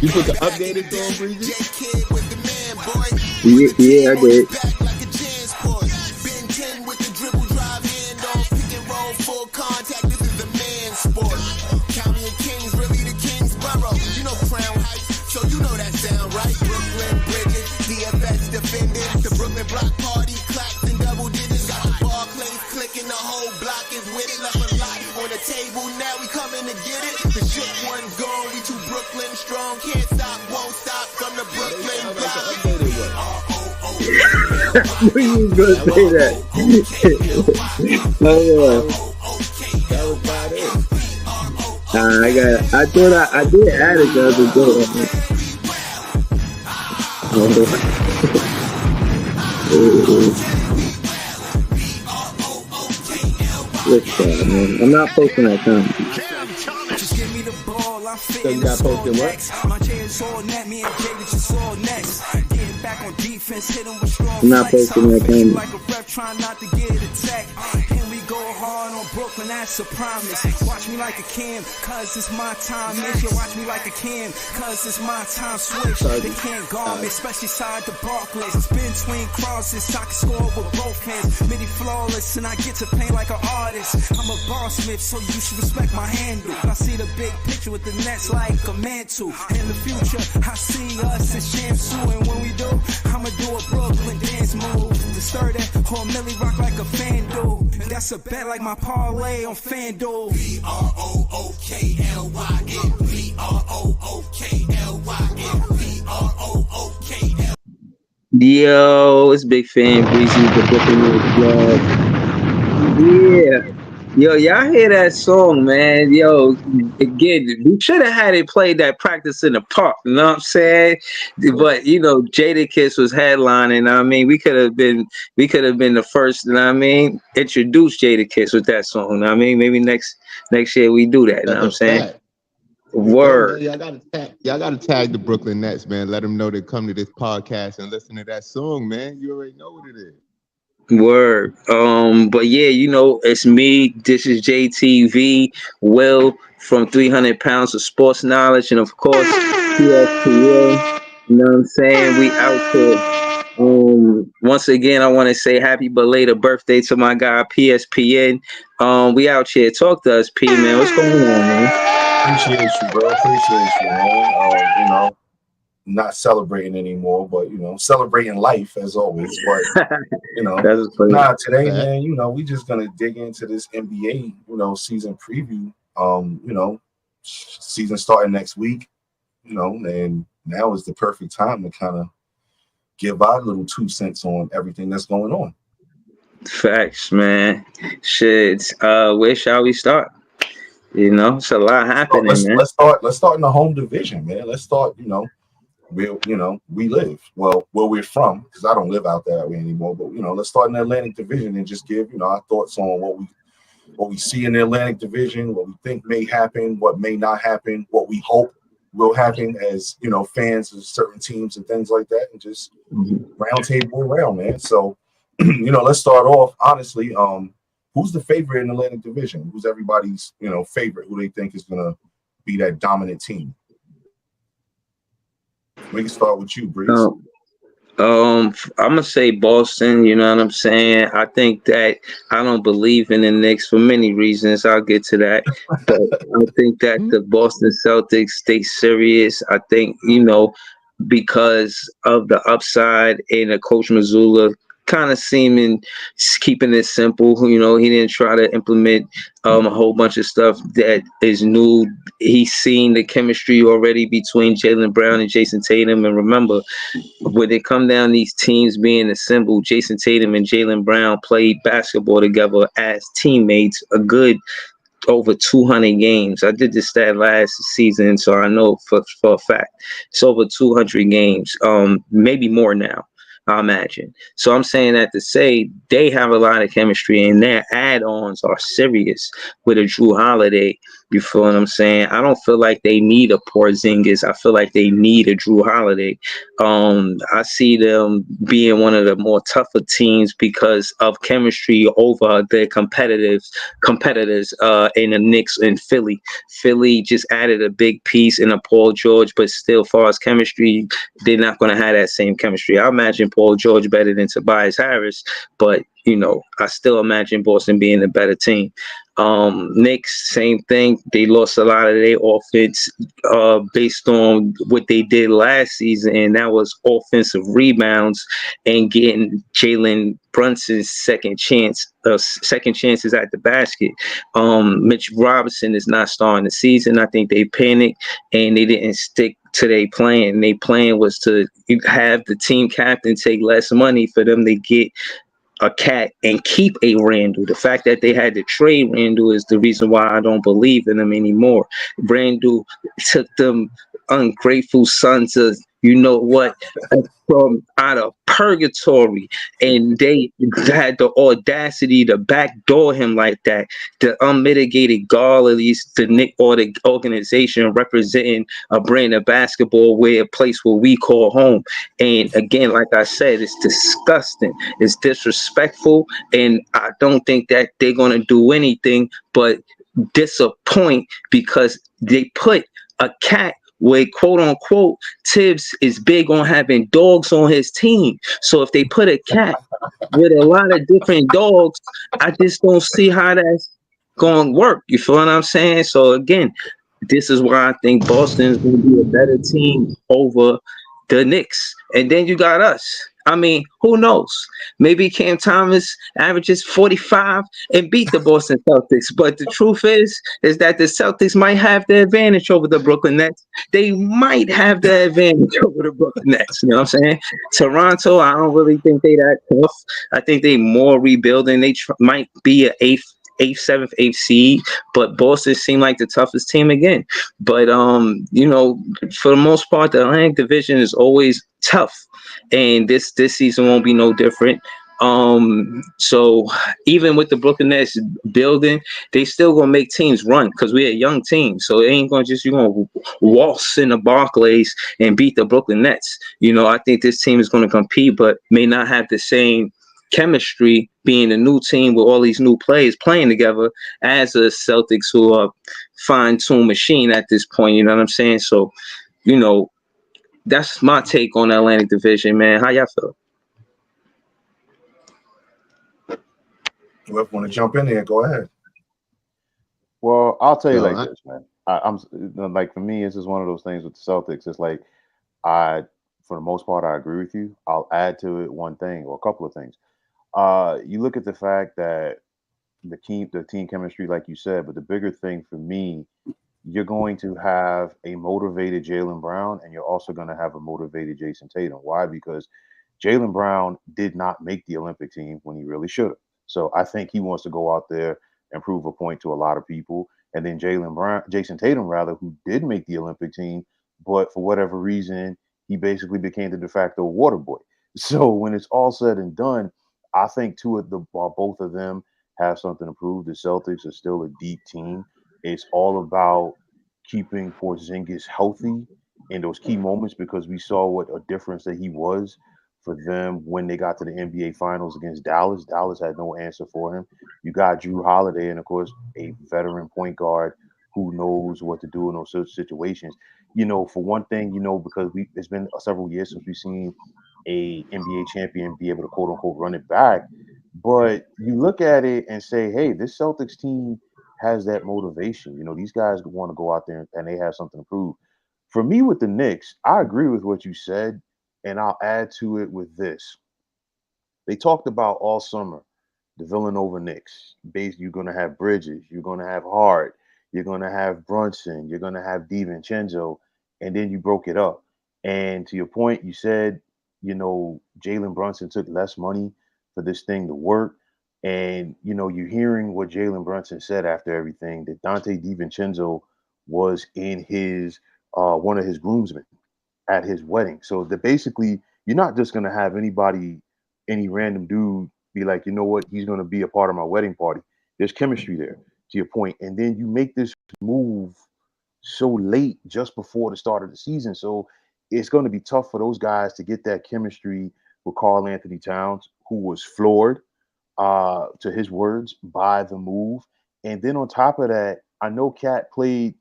You put the updated song, Breezy? Yeah, I did. When you gonna say that? Oh yeah. That was about it. I thought I did add it the other day. What's that, man? I'm not posting that comment. So you got posted what? I'm not posting that comment. Brooklyn, that's a promise. Watch me like a Cam, cause it's my time. Make you watch me like a Cam, cause it's my time. Switch, they can't guard me, especially side the Barclays. Spin between crosses, I can score with both hands. Midi flawless, and I get to paint like an artist. I'm a bar smith, so you should respect my handle. I see the big picture with the nets like a mantle. In the future, I see us as Shamsu, and when we do, I'ma do a Brooklyn dance move. The sturdy, or Millie rock like a fan do. That's a bet like my parlay on FanDuel. BROOKLYN, BROOKLYN, Yo, it's BigfanBreezy, the Brooklyn News Blog. Yeah. Yo, y'all hear that song, man? Yo, again, we should have had it played that practice in the park, you know what I'm saying? But you know, Jadakiss was headlining. I mean, we could have been the first, you know what I mean, introduce Jadakiss with that song. You know what I mean, maybe next year we do that, you know what I'm saying? Fact. Word. Y'all gotta tag the Brooklyn Nets, man. Let them know they come to this podcast and listen to that song, man. You already know what it is. Word. But yeah, you know, it's me. ThisizJaytv, Will from 300 Pounds of Sports Knowledge, and of course, PSPN. You know what I'm saying? We out here. Once again, I want to say happy belated birthday to my guy PSPN. We out here. Talk to us, P, man. What's going on, man? Appreciate you, bro. Appreciate you, man. You know, not celebrating anymore, but you know, celebrating life as always. But you know, today, man, you know, we just gonna dig into this NBA, you know, season preview. You know, season starting next week, you know, and now is the perfect time to kind of give our little 2 cents on everything that's going on. Facts, man. Shit. Where shall we start? You know, it's a lot happening, man. Let's start in the home division, man. Let's start, you know, where we live. Well, where we're from, because I don't live out that way anymore. But you know, let's start in the Atlantic Division and just give, you know, our thoughts on what we see in the Atlantic Division, what we think may happen, what may not happen, what we hope will happen as, you know, fans of certain teams and things like that, and just round table around, man. So, you know, let's start off honestly. Who's the favorite in the Atlantic Division? Who's everybody's, you know, favorite? Who they think is gonna be that dominant team? We can start with you, Breeze. I'm gonna say Boston. You know what I'm saying? I think that I don't believe in the Knicks for many reasons. I'll get to that, but I think that the Boston Celtics stay serious. I think, you know, because of the upside and the Coach Mazzulla kind of keeping it simple. You know, he didn't try to implement a whole bunch of stuff that is new. He's seen the chemistry already between Jaylen Brown and Jason Tatum. And remember, when they come down, these teams being assembled, Jason Tatum and Jaylen Brown played basketball together as teammates a good over 200 games. I did this stat last season, so I know for a fact it's over 200 games, maybe more now, I imagine. So I'm saying that to say they have a lot of chemistry, and their add-ons are serious with a Drew Holiday You feel what I'm saying? I don't feel like they need a Porzingis. I feel like they need a Drew Holiday. I see them being one of the more tougher teams because of chemistry over their competitors in the Knicks and Philly. Philly just added a big piece in a Paul George, but still, far as chemistry, they're not going to have that same chemistry. I imagine Paul George better than Tobias Harris, but I still imagine Boston being a better team. Knicks, same thing. They lost a lot of their offense based on what they did last season, and that was offensive rebounds and getting Jalen Brunson's second chances at the basket. Mitch Robinson is not starting the season. I think they panicked and they didn't stick to their plan. Their plan was to have the team captain take less money for them to get a cat and keep a Randall. The fact that they had to trade Randall is the reason why I don't believe in them anymore. Randall took them ungrateful sons of from out of purgatory, and they had the audacity to backdoor him like that. The unmitigated gall of the Knick or the organization representing a brand of basketball, where a place where we call home. And again, like I said, it's disgusting. It's disrespectful, and I don't think that they're gonna do anything but disappoint because they put a cat where, quote unquote, Tibbs is big on having dogs on his team. So if they put a cat with a lot of different dogs, I just don't see how that's going to work. You feel what I'm saying? So again, this is why I think Boston is going to be a better team over the Knicks. And then you got us. I mean, who knows? Maybe Cam Thomas averages 45 and beat the Boston Celtics. But the truth is that the Celtics might have the advantage over the Brooklyn Nets. They might have the advantage over the Brooklyn Nets. You know what I'm saying? Toronto, I don't really think they that tough. I think they more rebuilding. They might be an eighth, seventh, eighth seed, but Boston seemed like the toughest team again. But for the most part, the Atlantic Division is always tough, and this season won't be no different. So even with the Brooklyn Nets building, they still gonna make teams run because we're a young team. So it ain't gonna just you're gonna waltz in the Barclays and beat the Brooklyn Nets. I think this team is gonna compete, but may not have the same chemistry being a new team with all these new players playing together as a Celtics who are fine-tuned machine at this point. You know what I'm saying? So, that's my take on the Atlantic Division, man. How y'all feel? Whoever want to jump in there, go ahead. Well, I'll tell you like this, man. I'm like, for me, this is one of those things with the Celtics. It's like for the most part, I agree with you. I'll add to it one thing or a couple of things. You look at the fact that the team chemistry, like you said, but the bigger thing for me, you're going to have a motivated Jaylen Brown, and you're also going to have a motivated Jason Tatum. Why? Because Jaylen Brown did not make the Olympic team when he really should have. So I think he wants to go out there and prove a point to a lot of people. And then Jason Tatum, who did make the Olympic team, but for whatever reason, he basically became the de facto water boy. So when it's all said and done, I think both of them have something to prove. The Celtics are still a deep team. It's all about keeping Porzingis healthy in those key moments, because we saw what a difference that he was for them when they got to the NBA Finals against Dallas. Dallas had no answer for him. You got Drew Holiday, and of course, a veteran point guard who knows what to do in those situations. For one thing, because it's been several years since we've seen a NBA champion be able to quote unquote run it back. But you look at it and say, hey, this Celtics team has that motivation. These guys want to go out there and they have something to prove. For me, with the Knicks, I agree with what you said, and I'll add to it with this. They talked about all summer the Villanova Knicks. You're going to have Bridges, you're going to have Hart, you're going to have Brunson, you're going to have DiVincenzo, and then you broke it up. And to your point, you said, Jalen Brunson took less money for this thing to work. And, you're hearing what Jalen Brunson said after everything, that Dante DiVincenzo was in his one of his groomsmen at his wedding. So that basically, you're not just going to have any random dude be like, you know what, he's going to be a part of my wedding party. There's chemistry there, to your point. And then you make this move so late just before the start of the season. So it's going to be tough for those guys to get that chemistry with Karl Anthony Towns, who was floored, to his words, by the move. And then on top of that, I know Cat played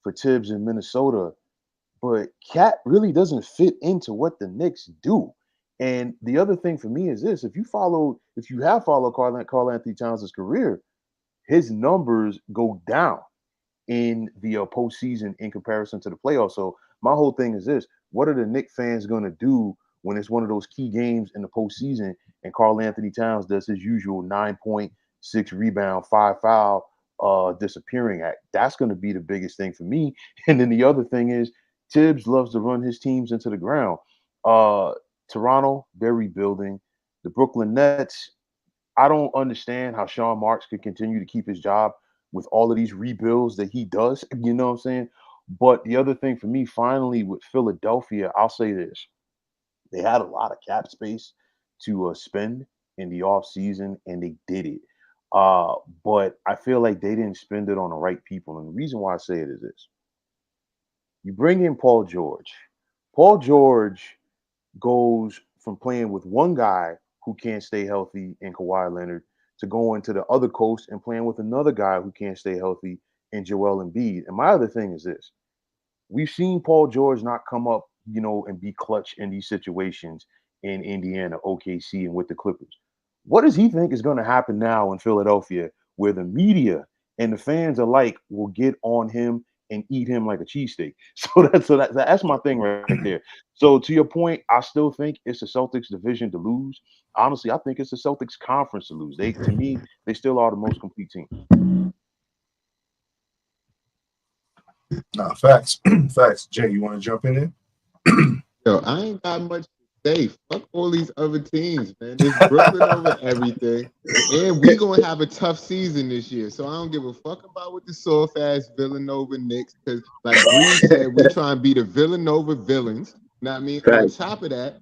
for Tibbs in Minnesota, but Cat really doesn't fit into what the Knicks do. And the other thing for me is this: if you have followed Karl Anthony Towns' career, his numbers go down in the postseason in comparison to the playoffs. So my whole thing is this: what are the Knicks fans going to do when it's one of those key games in the postseason and Karl Anthony Towns does his usual 9 point, 6 rebound, 5 foul disappearing act? That's going to be the biggest thing for me. And then the other thing is Tibbs loves to run his teams into the ground. Toronto, they're rebuilding. The Brooklyn Nets, I don't understand how Sean Marks could continue to keep his job with all of these rebuilds that he does. You know what I'm saying? But the other thing for me, finally, with Philadelphia, I'll say this: they had a lot of cap space to spend in the offseason, and they did it. But I feel like they didn't spend it on the right people. And the reason why I say it is this: you bring in Paul George. Paul George goes from playing with one guy who can't stay healthy in Kawhi Leonard to going to the other coast and playing with another guy who can't stay healthy in Joel Embiid. And my other thing is this: we've seen Paul George not come up, and be clutch in these situations in Indiana, OKC, and with the Clippers. What does he think is going to happen now in Philadelphia, where the media and the fans alike will get on him and eat him like a cheesesteak? That's my thing right there. So to your point, I still think it's the Celtics division to lose. Honestly, I think it's the Celtics conference to lose. To me, they still are the most complete team. Nah, facts. Facts. Jay, you want to jump in there? Yo, I ain't got much to say. Fuck all these other teams, man. It's Brooklyn over everything. And we gonna have a tough season this year. So I don't give a fuck about what the soft ass Villanova Knicks, because like Bree said, we try and be the Villanova villains. You know what I mean? Right. On top of that,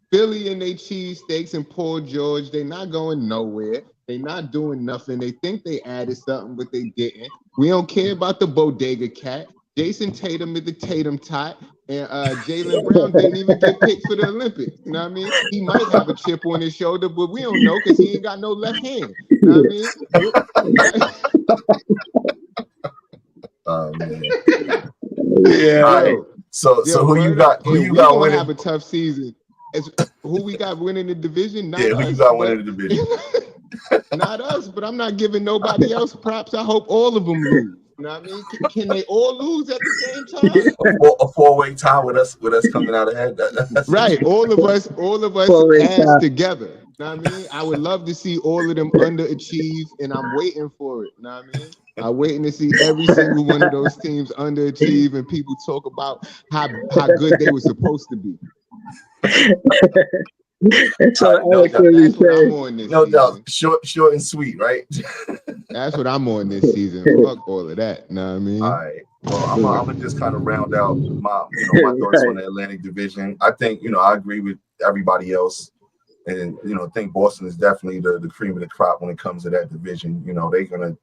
Philly and they cheesesteaks and Paul George, they not going nowhere. They not doing nothing. They think they added something, but they didn't. We don't care about the bodega cat. Jason Tatum is the Tatum tot, and Jaylen Brown didn't even get picked for the Olympics. You know what I mean? He might have a chip on his shoulder, but we don't know because he ain't got no left hand. You know what I mean? Yeah. All right. So who you got? Who you got winning? Have a tough season. Who we got winning the division? Not who us, you got winning the division? Not us, but I'm not giving nobody else props. I hope all of them lose. You know what I mean? Can they all lose at the same time? A four-way tie with us coming out ahead. That's right. All of us ass together. You know what I mean? I would love to see all of them underachieve, and I'm waiting for it. You know what I mean? I'm waiting to see every single one of those teams underachieve, and people talk about how good they were supposed to be. So that's what I'm on this season. Doubt. Short and sweet, right? That's what I'm on this season. Fuck all of that. You know what I mean? All right. Well, I'm gonna just kind of round out my thoughts on the Atlantic Division. I think I agree with everybody else, and think Boston is definitely the cream of the crop when it comes to that division. They're gonna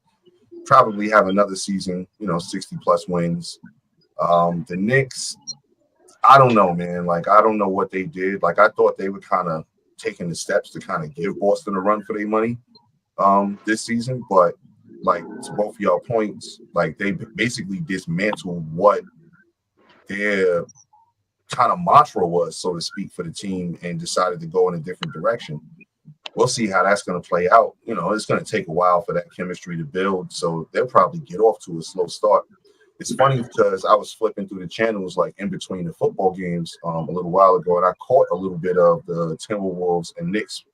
probably have another season, 60+ wins. The Knicks, I don't know, man. Like, I don't know what they did. Like, I thought they were kind of taking the steps to kind of give Boston a run for their money this season. But, like, to both of y'all points, like, they basically dismantled what their kind of mantra was, so to speak, for the team and decided to go in a different direction. We'll see how that's going to play out. It's going to take a while for that chemistry to build. So they'll probably get off to a slow start. It's funny because I was flipping through the channels like in between the football games a little while ago, and I caught a little bit of the Timberwolves and Knicks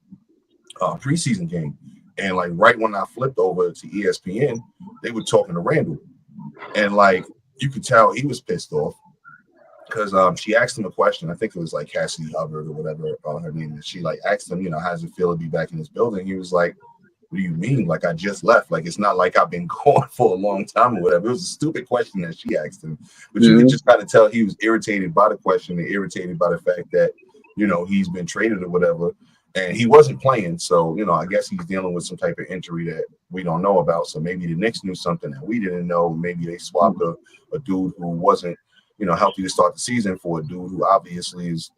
preseason game. And like right when I flipped over to ESPN, they were talking to Randall, and like you could tell he was pissed off because she asked him a question. I think it was like Cassidy Hubbard or whatever her name is. She like asked him, how does it feel to be back in this building? He was like, what do you mean? Like, I just left. Like, it's not like I've been gone for a long time or whatever. It was a stupid question that she asked him. But you could just kind of tell he was irritated by the question and irritated by the fact that, he's been traded or whatever. And he wasn't playing, so I guess he's dealing with some type of injury that we don't know about. So maybe the Knicks knew something that we didn't know. Maybe they swapped a dude who wasn't, healthy to start the season for a dude who obviously is,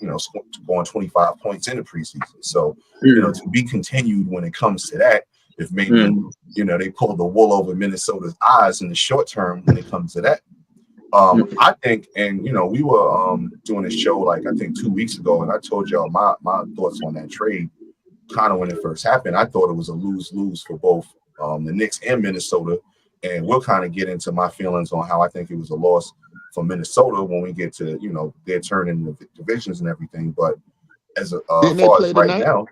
going 25 points in the preseason. So, to be continued when it comes to that, if maybe, they pull the wool over Minnesota's eyes in the short term when it comes to that. I think, and we were doing this show like I think 2 weeks ago, and I told y'all my thoughts on that trade kind of when it first happened. I thought it was a lose-lose for both the Knicks and Minnesota, and we'll kind of get into my feelings on how I think it was a loss for Minnesota when we get to their turn in the divisions and everything. But as far as right now,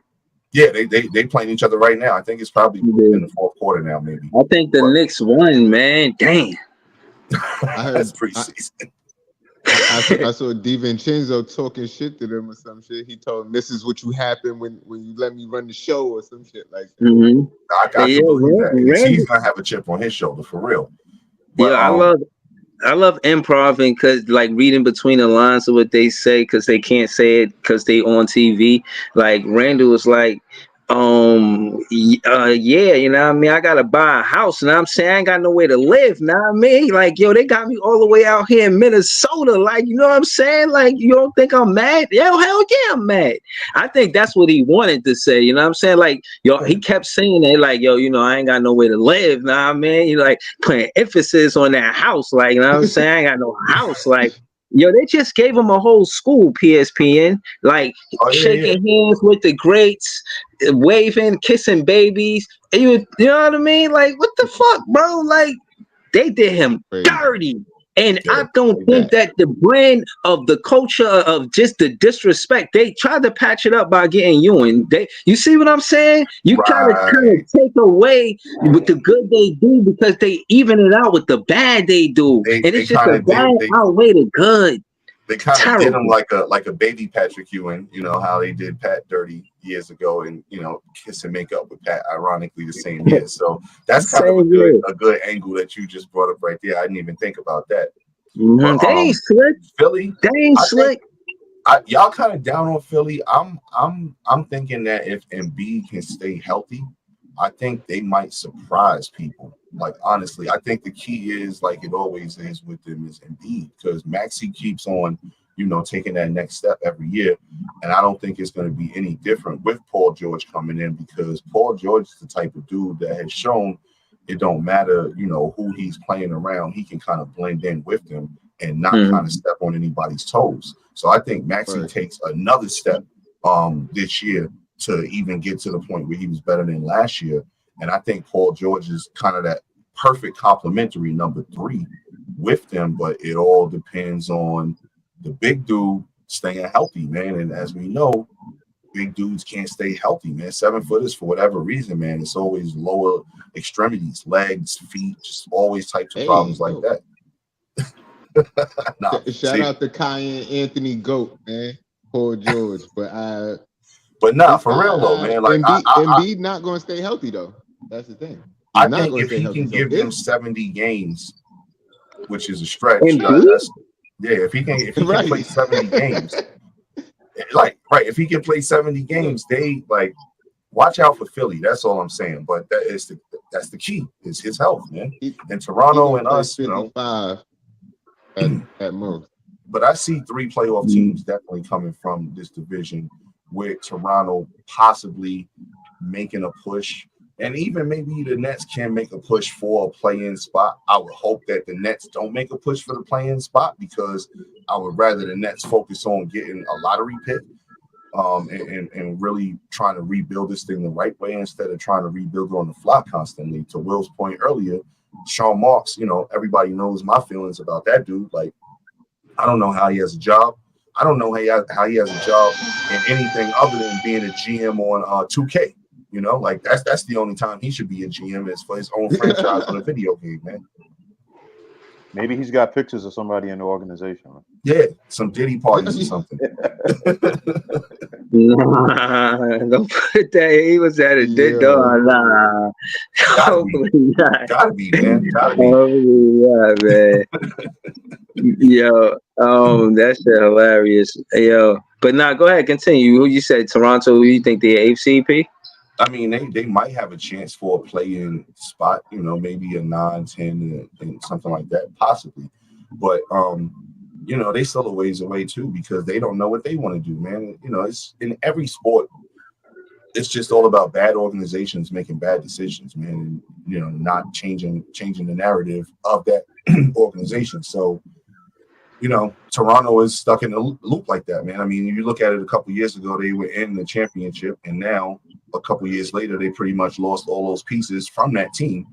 yeah, they playing each other right now. I think it's probably in the fourth quarter now, maybe. I think the Knicks won, man. Damn. I heard that's preseason. I saw DiVincenzo talking shit to them or some shit. He told them, "This is what you happen when you let me run the show," or some shit like that. Mm-hmm. I can believe that. He's gonna have a chip on his shoulder for real. But, I love improv, and because like reading between the lines of what they say, because they can't say it because they on TV. Like Randall was like, yeah, what I mean, I gotta buy a house, and I'm saying I ain't got nowhere to live. Know what I mean? Like, yo, they got me all the way out here in Minnesota. Like, you know what I'm saying? Like, you don't think I'm mad? Yo, hell yeah, I'm mad. I think that's what he wanted to say. You know what I'm saying? Like, yo, he kept saying that, like, yo, I ain't got nowhere to live. Know what I mean? You like putting emphasis on that house. Like, you know what I'm saying? I ain't got no house. Like, yo, they just gave him a whole school, PSPN, like shaking hands with the greats, waving, kissing babies. And you know what I mean? Like, what the fuck, bro? Like, they did him dirty. And I don't think that the brand of the culture of just the disrespect, they tried to patch it up by getting Ewing. You see what I'm saying? You kind of take away with the good they do because they even it out with the bad they do. And it's just the bad outweigh the good. They kind of did him like a baby Patrick Ewing, how they did Pat dirty years ago, and kiss and make up with Pat, ironically the same year. So that's kind of a good angle that you just brought up right there. I didn't even think about that. But, they ain't slick. Philly, they ain't slick. Y'all kind of down on Philly. I'm thinking that if Embiid can stay healthy, I think they might surprise people. Like, honestly, I think the key is, like it always is with them, is Embiid, because Maxey keeps on, taking that next step every year. And I don't think it's going to be any different with Paul George coming in, because Paul George is the type of dude that has shown it don't matter, who he's playing around. He can kind of blend in with them and not kind of step on anybody's toes. So I think Maxey takes another step this year to even get to the point where he was better than last year. And I think Paul George is kind of that perfect complementary number 3 with them, but it all depends on the big dude staying healthy, man. And as we know, big dudes can't stay healthy, man. 7-footers, for whatever reason, man, it's always lower extremities, legs, feet, just always types of problems like that. Shout out to Kai and Anthony Goat, man. Paul George, but nah, for real though, man. Like Embiid not going to stay healthy though. That's the thing. I think if he can give them 70 games, which is a stretch, if he can play 70 games, if he can play 70 games, they watch out for Philly. That's all I'm saying. But that's the key is his health, man. And Toronto and us, 55 at most. But I see 3 playoff teams definitely coming from this division, with Toronto possibly making a push. And even maybe the Nets can make a push for a play-in spot. I would hope that the Nets don't make a push for the play-in spot, because I would rather the Nets focus on getting a lottery pick and really trying to rebuild this thing the right way instead of trying to rebuild it on the fly constantly. To Will's point earlier, Sean Marks, everybody knows my feelings about that dude. Like, I don't know how he has a job. I don't know how he has a job in anything other than being a GM on 2K. That's the only time he should be a GM is for his own franchise on a video game, man. Maybe he's got pictures of somebody in the organization. Man. Yeah, some Diddy parties or something. Nah, don't put that. He was at a dead door. Nah. Gotta be, man. Oh, yeah, man. Yo, that shit hilarious. Yo, But now, go ahead, continue. Who you said Toronto? Who you think the AFCP? I mean, they might have a chance for a play-in spot, you know, maybe a 9-10 and something like that, possibly. But you know, they still a ways away too because they don't know what they want to do, man. You know, it's in every sport. It's just all about bad organizations making bad decisions, man, and you know, not changing the narrative of that organization. So, you know, Toronto is stuck in a loop like that, man. I mean, you look at it a couple years ago, they were in the championship, and now a couple years later, they pretty much lost all those pieces from that team.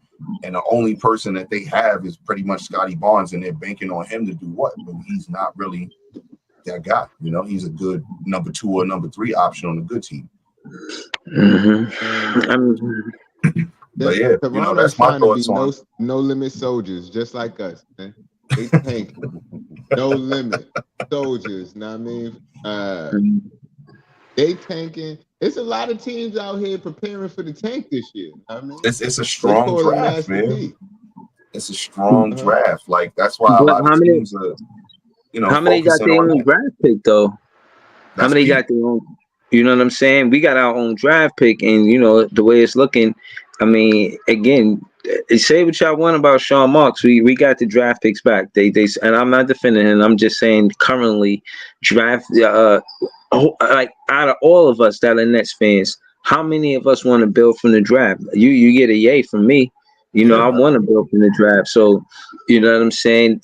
And the only person that they have is pretty much Scotty Barnes, and they're banking on him to do what? But he's not really that guy. You know, he's a good number 2 or number 3 option on a good team. But yeah, Toronto's, you know, that's my thoughts on no limit soldiers, just like us, man. They tank. No limit soldiers. Know what I mean? They tanking. It's a lot of teams out here preparing for the tank this year. I mean, it's a strong draft, man. It's a strong draft. Like that's why a lot of teams are, you know, how many got their own draft pick though? How many got their own? You know what I'm saying? We got our own draft pick, and you know the way it's looking. I mean, again, say what y'all want about Sean Marks. We got the draft picks back. They and I'm not defending him. I'm just saying currently draft. Like out of all of us that are Nets fans, how many of us want to build from the draft? You get a yay from me. You know, I want to build from the draft. So, you know what I'm saying?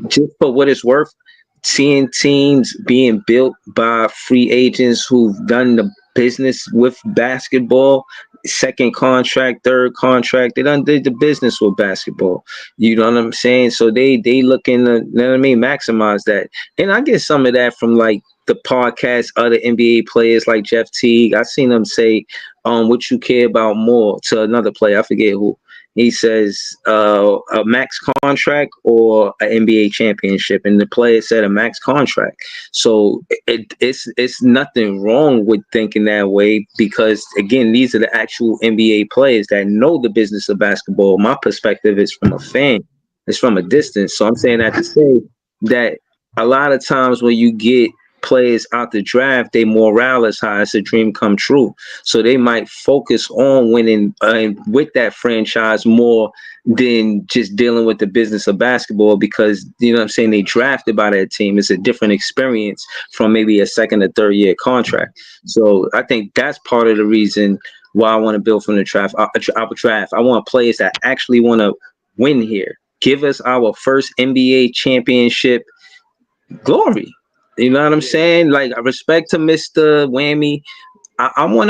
Just for what it's worth, seeing teams being built by free agents who've done the business with basketball, second contract, third contract, they done did the business with basketball. You know what I'm saying? So they looking to, you know what I mean, maximize that. And I get some of that from like the podcast, other NBA players like Jeff Teague. I seen them say, what you care about more to another player. I forget who. He says a max contract or an NBA championship, and the player said a max contract. So it's nothing wrong with thinking that way because again, these are the actual NBA players that know the business of basketball. My perspective is from a fan; it's from a distance. So I'm saying that to say that a lot of times when you get players out the draft, their morale is high. It's a dream come true. So they might focus on winning with that franchise more than just dealing with the business of basketball because, you know what I'm saying, they drafted by that team. It's a different experience from maybe a second or third year contract. So I think that's part of the reason why I want to build from the draft. I want players that actually want to win here. Give us our first NBA championship glory. You know what I'm saying? Like, respect to Mr. Whammy. I want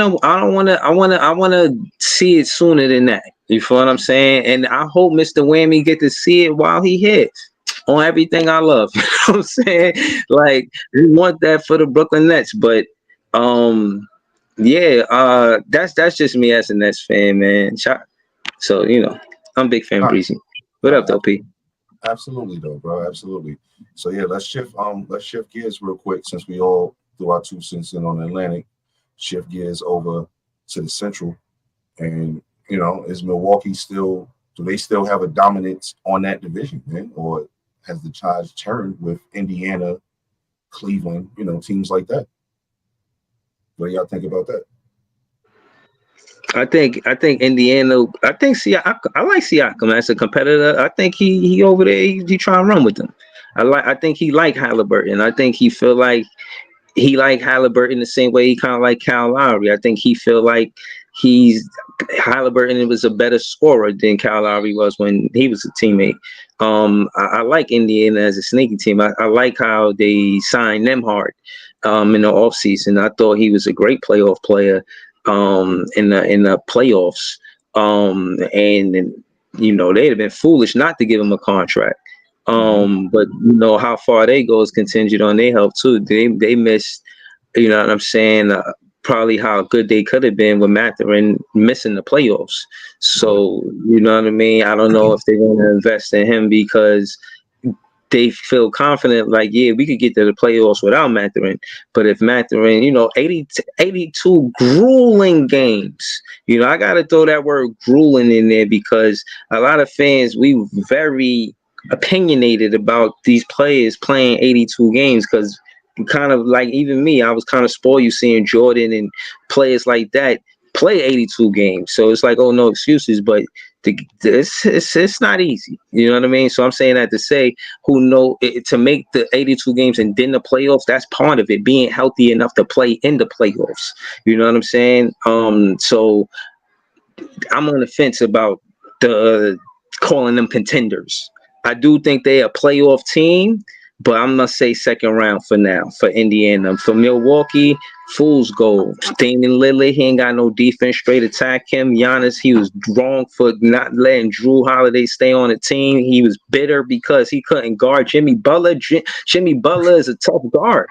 to see it sooner than that. You feel what I'm saying? And I hope Mr. Whammy get to see it while he hits on everything I love. You know what I'm saying? Like, we want that for the Brooklyn Nets, but that's just me as a Nets fan, man. So you know, I'm BigfanBreezy. What up, though, P? Absolutely, though, bro. Absolutely. So yeah, let's shift gears real quick since we all threw our 2 cents in on the Atlantic. Shift gears over to the Central, and you know, is Milwaukee do they still have a dominance on that division, man, or has the tide turned with Indiana, Cleveland, you know, teams like that? What do y'all think about that? I think Indiana. I think I like Siakam as a competitor. I think he over there. He trying to run with them. I think he like Halliburton. I think he feel like he like Halliburton the same way he kind of like Kyle Lowry. I think he feel like Halliburton was a better scorer than Kyle Lowry was when he was a teammate. I like Indiana as a sneaky team. I like how they signed Nembhard in the offseason. I thought he was a great playoff player. In the playoffs, and you know they'd have been foolish not to give him a contract. But you know how far they go is contingent on their health too. They missed, you know what I'm saying, probably how good they could have been with Mathurin missing the playoffs. So you know what I mean. I don't know if they're going to invest in him because they feel confident, like, yeah, we could get to the playoffs without Mathurin. But if Mathurin, you know, 82 grueling games, you know, I got to throw that word grueling in there because a lot of fans, we very opinionated about these players playing 82 games because kind of like, even me, I was kind of spoiled you seeing Jordan and players like that play 82 games. So it's like, oh, no excuses, but it's not easy. You know what I mean? So I'm saying that to say, to make the 82 games and then the playoffs, that's part of it, being healthy enough to play in the playoffs. You know what I'm saying? So I'm on the fence about the calling them contenders. I do think they're a playoff team, but I'm gonna say second round for now for Indiana. For Milwaukee, fool's gold. Damian Lillard, he ain't got no defense. Straight attack him. Giannis, he was wrong for not letting Drew Holiday stay on the team. He was bitter because he couldn't guard Jimmy Butler. Jimmy Butler is a tough guard.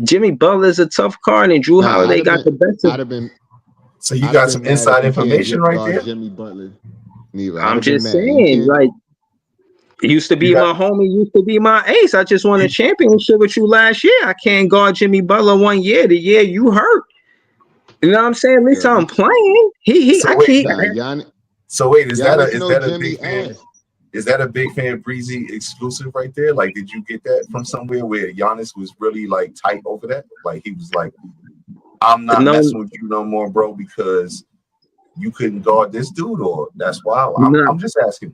Jimmy Butler is a tough guard, and Drew Holiday got the best of him. So you got some inside information right there? Jimmy Butler. I'm just saying, like, used to be my homie, used to be my ace. I just won a championship with you last year. I can't guard Jimmy Butler 1 year. The year you hurt. You know what I'm saying? At least I'm playing. So wait, is that a big fan Breezy exclusive right there? Like, did you get that from somewhere where Giannis was really like tight over that? Like, he was like, I'm not messing with you no more, bro, because you couldn't guard this dude, or that's why I'm just asking.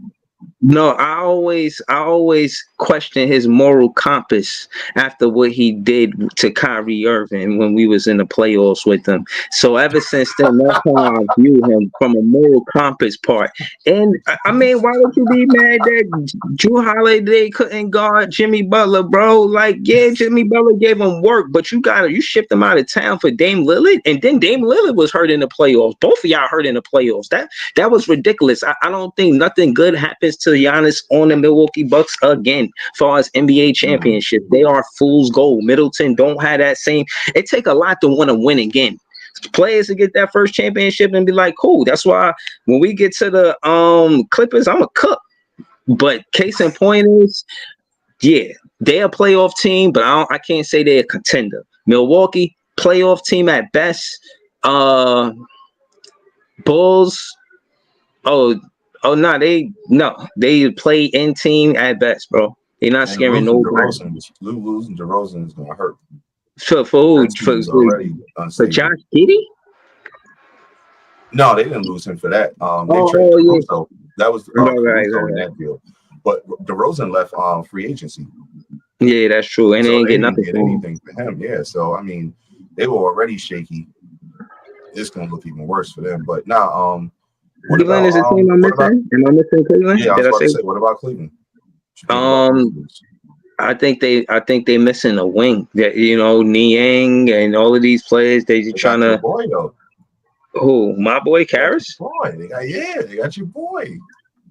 No, I always question his moral compass after what he did to Kyrie Irving when we was in the playoffs with him. So ever since then, that's how I view him, from a moral compass part. And I mean, why would you be mad that Drew Holiday couldn't guard Jimmy Butler, bro? Like, yeah, Jimmy Butler gave him work, but you shipped him out of town for Dame Lillard, and then Dame Lillard was hurt in the playoffs. Both of y'all hurt in the playoffs. That was ridiculous. I don't think nothing good happens to Giannis on the Milwaukee Bucks again. As far as NBA championship, they are fool's gold. Middleton don't have that same. It take a lot to want to win again. Players to get that first championship and be like, cool. That's why when we get to the Clippers, I'm a cook. But case in point is, yeah, they're a playoff team, but I can't say they're a contender. Milwaukee, playoff team at best. Bulls. They play in team at best, bro. They're not scaring nobody. Losing DeRozan is gonna hurt. For Josh Giddey? No, they didn't lose him for that. They traded Caruso. That was Caruso in that deal. But DeRozan left free agency. Yeah, that's true. And so they didn't get anything for him. Yeah, so I mean, they were already shaky. It's gonna look even worse for them. But now, Cleveland is a team I'm missing. Am I missing Cleveland? Yeah, I was about to say, what about Cleveland? I think they missing a wing. That, you know, Niang and all of these players. They trying to. Boy, though. Who? My boy Karras? Boy, they got your boy.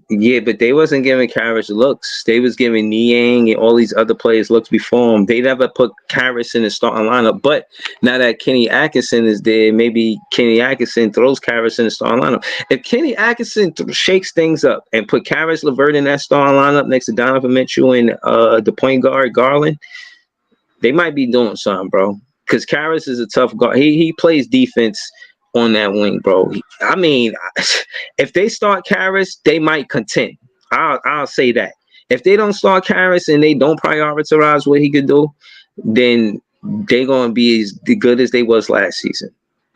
Yeah, but they wasn't giving Karras looks. They was giving Niang and all these other players looks before him. They never put Karras in the starting lineup. But now that Kenny Atkinson is there, maybe Kenny Atkinson throws Karras in the starting lineup. If Kenny Atkinson shakes things up and put Karras LeVert in that starting lineup next to Donovan Mitchell and the point guard Garland, they might be doing something, bro. Because Karras is a tough guard. He plays defense on that wing, bro. I mean, if they start Karras, they might contend. I'll say that. If they don't start Karras and they don't prioritize what he could do, then they're gonna be as good as they was last season.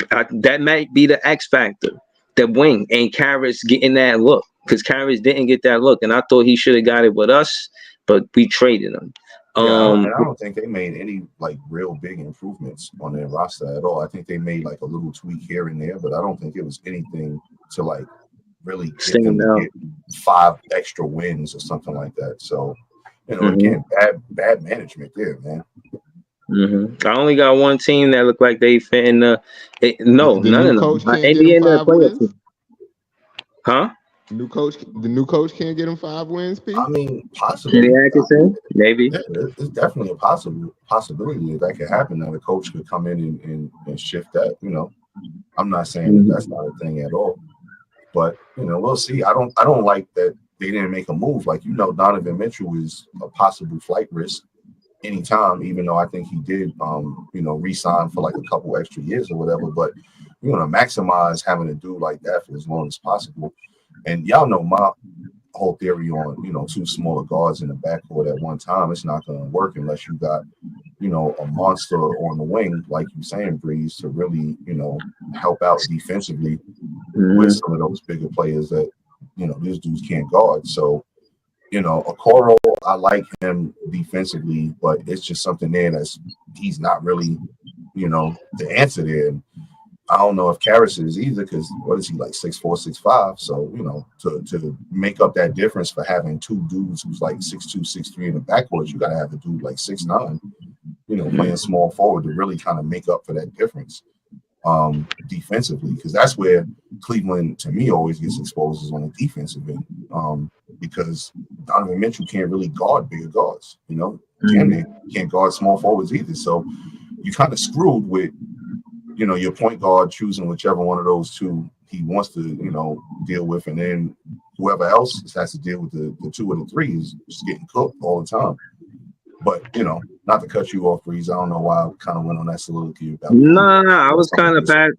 That might be the X factor, the wing, and Karras getting that look, because Karras didn't get that look, and I thought he should have got it with us, but we traded him. I don't think they made any like real big improvements on their roster at all. I think they made like a little tweak here and there, but I don't think it was anything to like really get them to get 5 extra wins or something like that. So, you know, again, bad management there, man. I only got one team that looked like they fit in the. None of them. Indiana playoff. Huh? The new coach can't get him 5 wins, Pete? I mean, possibly. Kenny Atkinson, maybe. Yeah, it's definitely a possibility that could happen, that a coach could come in and shift that. You know, I'm not saying that's not a thing at all, but you know, we'll see. I don't like that they didn't make a move. Like, you know, Donovan Mitchell is a possible flight risk anytime, even though I think he did, you know, re-sign for like a couple extra years or whatever. But you want to maximize having a dude like that for as long as possible. And y'all know my whole theory on, you know, 2 smaller guards in the backcourt at one time. It's not going to work unless you got a monster on the wing, like you're saying, Breeze, to really, help out defensively with some of those bigger players that, these dudes can't guard. So, Okoro, I like him defensively, but it's just something there he's not really, the answer there. And I don't know if Karras is either, because what is he, like 6'4", 6'5"? So, to make up that difference for having two dudes who's like 6'2", 6'3" in the backcourt, you got to have a dude like 6'9", playing small forward to really kind of make up for that difference defensively, because that's where Cleveland, to me, always gets exposed is on the defensive end, because Donovan Mitchell can't really guard bigger guards, can't guard small forwards either. So you kind of screwed with, your point guard choosing whichever one of those two he wants to, deal with, and then whoever else has to deal with the two or the three is just getting cooked all the time. But, not to cut you off, Breeze, I don't know why I kind of went on that soliloquy about No, I was kind of bad.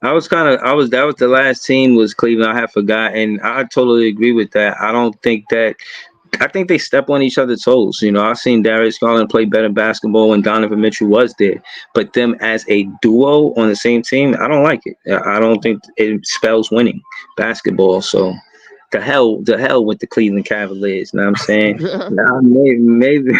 That was the last team was Cleveland. I had forgotten. I totally agree with that. I think they step on each other's toes. I've seen Darius Garland play better basketball when Donovan Mitchell was there. But them as a duo on the same team, I don't like it. I don't think it spells winning basketball. So the hell with the Cleveland Cavaliers. You know what I'm saying? maybe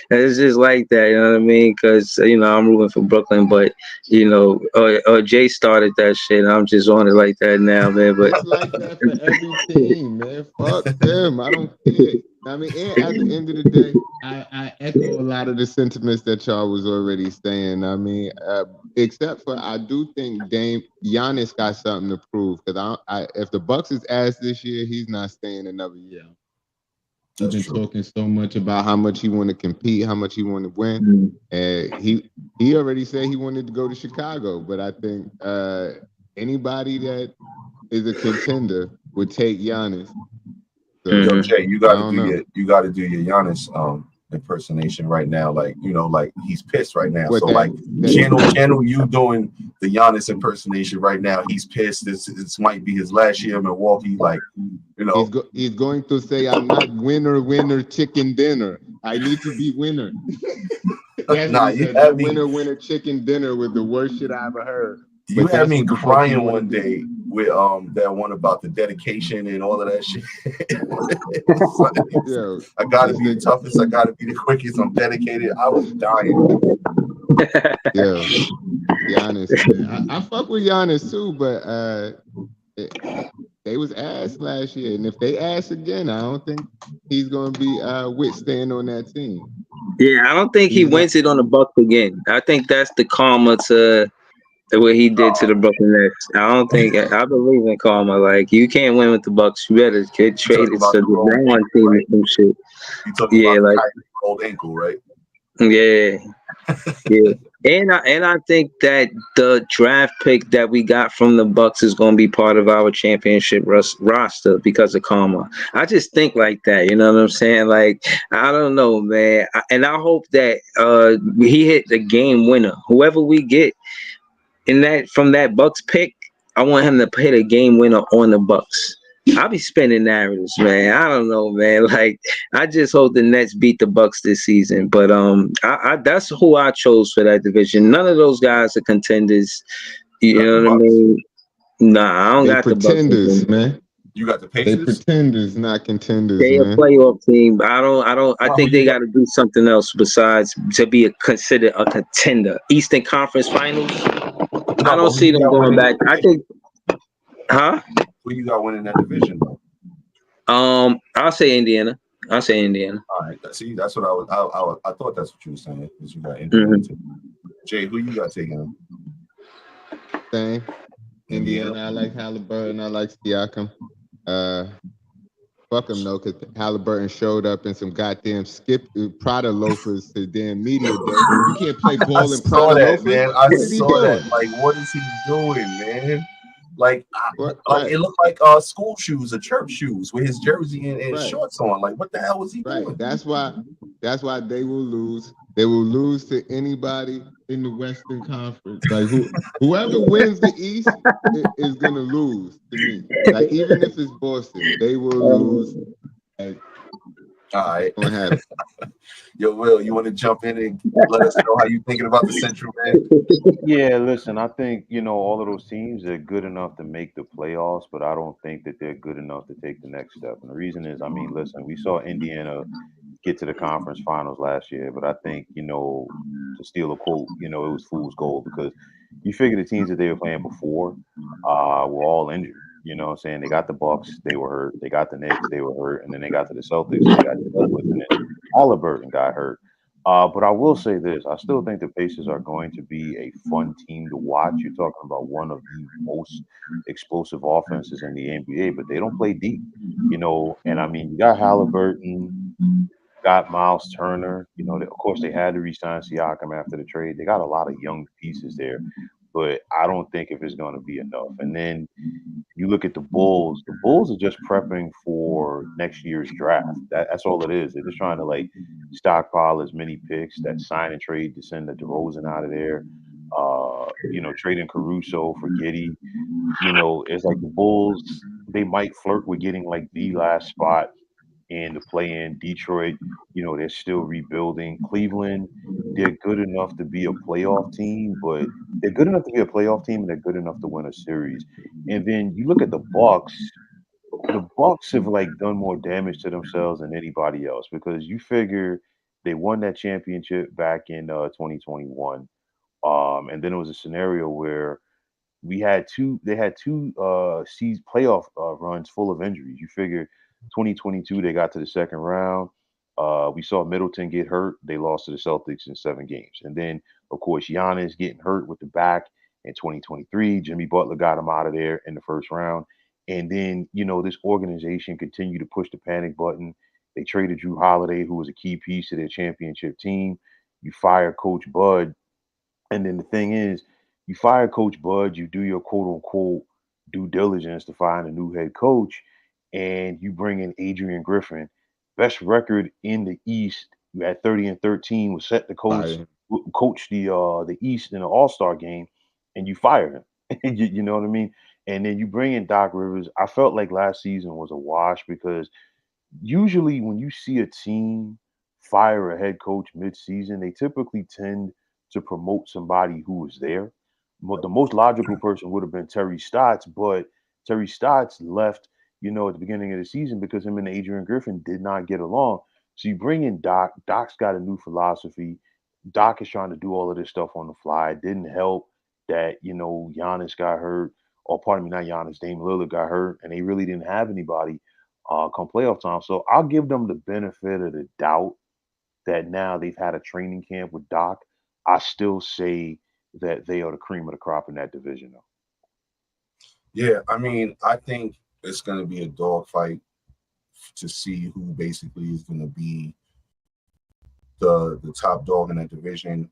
it's just like that. You know what I mean? Because I'm rooting for Brooklyn, but Jay started that shit. I'm just on it like that now, man. But it's like that for every team, man. Fuck them. I don't care. I mean, and at the end of the day, I echo a lot of the sentiments that y'all was already saying. I mean, except for I do think Giannis got something to prove, because if the Bucks is ass this year, he's not staying another year. He's been talking so much about how much he want to compete, how much he want to win, and he already said he wanted to go to Chicago. But I think anybody that is a contender would take Giannis. So, Yo, Jay, you got to do your Giannis impersonation right now, like he's pissed right now. So channel you doing the Giannis impersonation right now. He's pissed. This might be his last year in Milwaukee. Like he's going to say, "I'm not winner chicken dinner. I need to be winner." Winner chicken dinner was the worst shit I ever heard. You had me crying one day with that one about the dedication and all of that shit. I gotta be the toughest, I gotta be the quickest, I'm dedicated. I was dying. Giannis, man. I fuck with Giannis too, but they was ass last year, and if they ass again, I don't think he's gonna be withstand on that team. Yeah, I don't think he wins it on the Bucks again. I think that's the karma to what he did to the Brooklyn Nets. I believe in karma. Like, you can't win with the Bucks. You better get traded to the wrong team or some shit. You talking about like old ankle, right? Yeah. And I think that the draft pick that we got from the Bucks is going to be part of our championship roster because of karma. I just think like that. You know what I'm saying? Like, I don't know, man. And I hope that he hit the game winner. Whoever we get from that Bucks pick, I want him to hit a game winner on the Bucks. I'll be spinning narratives, man. I don't know, man. Like, I just hope the Nets beat the Bucks this season. But that's who I chose for that division. None of those guys are contenders. You know what I mean? Nah, I don't got the Bucks. Pretenders, man. You got the Pacers? They pretenders, not contenders. They man. A playoff team. I think they got to do something else besides to be considered a contender. Eastern Conference Finals. I don't see them going back. I think, Who you got winning that division though? I'll say Indiana. All right. See, that's what I thought that's what you were saying. Because you got Indiana. Jay, who you got taking? Same. Indiana. I like Halliburton. I like Siakam. Fuck him though, because Halliburton showed up in some goddamn Prada loafers to damn media day. You can't play ball in Prada loafers. Man. I saw that. Like, what is he doing, man? Like, it looked like school shoes or church shoes with his jersey and shorts on. Like, what the hell was he doing? That's why they will lose. They will lose to anybody in the Western Conference. Like, whoever wins the East is gonna lose to me. Like, even if it's Boston, they will lose. Like, All right. What happened? Yo, Will, you want to jump in and let us know how you thinking about the Central, man? Yeah, listen, I think, all of those teams are good enough to make the playoffs, but I don't think that they're good enough to take the next step. And the reason is, I mean, listen, we saw Indiana get to the conference finals last year, but I think, to steal a quote, it was fool's gold because you figure the teams that they were playing before were all injured. You know what I'm saying? They got the Bucks, they were hurt. They got the Knicks, they were hurt. And then they got to the Celtics, they got dealt with, and then Halliburton got hurt. But I will say this: I still think the Pacers are going to be a fun team to watch. You're talking about one of the most explosive offenses in the NBA, but they don't play deep, And I mean, you got Halliburton, got Miles Turner. Of course, they had to re-sign Siakam after the trade. They got a lot of young pieces there, but I don't think if it's going to be enough. And then you look at the Bulls. The Bulls are just prepping for next year's draft. That's all it is. They're just trying to stockpile as many picks, that sign and trade to send the DeRozan out of there. Trading Caruso for Giddey. It's like the Bulls. They might flirt with getting the last spot in the play-in. Detroit, they're still rebuilding. Cleveland, they're good enough to be a playoff team, but they're good enough to be a playoff team and they're good enough to win a series. And then you look at the Bucks. The Bucks have done more damage to themselves than anybody else because you figure they won that championship back in 2021. And then it was a scenario where they had two season playoff runs full of injuries. You figure 2022 they got to the second round. We saw Middleton get hurt. They lost to the Celtics in 7 games. And then of course Giannis getting hurt with the back in 2023. Jimmy Butler got him out of there in the first round. And then, this organization continued to push the panic button. They traded Drew Holiday, who was a key piece to their championship team. You fire Coach Bud. And then the thing is, you fire Coach Bud, you do your quote unquote due diligence to find a new head coach, and you bring in Adrian Griffin, best record in the East. You had 30-13, was set to coach the East in an All-Star game, and you fire him. You know what I mean? And then you bring in Doc Rivers. I felt like last season was a wash because usually when you see a team fire a head coach mid-season, they typically tend to promote somebody who was there. But the most logical person would have been Terry Stotts, but Terry Stotts left, at the beginning of the season because him and Adrian Griffin did not get along. So you bring in Doc. Doc's got a new philosophy. Doc is trying to do all of this stuff on the fly. It didn't help that, Giannis got hurt, or pardon me, not Giannis, Dame Lillard got hurt, and they really didn't have anybody come playoff time. So I'll give them the benefit of the doubt that now they've had a training camp with Doc. I still say that they are the cream of the crop in that division, though. Yeah, I mean, I think it's going to be a dogfight to see who basically is going to be the top dog in that division.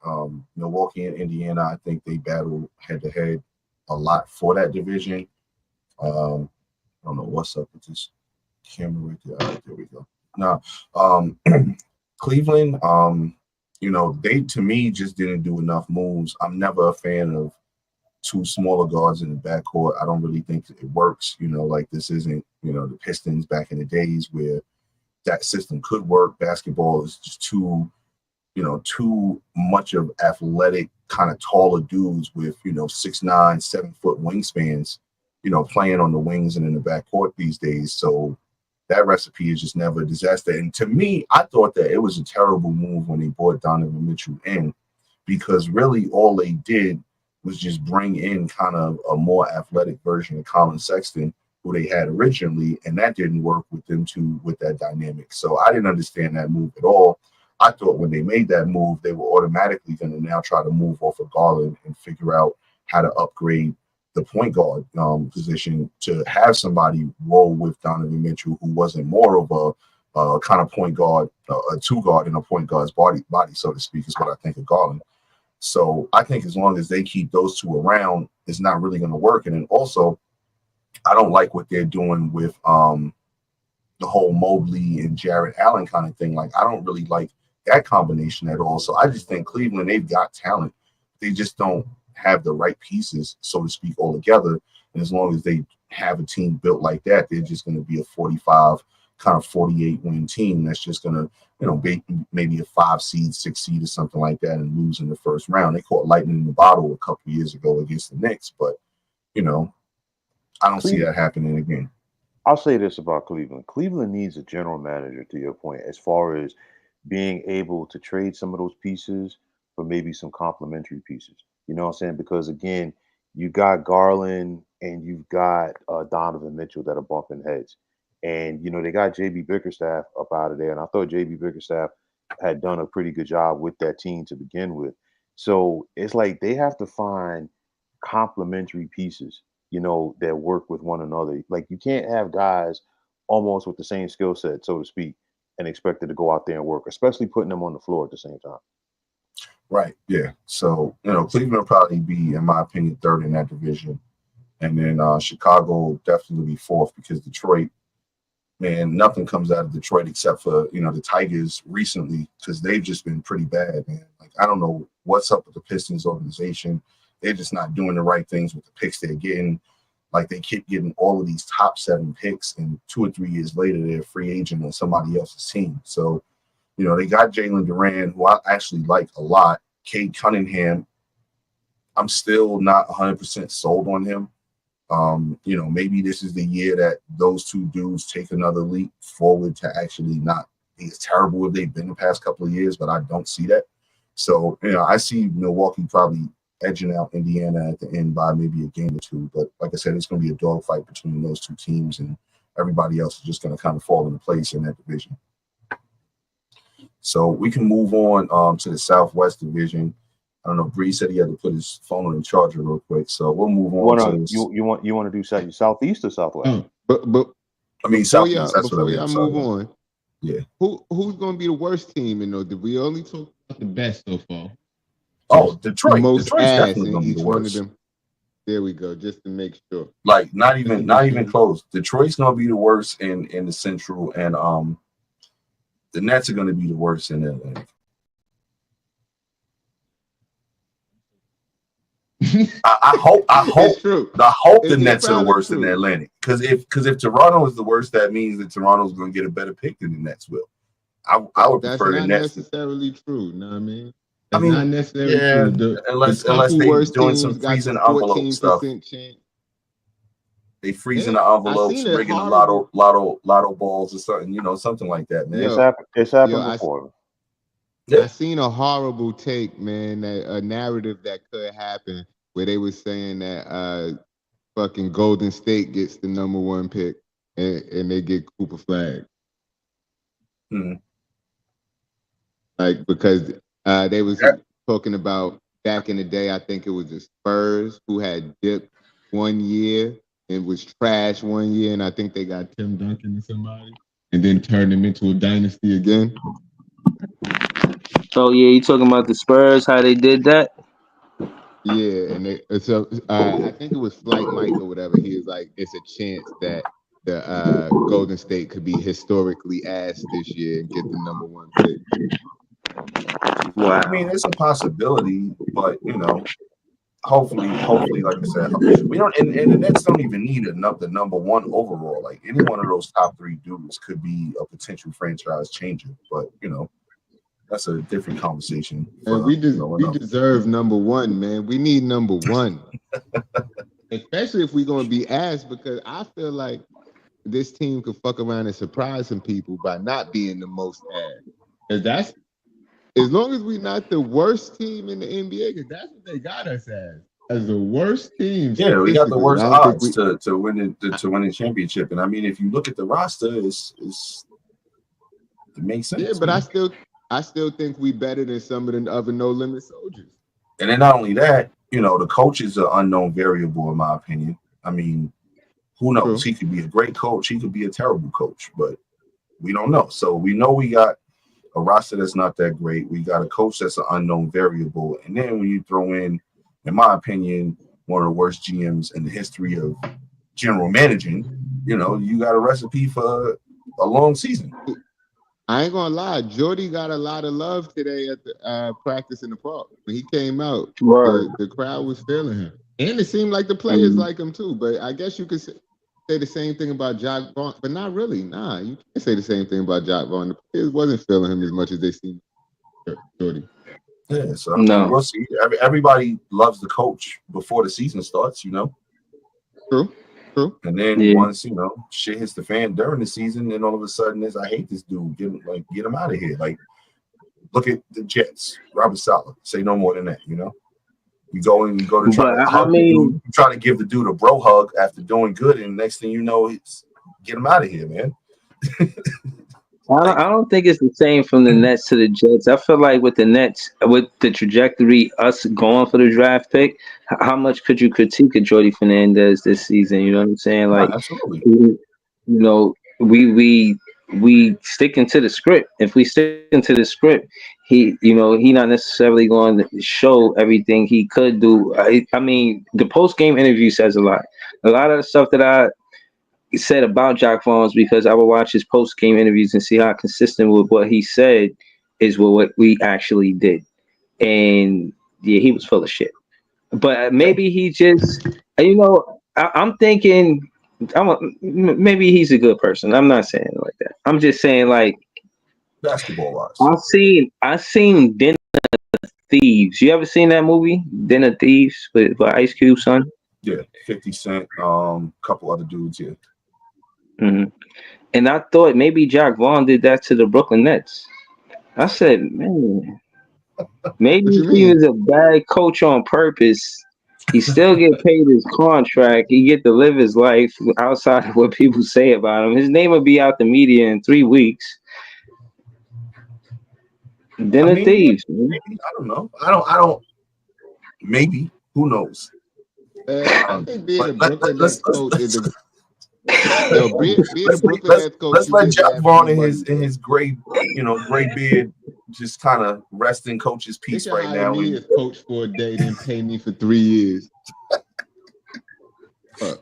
Milwaukee and Indiana, I think they battle head-to-head a lot for that division. I don't know what's up with this camera right there. All right, there we go. Now, Cleveland, they to me just didn't do enough moves. I'm never a fan of 2 smaller guards in the backcourt. I don't really think it works. This isn't, the Pistons back in the days where that system could work. Basketball is just too much of athletic, kind of taller dudes with, 6'9", 7 foot wingspans, playing on the wings and in the backcourt these days. So that recipe is just never a disaster. And to me, I thought that it was a terrible move when they brought Donovan Mitchell in, because really all they did was just bring in kind of a more athletic version of Colin Sexton, who they had originally, and that didn't work with them two with that dynamic. So I didn't understand that move at all. I thought when they made that move, they were automatically going to now try to move off of Garland and figure out how to upgrade the point guard position to have somebody roll with Donovan Mitchell, who wasn't more of a kind of point guard, a 2 guard in a point guard's body, so to speak, is what I think of Garland. So I think as long as they keep those 2 around, it's not really going to work. And then also, I don't like what they're doing with the whole Mobley and Jarrett Allen kind of thing. I don't really like that combination at all. So I just think Cleveland, they've got talent. They just don't have the right pieces, so to speak, all together. And as long as they have a team built like that, they're just going to be a 45 kind of 48-win team that's just gonna, you know, be maybe a 5 seed, 6 seed, or something like that, and lose in the first round. They caught lightning in the bottle a couple of years ago against the Knicks, but you know, I don't see that happening again. I'll say this about Cleveland. Cleveland needs a general manager, to your point, as far as being able to trade some of those pieces for maybe some complementary pieces. You know what I'm saying? Because again, you got Garland and you've got Donovan Mitchell that are bumping heads. And, you know, they got JB Bickerstaff up out of there. And I thought JB Bickerstaff had done a pretty good job with that team to begin with. So it's like they have to find complementary pieces, you know, that work with one another. Like you can't have guys almost with the same skill set, so to speak, and expect it to go out there and work, especially putting them on the floor at the same time. Right. Yeah. So, you know, Cleveland will probably be, in my opinion, third in that division. And then Chicago will definitely be fourth because Detroit, man, nothing comes out of Detroit except for, you know, the Tigers recently, because they've just been pretty bad, man. Like, I don't know what's up with the Pistons organization. They're just not doing the right things with the picks they're getting. Like, they keep getting all of these top 7 picks, and 2 or 3 years later, they're a free agent on somebody else's team. So, you know, they got Jalen Duran, who I actually like a lot. Cade Cunningham, I'm still not 100% sold on him. You know, maybe this is the year that those two dudes take another leap forward to actually not be as terrible as they've been the past couple of years, but I don't see that. So, you know, I see Milwaukee probably edging out Indiana at the end by maybe a game or 2. But like I said, it's going to be a dogfight between those 2 teams, and everybody else is just going to kind of fall into place in that division. So we can move on to the Southwest Division. I don't know. Bree said he had to put his phone on the charger real quick, so we'll move on. You want to do Southeast or Southwest? But I mean Southeast. That's before what I y'all mean. move on. Yeah. Who's going to be the worst team? You know, did we only talk about the best so far? Oh, Detroit. Most Detroit's ass definitely in going to be each the one of worst. them. There we go, just to make sure. Like not even close. Detroit's going to be the worst in the Central, and the Nets are going to be the worst in the Atlantic. I hope the Nets are the worst in the Atlantic. Because if Toronto is the worst, that means that Toronto's going to get a better pick than the Nets will. I would prefer the Nets. That's not necessarily true. You know what I mean? That's not necessarily true. Unless they're doing some freezing envelope stuff. Chance. They freezing the envelopes, rigging the lotto balls or something, you know, something like that, man. It's happened before. I seen a horrible take, man, that a narrative that could happen where they were saying that fucking Golden State gets the #1 pick and they get Cooper Flag. Mm-hmm. Like, because they was talking about back in the day, I think it was the Spurs who had dipped 1 year and was trash 1 year, and I think they got Tim Duncan or somebody, and then turned him into a dynasty again. Oh yeah, you talking about the Spurs? How they did that? Yeah, and I think it was Flight Mike or whatever. He was like, it's a chance that the Golden State could be historically ass this year and get the #1 pick. Wow. I mean, it's a possibility, but you know, hopefully, like I said, we don't. And the Nets don't even need the #1 overall. Like any one of those top 3 dudes could be a potential franchise changer. But you know, that's a different conversation. And we deserve #1, man. We need #1, especially if we're gonna be ass. Because I feel like this team could fuck around and surprise some people by not being the most ass. Because that's, as long as we're not the worst team in the NBA, because that's what they got us as the worst team. Yeah, we got the worst odds to win the championship. And I mean, if you look at the roster, it makes sense. Yeah, but man. I still think we better than some of the other No Limit soldiers. And then not only that, you know, the coach is an unknown variable, in my opinion. I mean, who knows? True. He could be a great coach. He could be a terrible coach, but we don't know. So we know we got a roster that's not that great. We got a coach that's an unknown variable. And then when you throw in my opinion, one of the worst GMs in the history of general managing, you know, you got a recipe for a long season. I ain't gonna lie, Jordy got a lot of love today at the practice in the park. When he came out, the crowd was feeling him. And it seemed like the players like him too, but I guess you could say say the same thing about Jock Vaughn, but not really. Nah, you can't say the same thing about Jock Vaughn. The players wasn't feeling him as much as they seem. Jordy. Yeah, so I No. mean, we'll see. Everybody loves the coach before the season starts, you know. True. And then Yeah. once shit hits the fan during the season, then all of a sudden I hate this dude. Get him out of here. Like, look at the Jets. Robert Saleh. Say no more than that. You know, you go to try But to hug the dude. You try to give the dude a bro hug after doing good, and next thing you know, it's get him out of here, man. I don't think it's the same from the Nets to the Jets. I feel like with the Nets, with the trajectory, us going for the draft pick, how much could you critique a Jordy Fernandez this season? You know what I'm saying? Like, Absolutely. We sticking to the script. If we stick into the script, he not necessarily going to show everything he could do. I mean, the post game interview says a lot. A lot of the stuff that I said about Jock Vaughn because I would watch his post game interviews and see how consistent with what he said is what we actually did. And yeah, he was full of shit. But maybe he just, I'm thinking, maybe he's a good person. I'm not saying it like that. I'm just saying, like, basketball wise. I seen Dinner Thieves. You ever seen that movie, Dinner Thieves, with Ice Cube, son? Yeah, 50 Cent, couple other dudes here. Mm-hmm. And I thought maybe Jock Vaughn did that to the Brooklyn Nets. I said, man, maybe he was a bad coach on purpose. He still get paid his contract. He get to live his life outside of what people say about him. His name will be out the media in 3 weeks. Dinner Thieves. Maybe, I don't know. I don't. Maybe. Who knows? I think being a Brooklyn Nets coach is a being a Brooklyn Nets coach. Let's let Jock Vaughn in his gray beard just kind of rest in coach's peace right now. Me as coach for a day, then pay me for 3 years.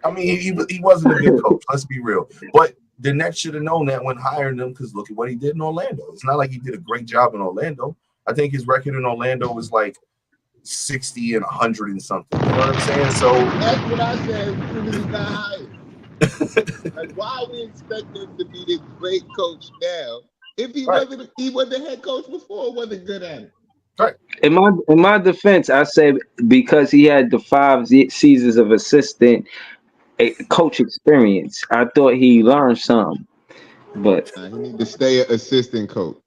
I mean, he wasn't a good coach. Let's be real. But the Nets should have known that when hiring him, because look at what he did in Orlando. It's not like he did a great job in Orlando. I think his record in Orlando was like 60 and 100 and something. You know what I'm saying? So that's what I said when he got hired. Like, why we expect him to be this great coach now if he wasn't the head coach before, wasn't good at it. Right. In my defense, I say because he had the 5 seasons of assistant coach experience, I thought he learned something. But he need to stay an assistant coach.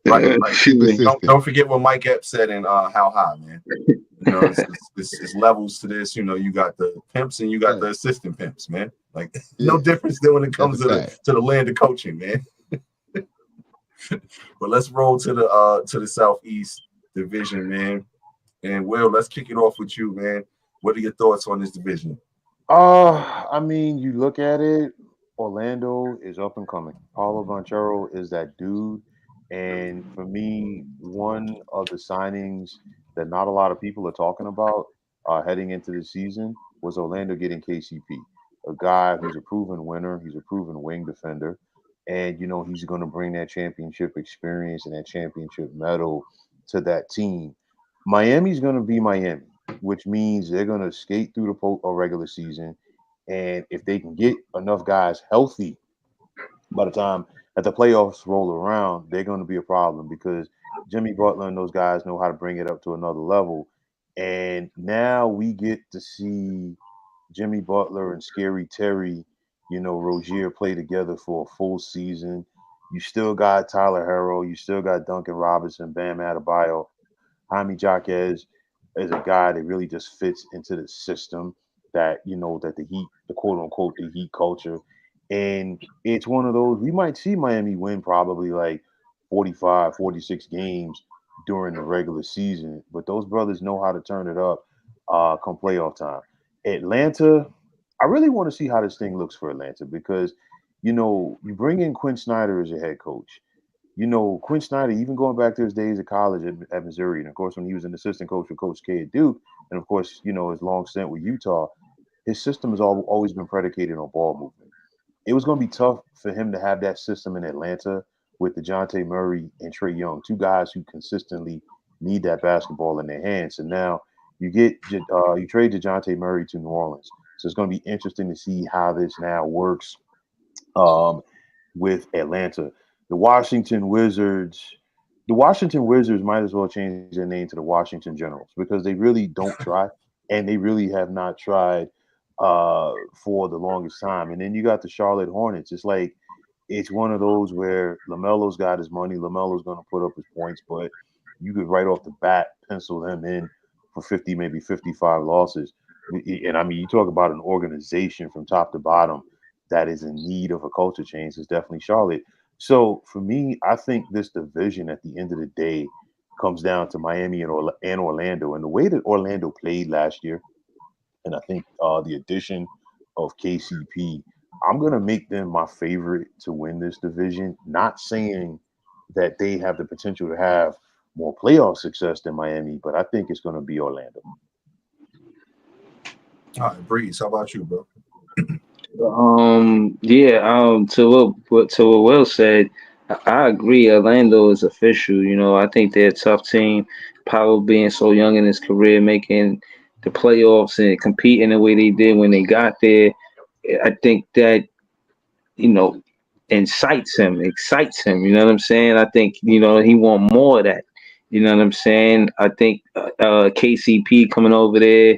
Right. Don't forget what Mike Epps said in How High, man. You know, it's levels to this. You know, you got the pimps and you got the assistant pimps, man. Like no difference than when it comes to the land of coaching, man. But let's roll to the Southeast Division, man. And Will, let's kick it off with you, man. What are your thoughts on this division? I mean, you look at it, Orlando is up and coming. Paulo Banchero is that dude. And for me, one of the signings that not a lot of people are talking about heading into the season was Orlando getting KCP, a guy who's a proven winner. He's a proven wing defender. And, you know, he's going to bring that championship experience and that championship medal to that team. Miami's going to be Miami, which means they're going to skate through the regular season. And if they can get enough guys healthy by the time that the playoffs roll around, they're going to be a problem because Jimmy Butler and those guys know how to bring it up to another level. And now we get to see Jimmy Butler and Scary Terry, you know, Rozier play together for a full season. You still got Tyler Herro. You still got Duncan Robinson, Bam Adebayo. Jaime Jaquez is a guy that really just fits into the system that, you know, that the Heat, the quote unquote, the Heat culture. And it's one of those, we might see Miami win probably like 45, 46 games during the regular season, but those brothers know how to turn it up come playoff time. Atlanta, I really want to see how this thing looks for Atlanta because, you know, you bring in Quinn Snyder as your head coach. You know, Quinn Snyder, even going back to his days of college at Missouri, and of course, when he was an assistant coach with Coach K at Duke, and of course, you know, his long stint with Utah, his system has always been predicated on ball movement. It was going to be tough for him to have that system in Atlanta with DeJounte Murray and Trae Young, two guys who consistently need that basketball in their hands. And now you trade DeJounte Murray to New Orleans. So it's going to be interesting to see how this now works with Atlanta. The Washington Wizards might as well change their name to the Washington Generals, because they really don't try, and they really have not tried for the longest time. And then you got the Charlotte Hornets. It's like, it's one of those where LaMelo's got his money. LaMelo's going to put up his points, but you could right off the bat pencil them in for 50, maybe 55 losses. And I mean, you talk about an organization from top to bottom that is in need of a culture change. Is definitely Charlotte. So for me, I think this division at the end of the day comes down to Miami and Orlando. And the way that Orlando played last year, and I think the addition of KCP, I'm going to make them my favorite to win this division. Not saying that they have the potential to have more playoff success than Miami, but I think it's going to be Orlando. All right, Breeze, how about you, bro? To what Will said, I agree. Orlando is official. You know, I think they're a tough team. Powell being so young in his career, making the playoffs and competing the way they did when they got there, I think that, you know, excites him. You know what I'm saying? I think, you know, he want more of that. You know what I'm saying? I think KCP coming over there,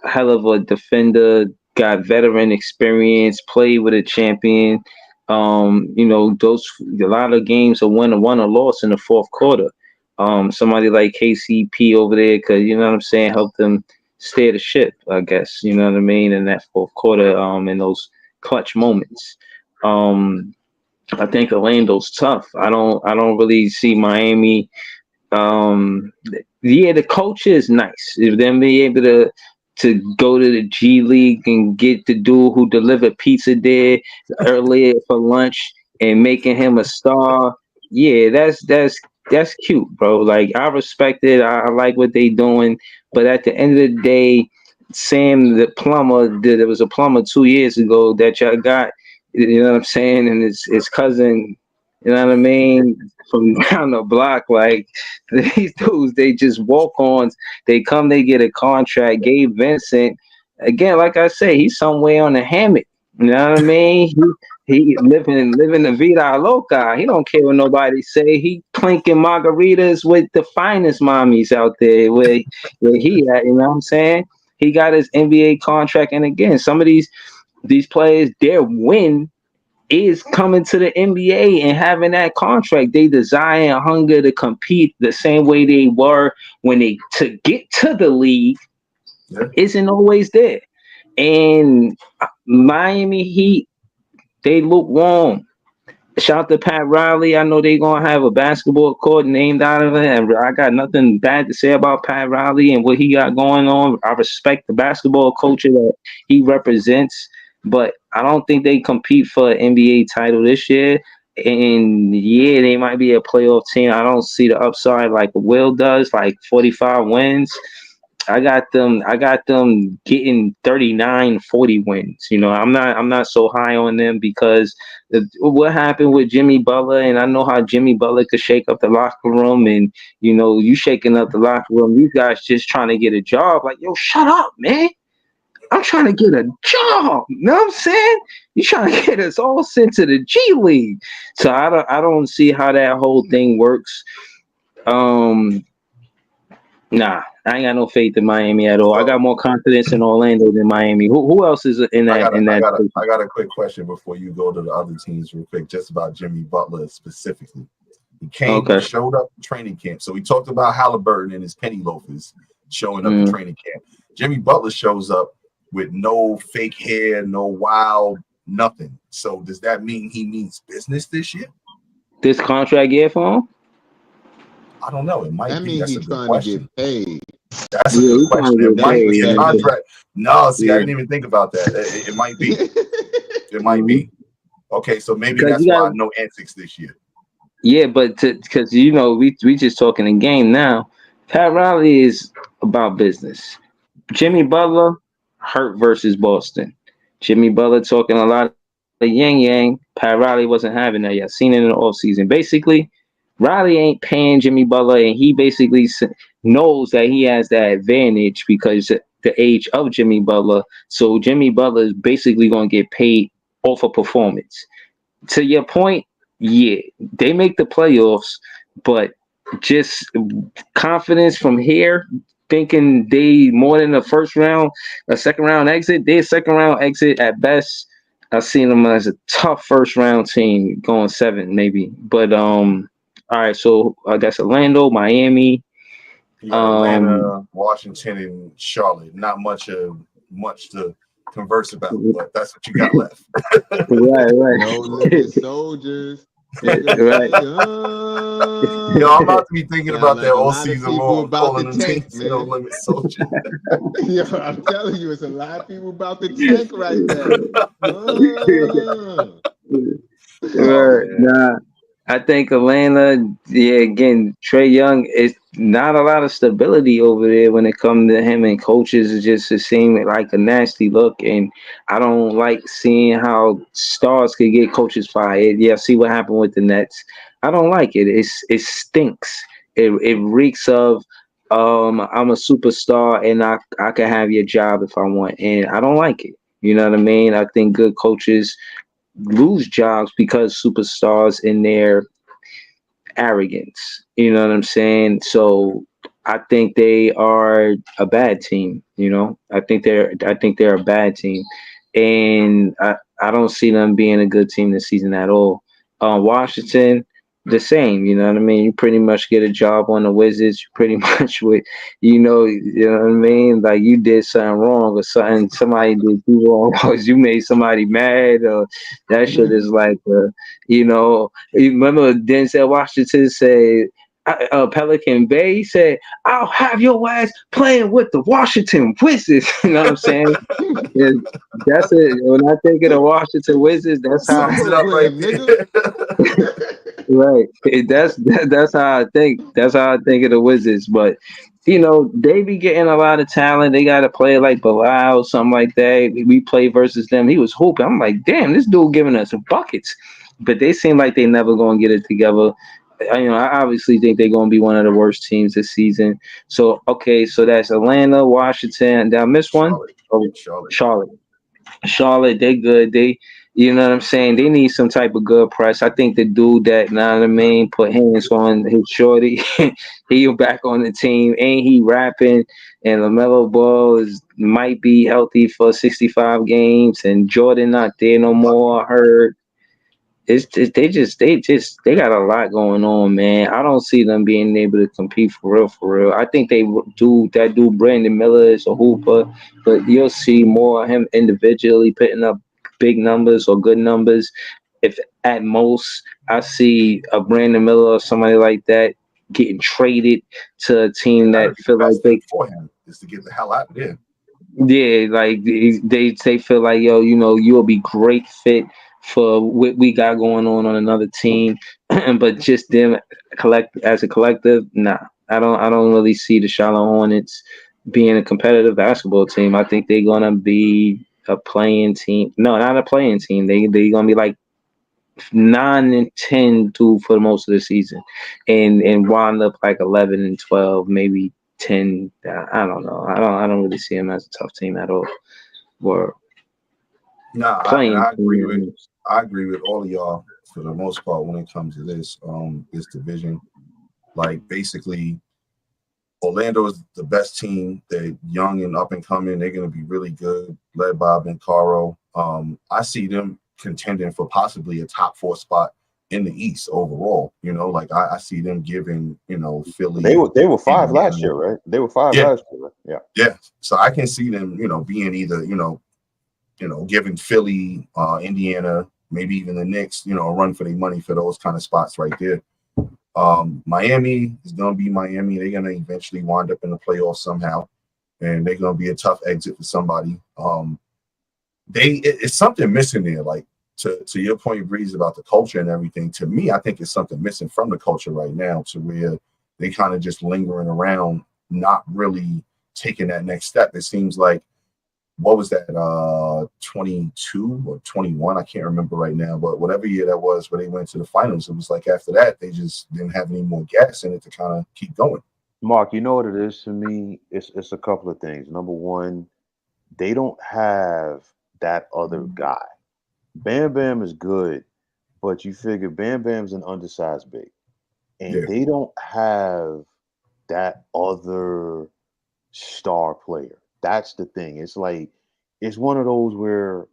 hell of a defender, got veteran experience, played with a champion. You know, a lot of games are won or lost in the fourth quarter. Somebody like KCP over there, because, you know what I'm saying, helped them steer the ship, I guess. You know what I mean, in that fourth quarter, in those clutch moments. I think Orlando's tough. I don't really see Miami. The coach is nice. If them be able to go to the G League and get the dude who delivered pizza there earlier for lunch and making him a star, yeah, that's cute, bro. Like, I respect it. I like what they doing, but at the end of the day, Sam the plumber, there was a plumber 2 years ago that y'all got. You know what I'm saying? And his cousin, you know what I mean, from down the block. Like, these dudes, they just walk-ons. They come, they get a contract. Gabe Vincent, again, like I say, he's somewhere on the hammock. You know what I mean? He living the vida loca. He don't care what nobody say. He clinking margaritas with the finest mommies out there where he at. You know what I'm saying? He got his NBA contract, and again, some of these players, their win is coming to the NBA and having that contract. They desire and hunger to compete the same way they were when they to get to the league isn't always there. And Miami Heat, they lukewarm. Shout out to Pat Riley. I know they're gonna have a basketball court named out of it, and I got nothing bad to say about Pat Riley and what he got going on. I respect the basketball culture that he represents, but I don't think they compete for an NBA title this year. And yeah, they might be a playoff team. I don't see the upside like Will does, like 45 wins. I got them getting 39, 40 wins. You know, I'm not so high on them because what happened with Jimmy Butler, and I know how Jimmy Butler could shake up the locker room, and, you know, you shaking up the locker room, you guys just trying to get a job. Like, yo, shut up, man. I'm trying to get a job. You know what I'm saying? You trying to get us all sent to the G League. So I don't see how that whole thing works. Nah, I ain't got no faith in Miami at all. I got more confidence in Orlando than Miami. Who else is in that? I got a quick question before you go to the other teams real quick, just about Jimmy Butler specifically. He showed up in training camp. So we talked about Halliburton and his penny loafers showing up in training camp. Jimmy Butler shows up with no fake hair, no wild, nothing. So does that mean he means business this year? This contract year for him? I don't know. It might that be. Mean That's he's a good trying question. to get paid. That's a good question. It might be a contract. No, see, Yeah. I didn't even think about that. It might be. It might be. Okay, so maybe that's why no antics this year. Yeah, but because, you know, we just talking a game now. Pat Riley is about business. Jimmy Butler, hurt versus Boston. Jimmy Butler talking a lot of yang. Pat Riley wasn't having that yet. Seen it in the offseason. Basically, Riley ain't paying Jimmy Butler, and he basically knows that he has that advantage because the age of Jimmy Butler. So Jimmy Butler is basically going to get paid off of performance. To your point, yeah, they make the playoffs, but just confidence from here, thinking they more than a second round exit. They a second round exit at best. I've seen them as a tough first round team, going 7 maybe. But all right, so that's Orlando, Miami. You got Atlanta, Washington, and Charlotte. Not much to converse about, but that's what you got left. Right. No limit soldiers. Right. Yo, I'm about to be thinking about like that all season long, about calling the them tank, teams man. No limit soldiers. Yo, I'm telling you, it's a lot of people about the tank right now. Right. Nah, I think Atlanta, yeah, again, Trey Young is not a lot of stability over there when it comes to him and coaches. It seems like a nasty look, and I don't like seeing how stars could get coaches fired. Yeah, see what happened with the Nets. I don't like it. It stinks. It reeks of I'm a superstar and I can have your job if I want, and I don't like it. You know what I mean? I think good coaches lose jobs because superstars in their arrogance. You know what I'm saying? So I think they are a bad team. I think they're a bad team, and I don't see them being a good team this season at all. Washington, the same. You know what I mean? You pretty much get a job on the Wizards. You pretty much with, you know what I mean? Like you did something wrong or something. Somebody did you wrong, or you made somebody mad, or that shit is like, you remember Denzel Washington say, Pelican Bay, he said, "I'll have your ass playing with the Washington Wizards." You know what I'm saying? And that's it. When I think of the Washington Wizards, that's how. Right. That's how I think. That's how I think of the Wizards. But they be getting a lot of talent. They got a player like Bilal, something like that. We play versus them. He was hooping. I'm like, damn, this dude giving us buckets. But they seem like they never gonna get it together. I obviously think they're gonna be one of the worst teams this season. So okay, so that's Atlanta, Washington. Did I miss one? Charlotte. Charlotte, they good. You know what I'm saying? They need some type of good press. I think the dude that, know what I mean, put hands on his shorty, he back on the team. Ain't he rapping? And LaMelo Ball might be healthy for 65 games, and Jordan not there no more. I heard. They got a lot going on, man. I don't see them being able to compete for real, for real. I think they do. That dude Brandon Miller is a hooper, but you'll see more of him individually putting up big numbers or good numbers. If at most I see a Brandon Miller or somebody like that getting traded to a team that feel like they for him is to get the hell out of there. Yeah, like they feel like, yo, you'll be great fit for what we got going on another team, but just them as a collective, nah. I don't really see the Charlotte Hornets being a competitive basketball team. I think they're gonna be a playing team. No, not a playing team. They gonna be like 9 and 10 for most of the season, and wind up like 11 and 12, maybe 10. I don't know. I don't really see them as a tough team at all. Or I agree with all of y'all for the most part when it comes to this division. Like basically, Orlando is the best team. They're young and up and coming. They're going to be really good, led by Ben Caro. I see them contending for possibly a top 4 spot in the East overall. Like I see them giving, Philly. They were 5 last year, right? They were 5 last year, right? Yeah. So I can see them, being either, giving Philly, Indiana, maybe even the Knicks, a run for their money for those kind of spots right there. Miami is going to be Miami. They're going to eventually wind up in the playoffs somehow, and they're going to be a tough exit for somebody. It's something missing there. Like to your point, Breeze, about the culture and everything. To me, I think it's something missing from the culture right now, to where they kind of just lingering around, not really taking that next step. It seems like, what was that, 22 or 21? I can't remember right now, but whatever year that was where they went to the finals, it was like after that, they just didn't have any more gas in it to kind of keep going. Mark, you know what it is to me? It's a couple of things. Number one, they don't have that other guy. Bam Bam is good, but you figure Bam Bam's an undersized big, and they don't have that other star player. That's the thing. It's like it's one of those where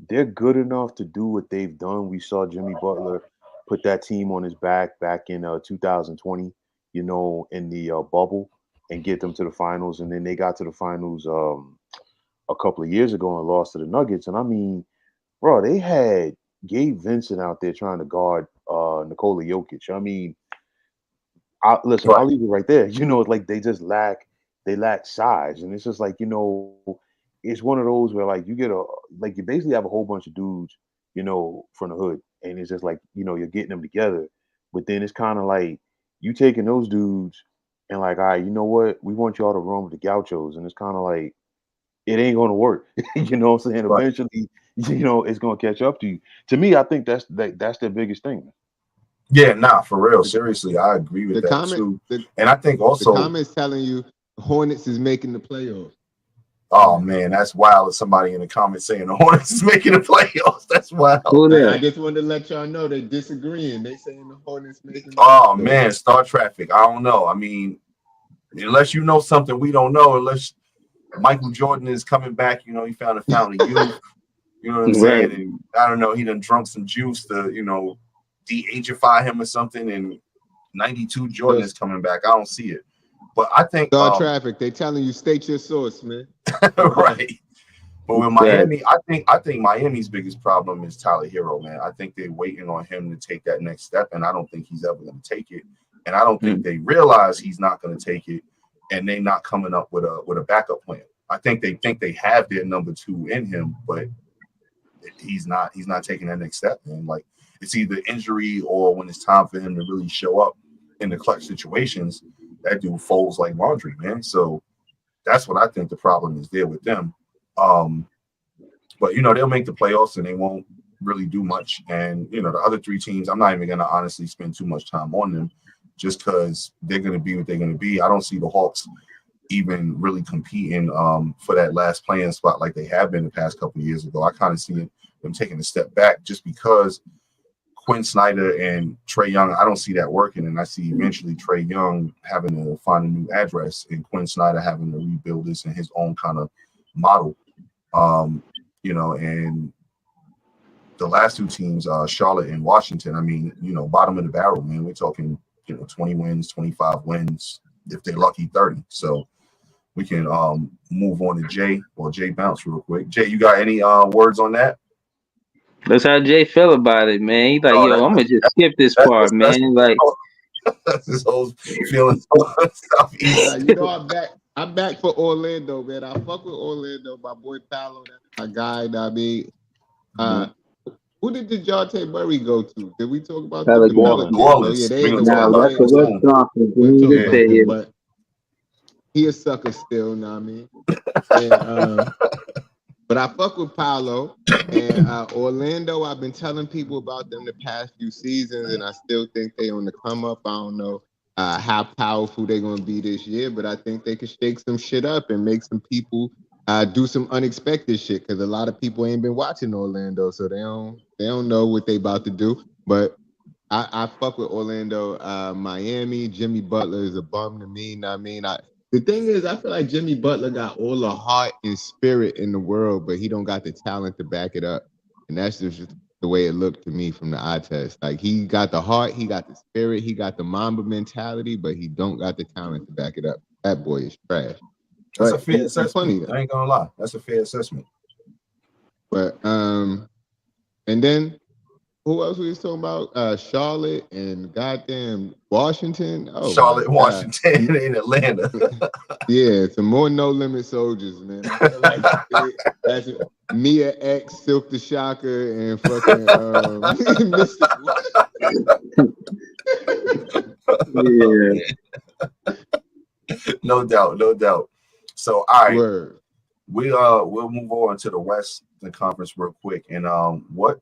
they're good enough to do what they've done. We saw Jimmy Butler put that team on his back in 2020, you know, in the bubble and get them to the finals. And then they got to the finals a couple of years ago and lost to the Nuggets. And I mean, bro, they had Gabe Vincent out there trying to guard Nikola Jokic. I mean, listen, I'll leave it right there. You know, it's like they lack size. And it's just like, you know, it's one of those where like you basically have a whole bunch of dudes, you know, from the hood. And it's just like, you know, you're getting them together. But then it's kind of like you taking those dudes and like, all right, you know what? We want y'all to run with the Gauchos. And it's kind of like, it ain't going to work. You know what I'm saying? Eventually, you know, it's going to catch up to you. To me, I think that's their biggest thing. Yeah, nah, for real. Seriously, I agree with that too. And I think also the comments telling you Hornets is making the playoffs. Oh man, that's wild. Somebody in the comments saying the Hornets is making the playoffs. That's wild. I just wanted to let y'all know they're disagreeing. They saying the Hornets making the playoffs. Man, Star Traffic. I don't know. I mean, unless you know something we don't know, unless Michael Jordan is coming back, you know, he found a fountain of youth. You know what I'm saying? And I don't know, he done drunk some juice to, you know, de-ageify him or something. And 92 Jordan is coming back. I don't see it. But I think Star Traffic, they telling you state your source, man. Right. But with Miami, I think Miami's biggest problem is Tyler Hero, man. I think they're waiting on him to take that next step, and I don't think he's ever going to take it. And I don't think they realize he's not going to take it, and they're not coming up with a backup plan. I think they have their number two in him, but he's not taking that next step, man. Like it's either injury or when it's time for him to really show up in the clutch situations, that dude folds like laundry, man. So that's what I think the problem is there with them. But you know, they'll make the playoffs and they won't really do much. And you know, the other three teams, I'm not even gonna honestly spend too much time on them just because they're gonna be what they're gonna be. I don't see the Hawks even really competing for that last playing spot like they have been the past couple of years ago. I kind of see them taking a step back just because Quinn Snyder and Trae Young, I don't see that working. And I see eventually Trae Young having to find a new address and Quinn Snyder having to rebuild this in his own kind of model. You know, and the last two teams, Charlotte and Washington, I mean, you know, bottom of the barrel, man. We're talking, you know, 20 wins, 25 wins, if they're lucky, 30. So we can move on to Jay or Jay Bounce real quick. Jay, you got any words on that? That's how Jay feel about it, man. He's like, yo, I'm gonna just skip this part, man. Like that's his whole feeling. You know, I'm back for Orlando, man. I fuck with Orlando. My boy Paolo, that's my guy. I mean, who did DeJounte Murray go to? Did we talk about New Orleans? Yeah, they in the West. But he a sucker still, know what I mean? And, but I fuck with Paolo and Orlando. I've been telling people about them the past few seasons, and I still think they on the come up. I don't know how powerful they're gonna be this year, but I think they could shake some shit up and make some people do some unexpected shit. Because a lot of people ain't been watching Orlando, so they don't know what they about to do. But I fuck with Orlando. Miami, Jimmy Butler is a bum to me. Know what I mean, the thing is, I feel like Jimmy Butler got all the heart and spirit in the world, but he don't got the talent to back it up. And that's just the way it looked to me from the eye test. Like, he got the heart, he got the spirit, he got the Mamba mentality, but he don't got the talent to back it up. That boy is trash. That's a fair assessment. I ain't gonna lie. That's a fair assessment. But, and then, who else we was talking about? Charlotte and goddamn Washington. Oh, Charlotte, Washington, in Atlanta. Yeah, some more No Limit soldiers, man. I feel like that's Mia X, Silk the Shocker, and fucking Mystic. Yeah. No doubt. So, all right. We'll move on to the West, the conference, real quick. And what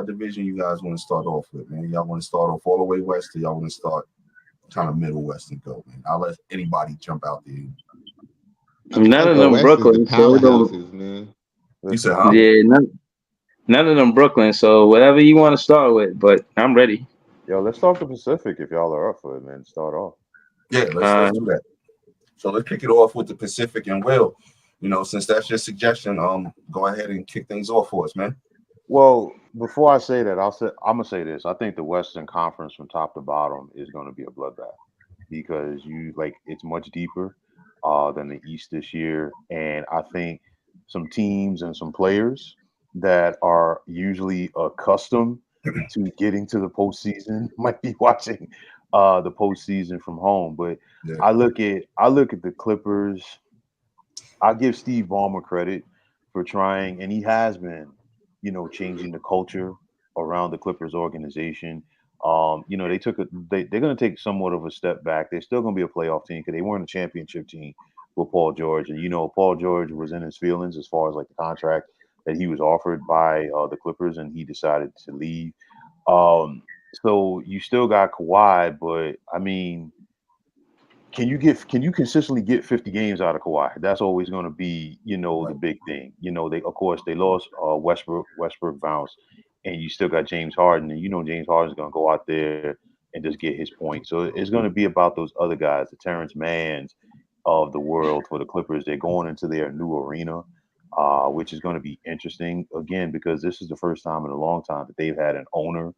division you guys want to start off with, man? Y'all want to start off all the way west, or y'all want to start kind of Middle Western go, man. I'll let anybody jump out there. None of Out them west is the Brooklyn, so it don't. powerhouses, man. You said, Listen, huh? Yeah, none of them Brooklyn. So whatever you want to start with, but I'm ready. yo, let's talk the Pacific if y'all are up for it, man. Start off. Yeah, let's do that. So let's kick it off with the Pacific and Will. Since that's your suggestion, go ahead and kick things off for us, man. Well, before I say that, I'm gonna say this. I think the Western Conference from top to bottom is gonna be a bloodbath because it's much deeper than the East this year, and I think some teams and some players that are usually accustomed to getting to the postseason might be watching the postseason from home. But Yeah. I look at the Clippers. I give Steve Ballmer credit for trying, and he has been, changing the culture around the Clippers organization. They're going to take somewhat of a step back. They're still going to be a playoff team because they weren't a championship team with Paul George, and Paul George was in his feelings as far as like the contract that he was offered by the Clippers, and he decided to leave. Um, so you still got Kawhi, but I mean, can you consistently get 50 games out of Kawhi? That's always going to be, the Right. big thing. They lost Westbrook bounced, and you still got James Harden, and James Harden's going to go out there and just get his point. So it's going to be about those other guys, the Terrence Manns of the world for the Clippers. They're going into their new arena, which is going to be interesting again because this is the first time in a long time that they've had an owner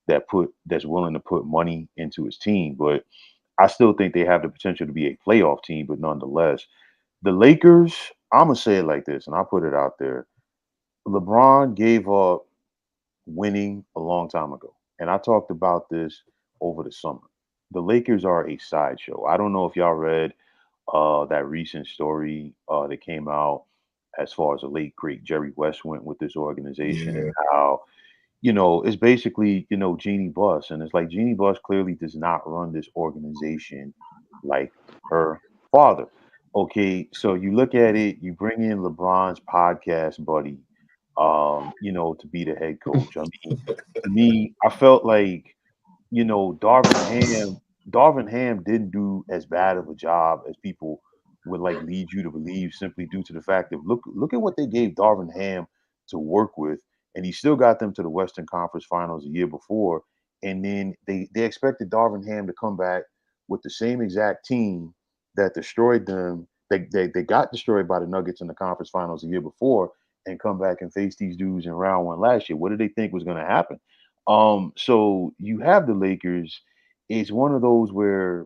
that's willing to put money into his team, but I still think they have the potential to be a playoff team, but nonetheless, the Lakers, I'm gonna say it like this, and I'll put it out there. LeBron gave up winning a long time ago. And I talked about this over the summer. The Lakers are a sideshow. I don't know if y'all read that recent story that came out as far as the late great Jerry West went with this organization Yeah. and how it's basically, Jeannie Buss. And it's like Jeannie Buss clearly does not run this organization like her father. Okay, so you look at it, you bring in LeBron's podcast buddy, to be the head coach. I mean, to me, I felt like, Darvin Ham didn't do as bad of a job as people would like lead you to believe simply due to the fact that look at what they gave Darvin Ham to work with, and he still got them to the Western Conference Finals a year before. And then they expected Darvin Ham to come back with the same exact team that destroyed them. They got destroyed by the Nuggets in the conference finals a year before and come back and face these dudes in round one last year. What did they think was going to happen? So you have the Lakers. It's one of those where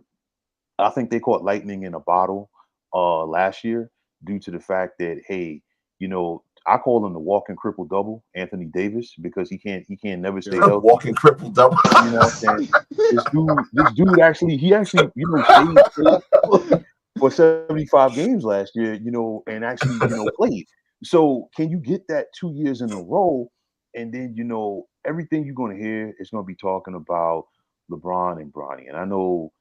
I think they caught lightning in a bottle last year due to the fact that, hey, I call him the walking triple double, Anthony Davis, because he can't never stay healthy. Walking triple double. You know what I'm saying? This dude actually stayed for 75 games last year, and actually, played. So can you get that 2 years in a row? And then, everything you're going to hear is going to be talking about LeBron and Bronny. And I know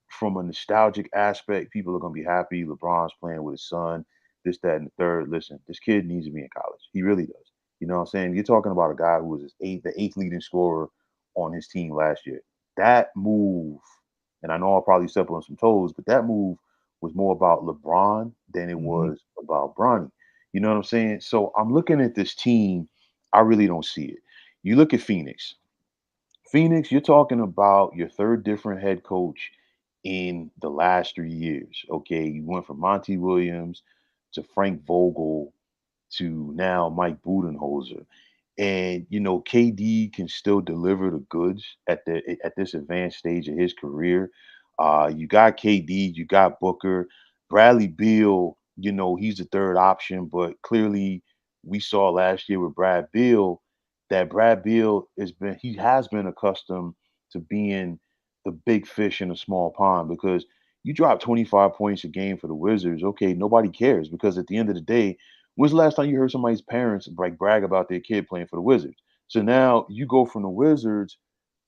from a nostalgic aspect, people are going to be happy. LeBron's playing with his son, this, that, and the third. Listen, this kid needs to be in college. He really does. You know what I'm saying? You're talking about a guy who was the eighth leading scorer on his team last year. That move, and I know I'll probably step on some toes, but that move was more about LeBron than it was about Bronny. You know what I'm saying? So I'm looking at this team. I really don't see it. You look at Phoenix. Phoenix, you're talking about your third different head coach in the last 3 years. Okay. You went from Monty Williams to Frank Vogel to now Mike Budenholzer. And KD can still deliver the goods at this advanced stage of his career. You got KD, you got Booker, Bradley Beal. He's the third option, but clearly we saw last year with Brad Beal that Brad Beal has been accustomed to being the big fish in a small pond because you drop 25 points a game for the Wizards. Okay, nobody cares because at the end of the day, when's the last time you heard somebody's parents brag about their kid playing for the Wizards? So now you go from the Wizards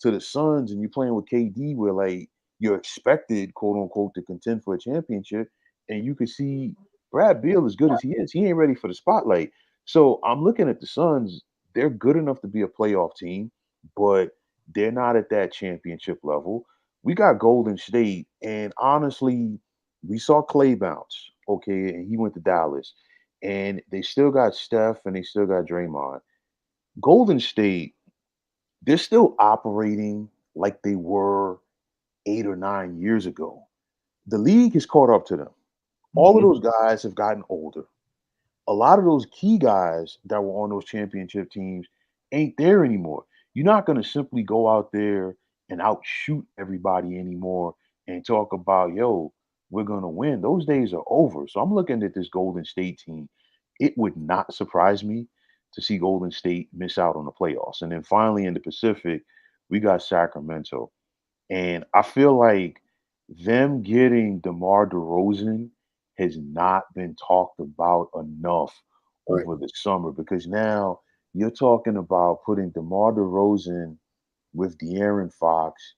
to the Suns and you're playing with KD where like you're expected, quote unquote, to contend for a championship. And you can see Brad Beal, as good as he is, he ain't ready for the spotlight. So I'm looking at the Suns. They're good enough to be a playoff team, but they're not at that championship level. we got Golden State, and honestly, we saw Clay bounce, okay, and he went to Dallas, and they still got Steph and they still got Draymond. Golden State, they're still operating like they were 8 or 9 years ago. The league has caught up to them. All of those guys have gotten older. A lot of those key guys that were on those championship teams ain't there anymore. You're not going to simply go out there and outshoot everybody anymore and talk about, yo, we're going to win. Those days are over. So I'm looking at this Golden State team. It would not surprise me to see Golden State miss out on the playoffs. And then finally in the Pacific, we got Sacramento. And I feel like them getting DeMar DeRozan has not been talked about enough over the summer, because now you're talking about putting DeMar DeRozan with De'Aaron Fox.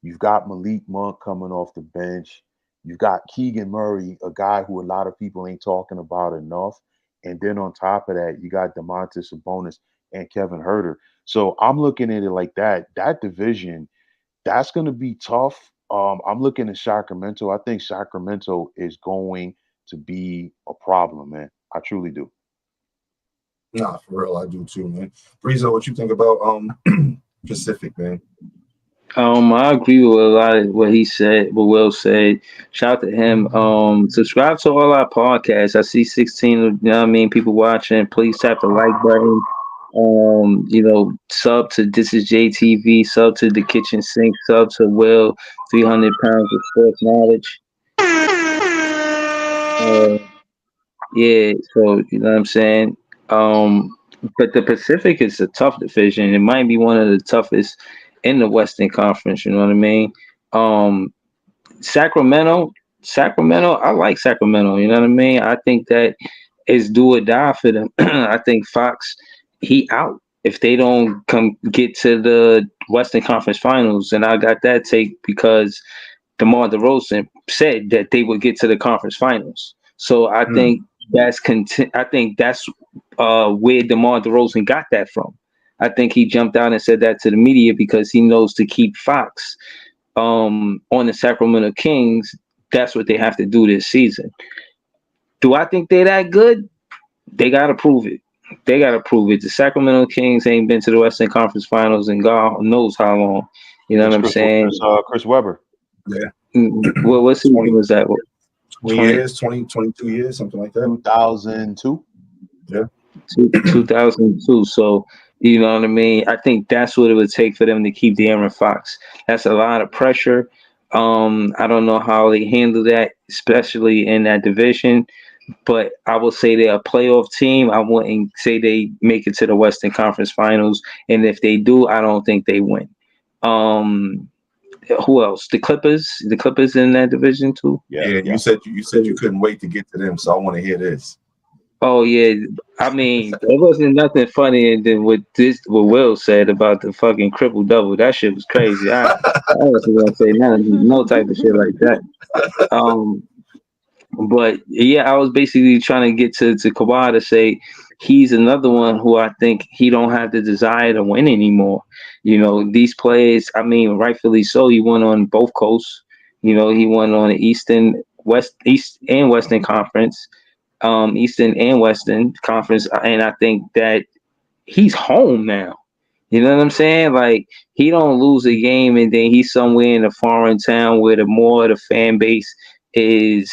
You've got Malik Monk coming off the bench. You've got Keegan Murray, a guy who a lot of people ain't talking about enough. And then on top of that, you got Domantas Sabonis and Kevin Huerter. So I'm looking at it like that. That division, that's going to be tough. I'm looking at Sacramento. I think Sacramento is going to be a problem, man. I truly do. Nah, for real, I do too, man. Breezo, what you think about Pacific, man? I agree with a lot of what he said, what Will said. Shout out to him. Subscribe to all our podcasts. I see 16, you know what I mean, people watching. Please tap the like button. Sub to ThisizJaytv, sub to The Kitchen Sink, sub to Will, 300 pounds of sports knowledge. Yeah, so you know what I'm saying? But the Pacific is a tough division. It might be one of the toughest in the Western Conference, you know what I mean? Sacramento, I like Sacramento, you know what I mean? I think that it's do or die for them. I think Fox, he out if they don't come get to the Western Conference Finals, and I got that take because DeMar DeRozan said that they would get to the conference finals. So I think that's where DeMar DeRozan got that from. I think he jumped out and said that to the media because he knows to keep Fox on the Sacramento Kings. That's what they have to do this season. Do I think they're that good? They got to prove it. The Sacramento Kings ain't been to the Western Conference Finals in God knows how long. You know what I'm saying? Chris Webber. Yeah. What season was that? 20 years, 22 years, something like that. 2002. Yeah. 2002. So, you know what I mean? I think that's what it would take for them to keep De'Aaron Fox. That's a lot of pressure. I don't know how they handle that, especially in that division. But I will say they're a playoff team. I wouldn't say they make it to the Western Conference Finals. And if they do, I don't think they win. Who else? The Clippers. The Clippers in that division too. Yeah. You said you couldn't wait to get to them, so I want to hear this. Oh yeah, I mean, there wasn't nothing funnier than what Will said about the fucking triple double. That shit was crazy. I wasn't gonna say no type of shit like that. But yeah, I was basically trying to get to Kawhi to say he's another one who I think he don't have the desire to win anymore. You know, these players, I mean, rightfully so. He won on both coasts. You know, he won on the East and Western Conference, Eastern and Western Conference, and I think that he's home now. You know what I'm saying? Like, he don't lose a game and then he's somewhere in a foreign town where the fan base is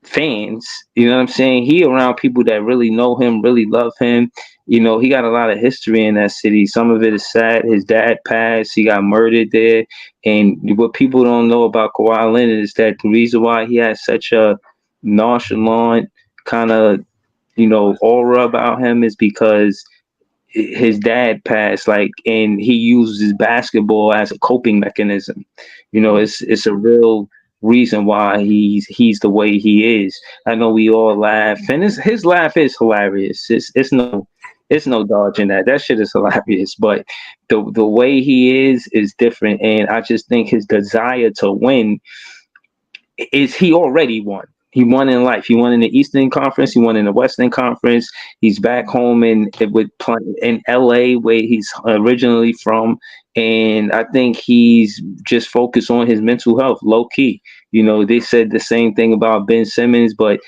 fans. You know what I'm saying? He around people that really know him, really love him. You know, he got a lot of history in that city. Some of it is sad. His dad passed. He got murdered there. And what people don't know about Kawhi Leonard is that the reason why he has such a nonchalant kind of, aura about him is because his dad passed, and he uses basketball as a coping mechanism. You know, it's a real reason why he's the way he is. I know we all laugh, and his laugh is hilarious. It's no dodging that. That shit is hilarious. But the way he is different, and I just think his desire to win is he already won. He won in life. He won in the Eastern Conference. He won in the Western Conference. He's back home in LA, where he's originally from. And I think he's just focused on his mental health, low key. You know, they said the same thing about Ben Simmons, but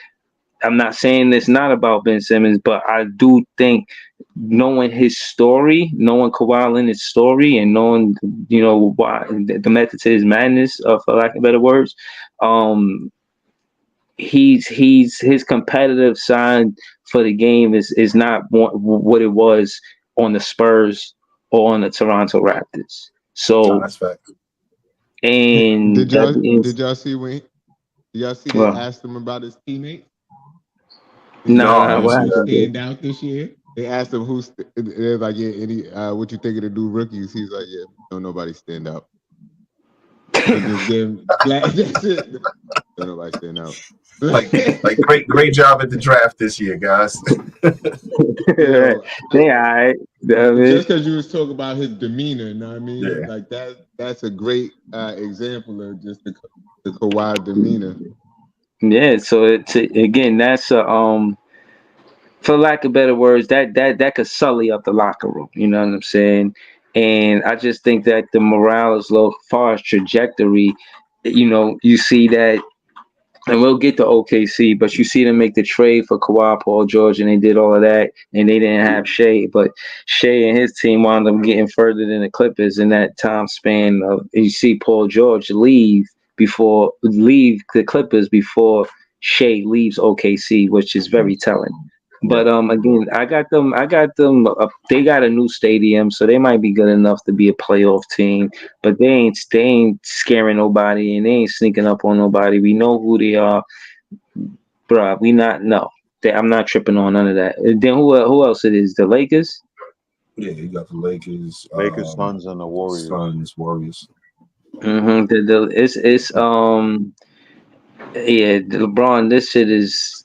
I'm not saying it's not about Ben Simmons, but I do think knowing his story, knowing Kawhi Leonard's story, and knowing, you know, why the method to his madness, for lack of better words, um, he's his competitive side for the game is not what it was on the Spurs or on the Toronto Raptors. So that's fact. And did y'all see they well, asked him about his teammates? nah, Like what who happened? stand out this year? They asked him they're like, yeah, any what you think of the new rookies? He's like, yeah, don't nobody stand out. They just gave him that's it. Don't nobody stand out. like great job at the draft this year, guys. Yo, They all right. just because you was talking about his demeanor, you know what I mean? Yeah. Like that's a great example of just the Kawhi demeanor. Yeah, so again, that's for lack of better words, that could sully up the locker room. You know what I'm saying? And I just think that the morale is low. As far as trajectory, you know, you see that, and we'll get to OKC, but you see them make the trade for Kawhi, Paul George, and they did all of that, and they didn't have Shea, but Shea and his team wound up getting further than the Clippers in that time span. You see Paul George leave the Clippers before Shea leaves OKC, which is very telling. But again, I got them. They got a new stadium, so they might be good enough to be a playoff team. But they ain't scaring nobody, and they ain't sneaking up on nobody. We know who they are, bruh. We not no. I'm not tripping on none of that. Then who else it is? The Lakers. Yeah, you got the Lakers, Suns, and the Warriors. Suns, Warriors. Mm-hmm. Yeah, LeBron. This shit is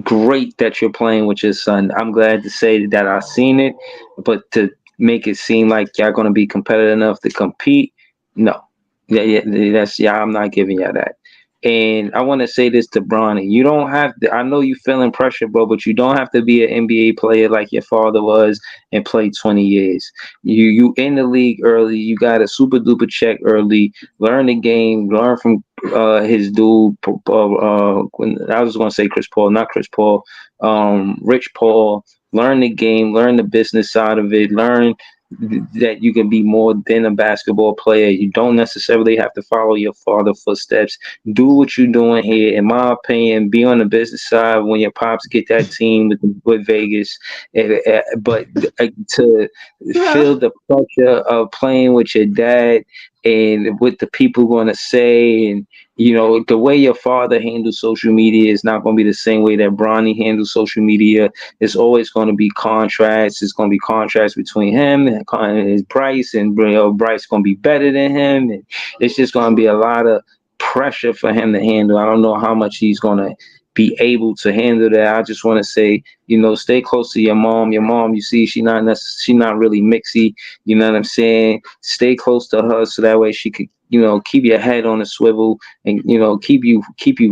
great that you're playing with your son. I'm glad to say that I've seen it, but to make it seem like y'all gonna be competitive enough to compete, no. I'm not giving y'all that. And I want to say this to Bronny. You don't have to, I know you feeling pressure, bro, but you don't have to be an NBA player like your father was and play 20 years. You in the league early, you got a super duper check early, learn the game, learn from his dude. I was gonna say Chris Paul, not Chris Paul, Rich Paul. Learn the game, learn the business side of it, learn that you can be more than a basketball player. You don't necessarily have to follow your father's footsteps. Do what you're doing here. In my opinion, be on the business side when your pops get that team with Vegas. But to feel the pressure of playing with your dad and what the people going to say, and you know, the way your father handles social media is not going to be the same way that Bronny handles social media. It's always going to be contrasts. It's going to be contrasts between him and his Bryce, and Bryce going to be better than him. And it's just going to be a lot of pressure for him to handle. I don't know how much he's going to be able to handle that. I just want to say, you know, stay close to your mom. Your mom, you see, she not really mixy. You know what I'm saying? Stay close to her so that way she could, you know, keep your head on a swivel and, you know, keep you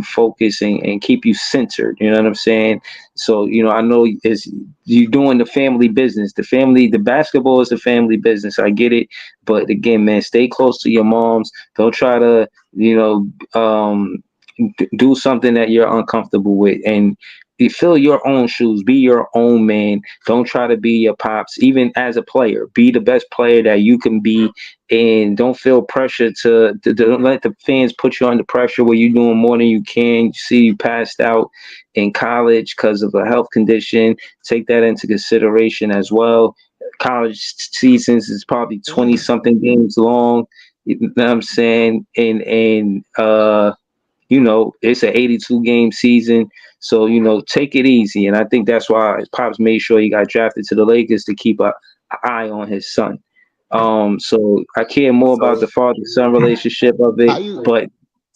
focused and keep you centered. You know what I'm saying? So, you know, I know it's you doing the family business. The basketball is the family business. I get it. But again, man, stay close to your moms. Don't try to, you know, do something that you're uncomfortable with, and you fill your own shoes. Be your own man. Don't try to be your pops. Even as a player, be the best player that you can be, and don't feel pressure to don't let the fans put you under pressure where you're doing more than you can. You see, you passed out in college because of a health condition. Take that into consideration as well. College seasons is probably 20 something games long. You know what I'm saying? And you know, it's an 82 game season. So, you know, take it easy. And I think that's why Pops made sure he got drafted to the Lakers to keep an eye on his son. So I care more about the father-son relationship of it, but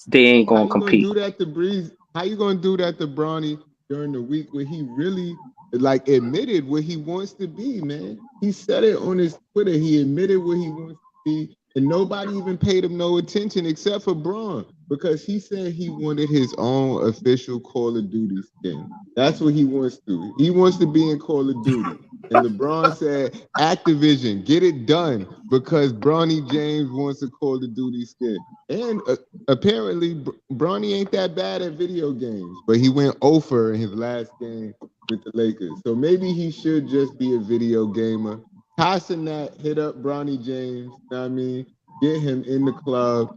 they ain't gonna compete. Do that to Breeze? How you gonna do that to Bronny during the week where he really like admitted where he wants to be, man? He said it on his Twitter. He admitted where he wants to be. And nobody even paid him no attention except for Braun, because he said he wanted his own official Call of Duty skin. That's what he wants to. He wants to be in Call of Duty. And LeBron said, Activision, get it done, because Bronny James wants a Call of Duty skin. And apparently, Bronny ain't that bad at video games, but he went 0 in his last game with the Lakers. So maybe he should just be a video gamer. Passing that, hit up Bronny James, you know what I mean? Get him in the club,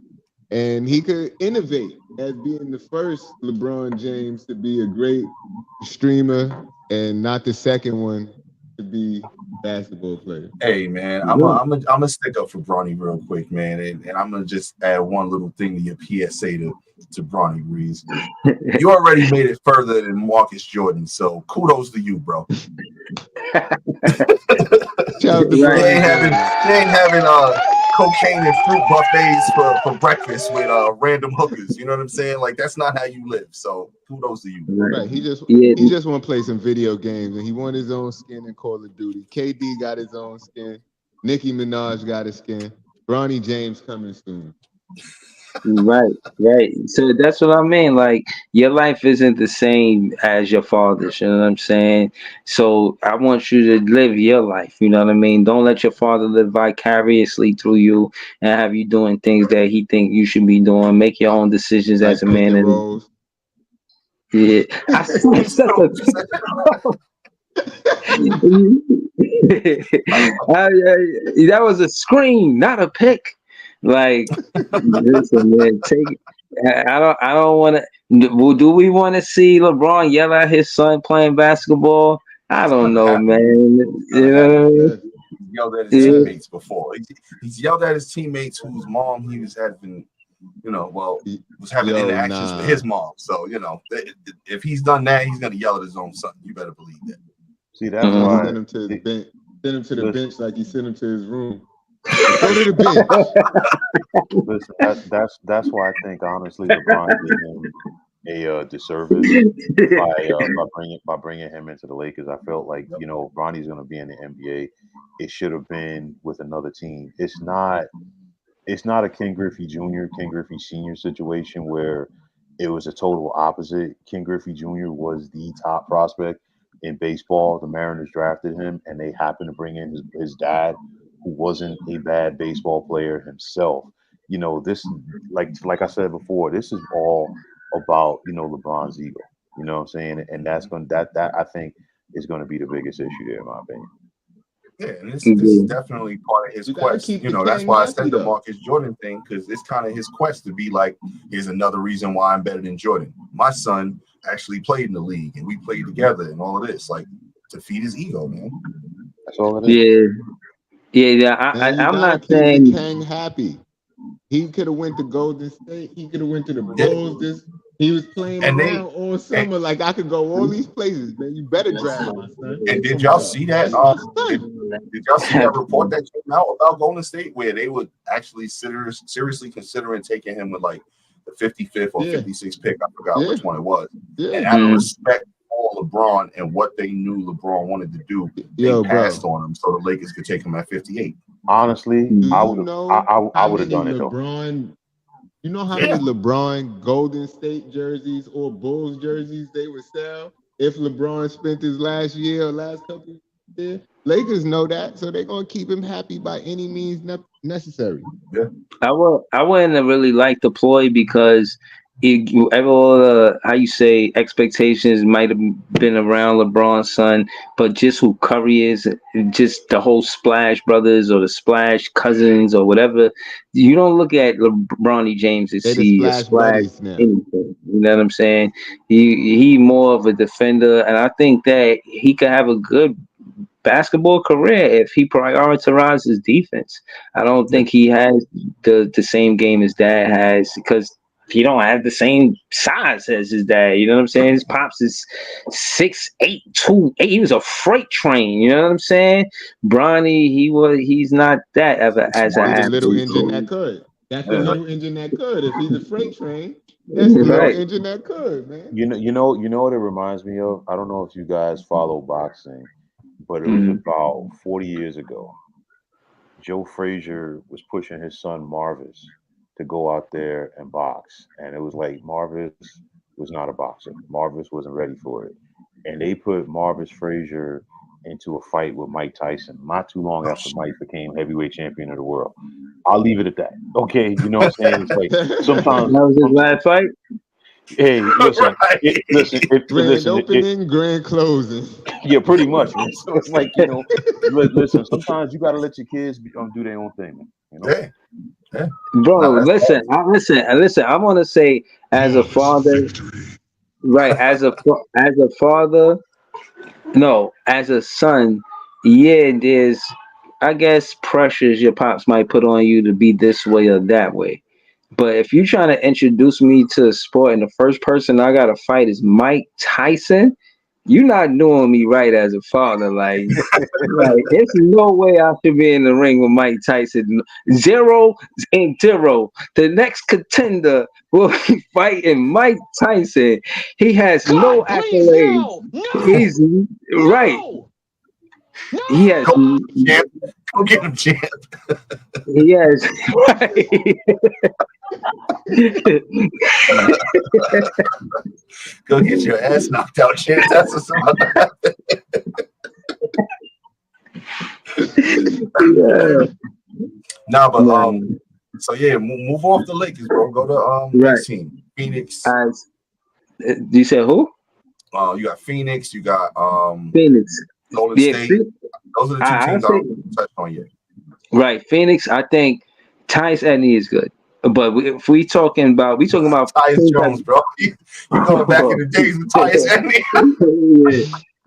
and he could innovate as being the first LeBron James to be a great streamer and not the second one to be a basketball player. Hey man, I'm gonna stick up for Bronny real quick, man, and I'm gonna just add one little thing to your PSA to Bronny Breeze. You already made it further than Marcus Jordan, so kudos to you, bro. They ain't having cocaine and fruit buffets for breakfast with random hookers. You know what I'm saying? Like, that's not how you live. So kudos to you. Right. He just want to play some video games, and he want his own skin in Call of Duty. KD got his own skin. Nicki Minaj got his skin. Bronny James coming soon. Right. So that's what I mean. Like, your life isn't the same as your father's. You know what I'm saying? So I want you to live your life. You know what I mean? Don't let your father live vicariously through you and have you doing things that he think you should be doing. Make your own decisions like as a man. And yeah, that was a screen, not a pick. Like, listen, man, take. I don't want to. Do we want to see LeBron yell at his son playing basketball? I don't know, man. You know, he's yelled at his teammates before. He's yelled at his teammates whose mom he was having, was having interactions with his mom. So, if he's done that, he's gonna yell at his own son. You better believe that. See, that's why send him to the bench. Send him to the bench like he sent him to his room. Go to the bench. Listen, that's why I think honestly LeBron did him a disservice by bringing him into the Lakers. I felt like Bronny's going to be in the NBA. It should have been with another team. It's not a Ken Griffey Jr., Ken Griffey Sr. situation where it was a total opposite. Ken Griffey Jr. was the top prospect in baseball. The Mariners drafted him, and they happened to bring in his dad, who wasn't a bad baseball player himself. This, like I said before, this is all about LeBron's ego. You know what I'm saying? And that's that I think is going to be the biggest issue there, in my opinion. Yeah, and this is definitely part of his quest. That's why I said the Marcus Jordan thing, because it's kind of his quest to be like, here's another reason why I'm better than Jordan. My son actually played in the league, and we played together, and all of this, like, to feed his ego, man. That's all it is. Yeah. I'm not saying Kang happy. He could have went to Golden State. He could have went to the Bulls. He was playing around all summer. Like, I could go all these places, man. You better draft my son. And did y'all see that? Did y'all see that report that came out about Golden State, where they would actually seriously considering taking him with like the 55th or 56th pick? I forgot which one it was. Yeah. And out of respect for LeBron and what they knew LeBron wanted to do, they passed on him so the Lakers could take him at 58. Honestly, I would have done it though. You know how many LeBron Golden State jerseys or Bulls jerseys they would sell if LeBron spent his last year or last couple years? Lakers know that, so they're gonna keep him happy by any means necessary. Yeah. I wouldn't have really liked the ploy because how you say expectations might have been around LeBron's son, but just who Curry is, just the whole Splash Brothers or the Splash Cousins or whatever, you don't look at LeBron James and see a splash anything. You know what I'm saying? He more of a defender, and I think that he could have a good basketball career if he prioritizes defense. I don't think he has the same game his dad has, because he don't have the same size as his dad. You know what I'm saying? His pops is 6'8", 2'8". He was a freight train. You know what I'm saying? Bronny, he's not that as a little engine that could. That's the little engine that could. If he's a freight train, that's the little engine that could, man. You know what it reminds me of? I don't know if you guys follow boxing, but it was about 40 years ago. Joe Frazier was pushing his son Marvis to go out there and box, and it was like Marvis was not a boxer. Marvis wasn't ready for it, and they put Marvis Frazier into a fight with Mike Tyson not too long after Mike became heavyweight champion of the world. I'll leave it at that. Okay, you know what I'm saying? It's like sometimes That was his last fight. hey, listen, Grand opening, grand closing. yeah, pretty much, man. So it's like, you know, listen, sometimes you gotta let your kids do their own thing, man. You know? Yeah. Bro, No, listen. I want to say, as a father, right? As a father, no, as a son, yeah. There's, I guess, pressures your pops might put on you to be this way or that way. But if you're trying to introduce me to a sport and the first person I gotta fight is Mike Tyson, you're not doing me right as a father. Like, it's no way I should be in the ring with Mike Tyson. 0-0. The next contender will be fighting Mike Tyson. He has no accolades. He's right. He has. Go get him, champ. He has. Right. Go get your ass knocked out, champ. That's what's about to happen. Yeah. Nah, but so yeah, move off the Lakers, bro. Go to next team, Phoenix. You said who? You got Phoenix. You got Phoenix. Golden State. Those are the two teams I don't touch on yet. Right, Phoenix. I think Tyus Edney is good, but if we talking about Tyus Jones, bro. You going back in the days with Tyus Edney?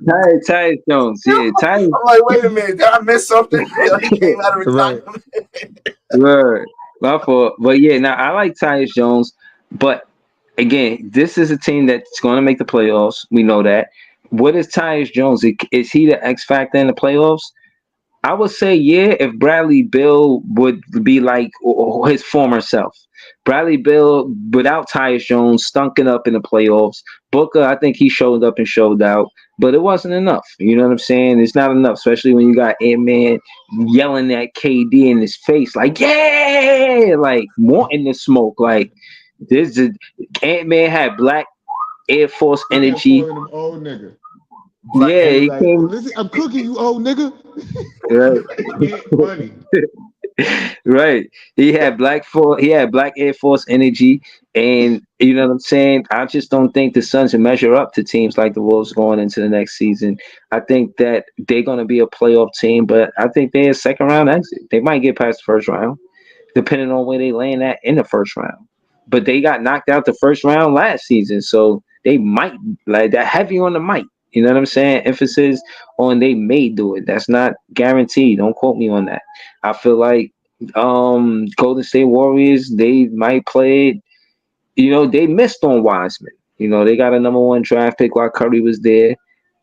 Yeah. Tyus Jones. Yeah, Tyus. I'm like, wait a minute, did I miss something? He came out of retirement. Right. My fault. But yeah, now I like Tyus Jones, but again, this is a team that's going to make the playoffs. We know that. What is Tyus Jones? Is he the X factor in the playoffs? I would say, yeah, if Bradley Beal would be like his former self. Bradley Beal, without Tyus Jones, stunking up in the playoffs. Booker, I think he showed up and showed out, but it wasn't enough. You know what I'm saying? It's not enough, especially when you got Ant-Man yelling at KD in his face, like, yeah, like wanting to smoke. Like, Ant-Man had black Air Force energy. Old nigga. Yeah, he like, came. Listen, I'm cooking you, old nigga. Right. Funny. Right. He had black Air Force energy. And you know what I'm saying? I just don't think the Suns will measure up to teams like the Wolves going into the next season. I think that they're gonna be a playoff team, but I think they're a second round exit. They might get past the first round, depending on where they land at in the first round. But they got knocked out the first round last season, so they might, like, that heavy on the might. You know what I'm saying? Emphasis on they may do it. That's not guaranteed. Don't quote me on that. I feel like Golden State Warriors, they might play it. You know, they missed on Wiseman. You know, they got a number one draft pick while Curry was there.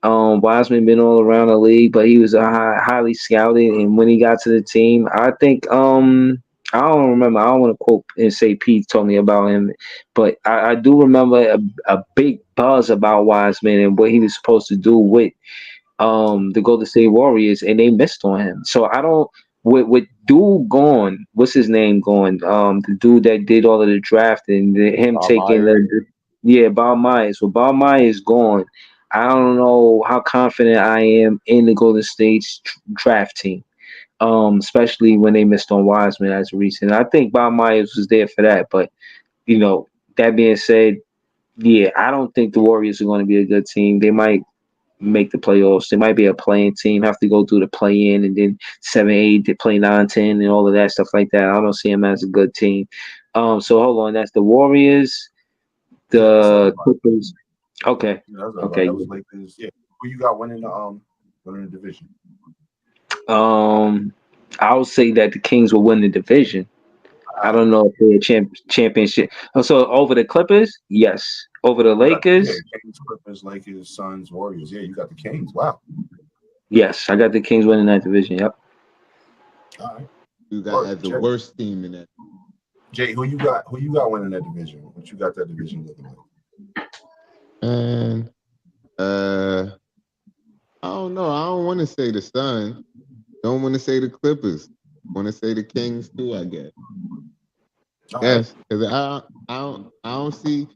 Wiseman been all around the league, but he was a highly scouted. And when he got to the team, I think I don't remember. I don't want to quote and say Pete told me about him, but I do remember a big buzz about Wiseman and what he was supposed to do with the Golden State Warriors, and they missed on him. So I don't, with dude gone, what's his name going? The dude that did all of the drafting, him Bob taking Bob Myers. Well, Bob Myers gone. I don't know how confident I am in the Golden State's draft team. Especially when they missed on Wiseman as a recent. I think Bob Myers was there for that, but you know, that being said, yeah, I don't think the Warriors are going to be a good team. They might make the playoffs. They might be a playing team, have to go through the play in and then 7-8, they play 9-10 and all of that stuff like that. I don't see them as a good team. So hold on, that's the Warriors, the Clippers. Okay. Yeah, that okay. That was Lakers. Yeah. Who you got winning the division? I would say that the Kings will win the division. I don't know if they're championship. So over the Clippers, yes. Over the Lakers, Kings, Clippers, Lakers, Suns, Warriors. Yeah, you got the Kings. Wow. yes, I got the Kings winning that division. Yep. All right. You got as the worst team in that. Jay, who you got winning that division? What you got that division looking like? And I don't know. I don't want to say the Suns. Don't want to say the Clippers. want to say the Kings too, I guess. Yes, because I don't see.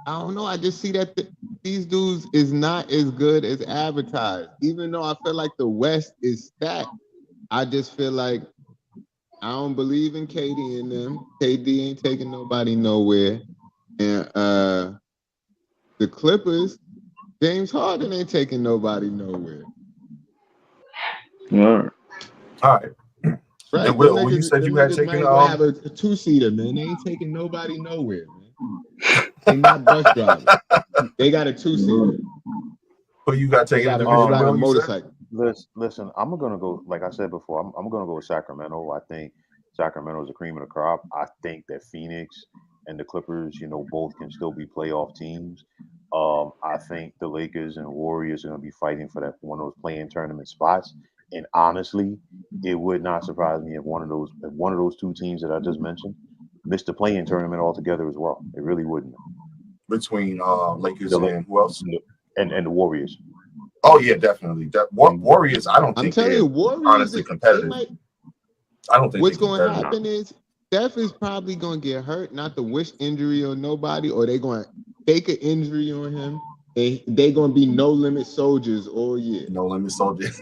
I don't know. I just see that these dudes is not as good as advertised. Even though I feel like the West is stacked, I just feel like I don't believe in KD and them. KD ain't taking nobody nowhere. And the Clippers, James Harden ain't taking nobody nowhere. All right. Right. And Will, when you said you had taken have a two-seater, man. They ain't taking nobody nowhere, man. They not bus drivers. They got a two-seater. Who you got taking a division? Got a motorcycle. Listen, I'm gonna go. Like I said before, I'm gonna go with Sacramento. I think Sacramento is the cream of the crop. I think that Phoenix and the Clippers, both can still be playoff teams. I think the Lakers and Warriors are gonna be fighting for that one of those play-in tournament spots. And honestly, it would not surprise me if one of those two teams that I just mentioned missed the play-in tournament altogether as well. It really wouldn't. Between Lakers and who else? And the Warriors. Oh yeah, definitely. Warriors, I don't think they're honestly competitive. I don't think what's going to happen is Steph is probably going to get hurt, not to wish injury on nobody, or they're going to fake an injury on him. They're going to be no limit soldiers all year. No limit soldiers.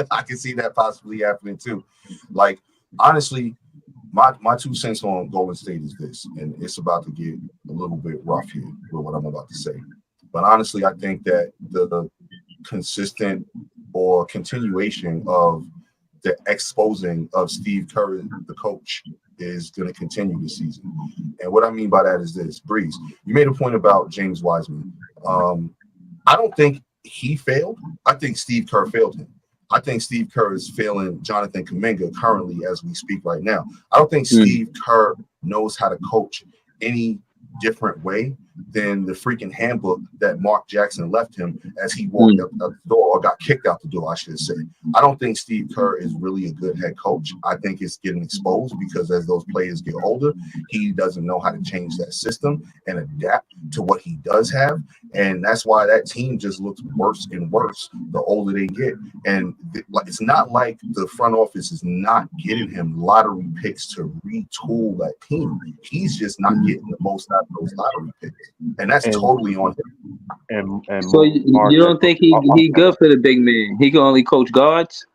I can see that possibly happening too. Like, honestly, my 2 cents on Golden State is this, and it's about to get a little bit rough here with what I'm about to say. But honestly, I think that the consistent or continuation of the exposing of Steve Kerr, the coach, is going to continue this season. And what I mean by that is this. Breeze, you made a point about James Wiseman. I don't think he failed. I think Steve Kerr failed him. I think Steve Kerr is failing Jonathan Kuminga currently as we speak right now. I don't think Steve Kerr knows how to coach any different way than the freaking handbook that Mark Jackson left him as he walked out the door, or got kicked out the door, I should say. I don't think Steve Kerr is really a good head coach. I think it's getting exposed because as those players get older, he doesn't know how to change that system and adapt to what he does have. And that's why that team just looks worse and worse the older they get. And it's not like the front office is not getting him lottery picks to retool that team. He's just not getting the most out of those lottery picks. And that's totally on him. And so you don't think he good for the big man? He can only coach guards?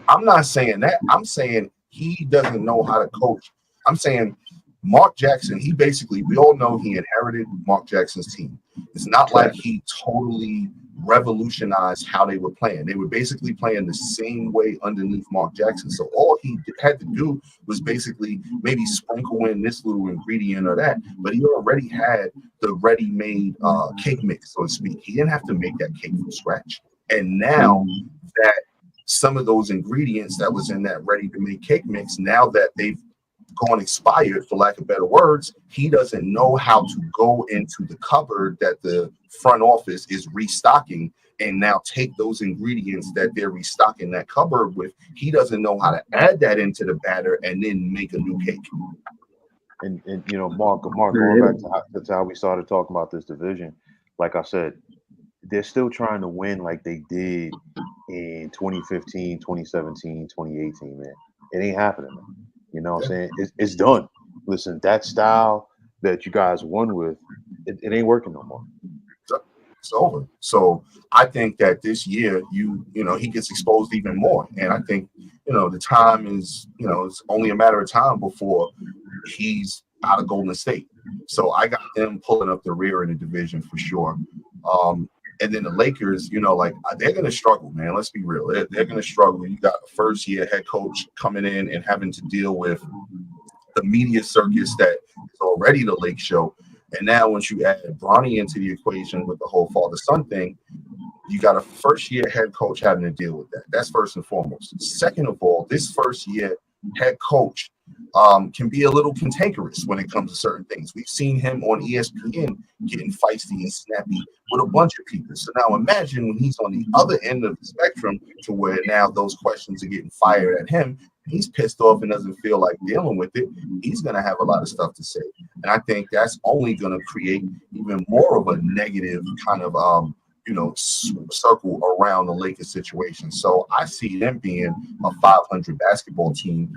I'm not saying that. I'm saying he doesn't know how to coach. I'm saying Mark Jackson, we all know he inherited Mark Jackson's team. It's not like he totally revolutionized how they were playing. They were basically playing the same way underneath Mark Jackson. So all he had to do was basically maybe sprinkle in this little ingredient or that, but he already had the ready-made cake mix, so to speak. He didn't have to make that cake from scratch. And now that some of those ingredients that was in that ready-to-make cake mix, now that they've gone expired, for lack of better words, he doesn't know how to go into the cupboard that the front office is restocking and now take those ingredients that they're restocking that cupboard with. He doesn't know how to add that into the batter and then make a new cake. And Mark, going back to how we started talking about this division, like I said, they're still trying to win like they did in 2015, 2017, 2018, man. It ain't happening, man. You know what I'm saying? It's done. Listen, that style that you guys won with, it ain't working no more. It's over. So I think that this year, he gets exposed even more. And I think, the time is, it's only a matter of time before he's out of Golden State. So I got them pulling up the rear in the division for sure. And then the Lakers, they're going to struggle, man. Let's be real. They're going to struggle. You got a first-year head coach coming in and having to deal with the media circus that is already the Lake Show. And now once you add Bronny into the equation with the whole father-son thing, you got a first-year head coach having to deal with that. That's first and foremost. Second of all, this first-year head coach can be a little cantankerous when it comes to certain things. We've seen him on ESPN getting feisty and snappy with a bunch of people. So now imagine when he's on the other end of the spectrum to where now those questions are getting fired at him. He's pissed off and doesn't feel like dealing with it. He's going to have a lot of stuff to say. And I think that's only going to create even more of a negative kind of circle around the Lakers situation. So I see them being a 500 basketball team,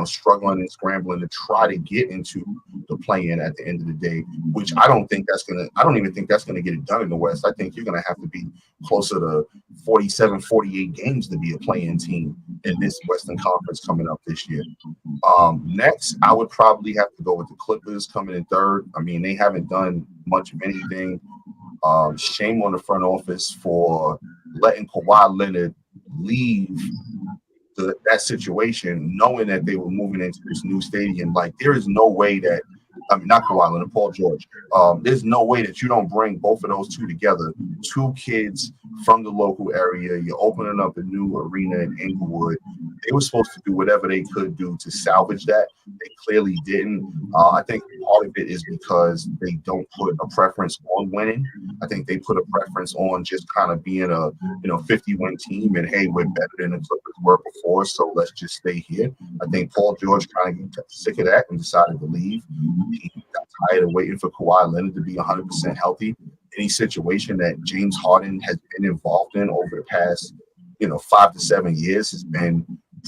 struggling and scrambling to try to get into the play-in at the end of the day, which I don't even think that's gonna get it done in the West. I think you're gonna have to be closer to 47, 48 games to be a play-in team in this Western Conference coming up this year. Next, I would probably have to go with the Clippers coming in third. I mean, they haven't done much of anything. Shame on the front office for letting Kawhi Leonard leave that situation, knowing that they were moving into this new stadium. Like, there is no way that, not Kawhi Leonard, Paul George. There's no way that you don't bring both of those two together. Two kids from the local area. You're opening up a new arena in Inglewood. They were supposed to do whatever they could do to salvage that. They clearly didn't. I think part of it is because they don't put a preference on winning. I think they put a preference on just kind of being a 50-win team, and hey, we're better than the Clippers were before, so let's just stay here. I think Paul George kind of got sick of that and decided to leave. He got tired of waiting for Kawhi Leonard to be 100% healthy. Any situation that James Harden has been involved in over the past 5 to 7 years has been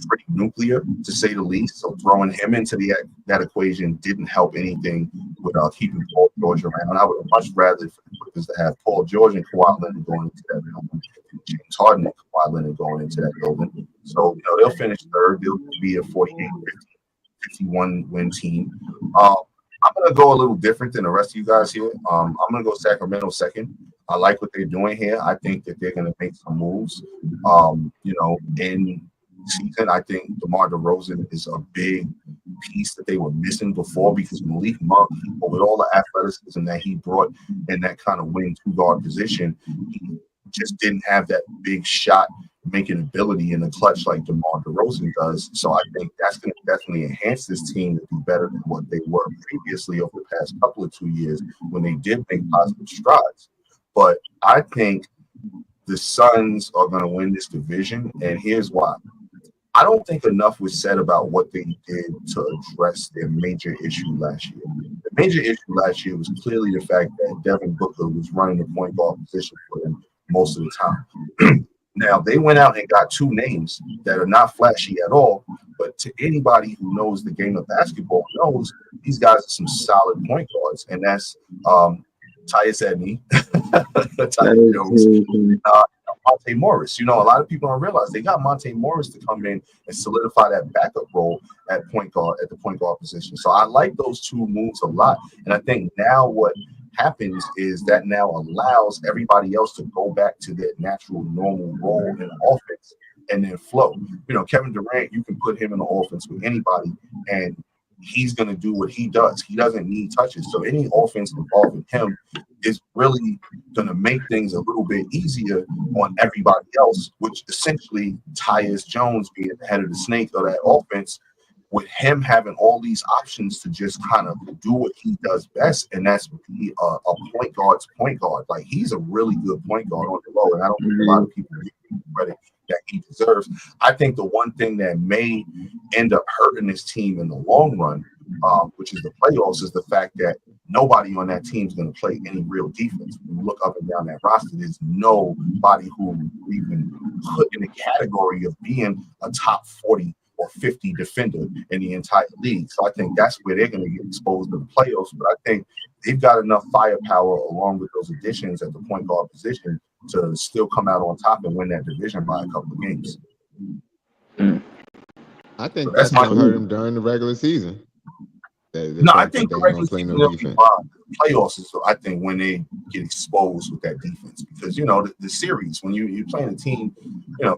pretty nuclear, to say the least. So throwing him into that equation didn't help anything with keeping Paul George around. I would have much rather for the Clippers to have Paul George and Kawhi Leonard going into that building, James Harden and Kawhi Leonard going into that building. So they'll finish third. They'll be a 48, 51 win team. I'm going to go a little different than the rest of you guys here. I'm going to go Sacramento second. I like what they're doing here. I think that they're going to make some moves. In season, I think DeMar DeRozan is a big piece that they were missing before, because Malik Monk, with all the athleticism that he brought in that kind of wing two-guard position, he just didn't have that big shot making ability in the clutch like DeMar DeRozan does. So I think that's going to definitely enhance this team to be better than what they were previously over the past couple of 2 years when they did make positive strides. But I think the Suns are going to win this division, and here's why. I don't think enough was said about what they did to address their major issue last year. The major issue last year was clearly the fact that Devin Booker was running the point guard position for them most of the time. Now, they went out and got two names that are not flashy at all, but to anybody who knows the game of basketball knows these guys are some solid point guards, and that's Tyus Edney, Tyus Jones, Monte Morris. A lot of people don't realize they got Monte Morris to come in and solidify that backup role at the point guard position. So I like those two moves a lot, and I think now what happens is that now allows everybody else to go back to their natural, normal role in offense and then flow. Kevin Durant, you can put him in the offense with anybody, and he's going to do what he does. He doesn't need touches. So any offense involving him is really going to make things a little bit easier on everybody else, which essentially Tyus Jones being the head of the snake of that offense, with him having all these options to just kind of do what he does best, and that's be a point guard's point guard. Like, he's a really good point guard on the low, and I don't think a lot of people give him credit that he deserves. I think the one thing that may end up hurting this team in the long run, which is the playoffs, is the fact that nobody on that team is going to play any real defense. When you look up and down that roster, there's nobody who even put in the category of being a top 40 or 50 defender in the entire league. So I think that's where they're going to get exposed to the playoffs. But I think they've got enough firepower along with those additions at the point guard position to still come out on top and win that division by a couple of games. I think that's going to hurt them during the regular season. I think the regular season will be fine. Playoffs is, I think, when they get exposed with that defense, because the series, when you're playing a team,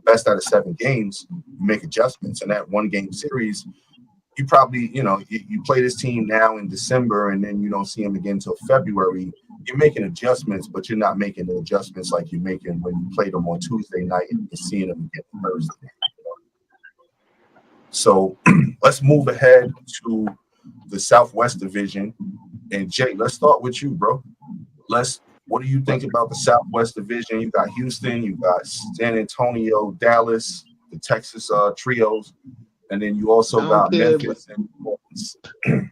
best out of 7 games, you make adjustments. And that 1 game series, you probably, you play this team now in December, and then you don't see them again until February. You're making adjustments, but you're not making the adjustments like you're making when you play them on Tuesday night and you're seeing them again Thursday. So let's move ahead to the Southwest Division. And Jay, let's start with you, bro. What do you think about the Southwest Division? You got Houston, you got San Antonio, Dallas, the Texas trios, and then you also got Memphis and New Orleans.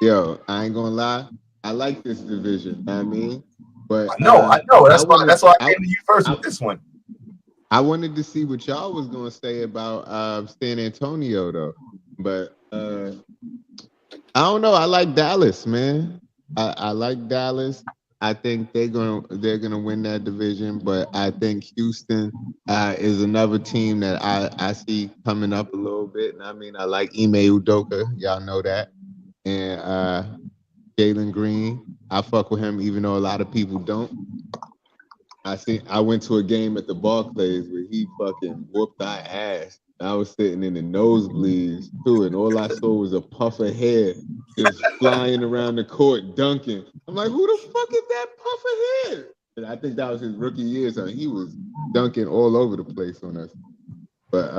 Yo, I ain't gonna lie. I like this division. I mean, But I know. That's why I came to you first with this one. I wanted to see what y'all was gonna say about San Antonio though, but I don't know. I like Dallas, man. I like Dallas. I think they're gonna win that division, but I think Houston is another team that I see coming up a little bit. And I mean, I like Ime Udoka, y'all know that, and Jalen Green. I fuck with him, even though a lot of people don't. I went to a game at the Barclays where he fucking whooped our ass. I was sitting in the nosebleeds too, and all I saw was a puff of hair just flying around the court dunking. I'm like, who the fuck is that puff of hair? And I think that was his rookie year, so he was dunking all over the place on us. But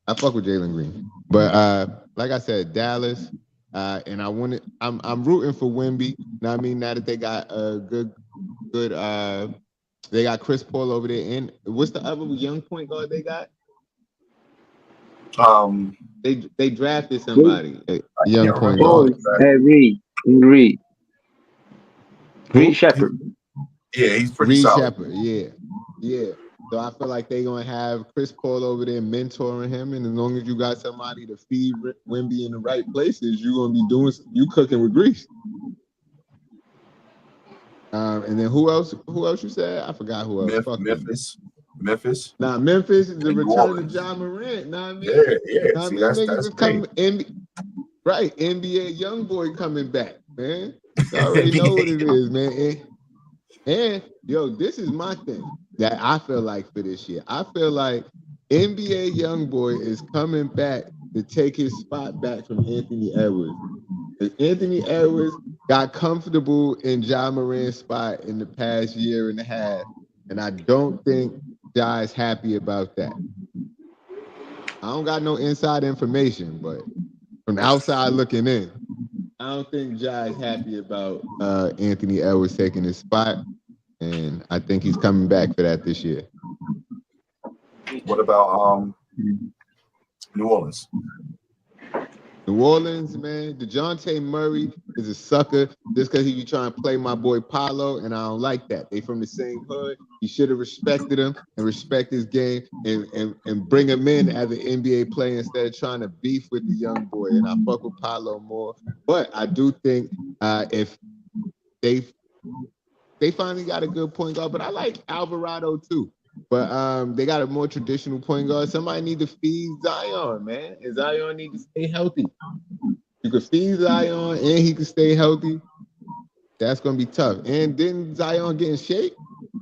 I fuck with Jalen Green. But like I said, Dallas, and I'm rooting for Wemby. Now I mean, now that they got a good they got Chris Paul over there, and what's the other young point guard they got? They drafted somebody, a young point guard. Reed Shepherd. Yeah, he's pretty Reed solid. Shepherd, yeah. So I feel like they're gonna have Chris Paul over there mentoring him, and as long as you got somebody to feed Wemby in the right places, you're gonna be you cooking with grease. And then who else you said? I forgot who else. Memphis. Nah, Memphis is the return of Ja Morant. Nah, I mean, yeah. Nah, See, I mean, that's niggas is coming. Right, NBA young boy coming back, man. You already know what it is, man. And yo, this is my thing that I feel like for this year. I feel like NBA young boy is coming back to take his spot back from Anthony Edwards. Anthony Edwards got comfortable in Ja Morant's spot in the past year and a half, and I don't think Ja is happy about that. I don't got no inside information, but from the outside looking in, I don't think Ja is happy about Anthony Edwards taking his spot, and I think he's coming back for that this year. What about New Orleans? New Orleans, man, DeJounte Murray is a sucker just because he be trying to play my boy Paolo, and I don't like that. They from the same hood. You should have respected him and respect his game and bring him in as an NBA player instead of trying to beef with the young boy. And I fuck with Paolo more. But I do think if they finally got a good point guard, but I like Alvarado too. But they got a more traditional point guard. Somebody need to feed Zion, man. And Zion need to stay healthy. You can feed Zion and he can stay healthy. That's gonna be tough. And then Zion get in shape.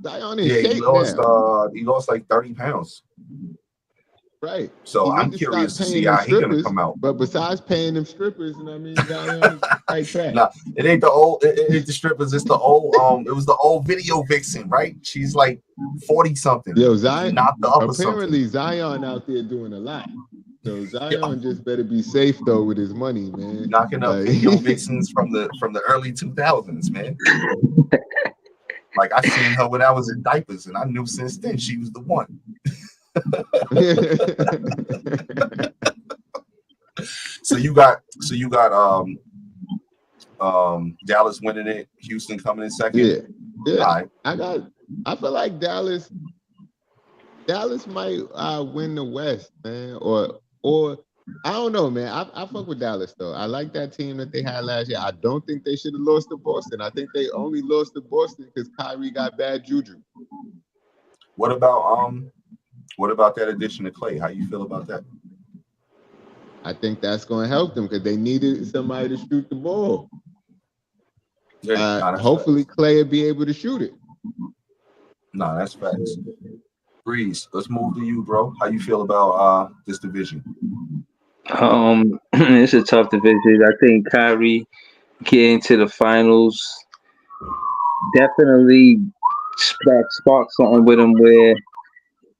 Zion in shape now. He lost like 30 pounds. Right. So I'm curious to see how he's gonna come out. But besides paying them strippers, and I mean Zion like trash. Nah, it ain't the strippers, it's the old it was the old video vixen, right? She's like 40 something. Yo, Zion apparently Zion out there doing a lot. So Zion just better be safe though with his money, man. Knocking up video vixens from the early 2000s, man. Like I seen her when I was in diapers, and I knew since then she was the one. So you got Dallas winning it, Houston coming in second. Yeah. Right. I feel like Dallas might win the West, man, or I don't know, man. I fuck with Dallas though. I like that team that they had last year. I don't think they should have lost to Boston. I think they only lost to Boston because Kyrie got bad juju. What about that addition to Clay? How you feel about that? I think that's going to help them because they needed somebody to shoot the ball. Hopefully, Clay will be able to shoot it. No, that's facts. Breeze, let's move to you, bro. How you feel about this division? It's a tough division. I think Kyrie getting to the finals definitely sparked something with him where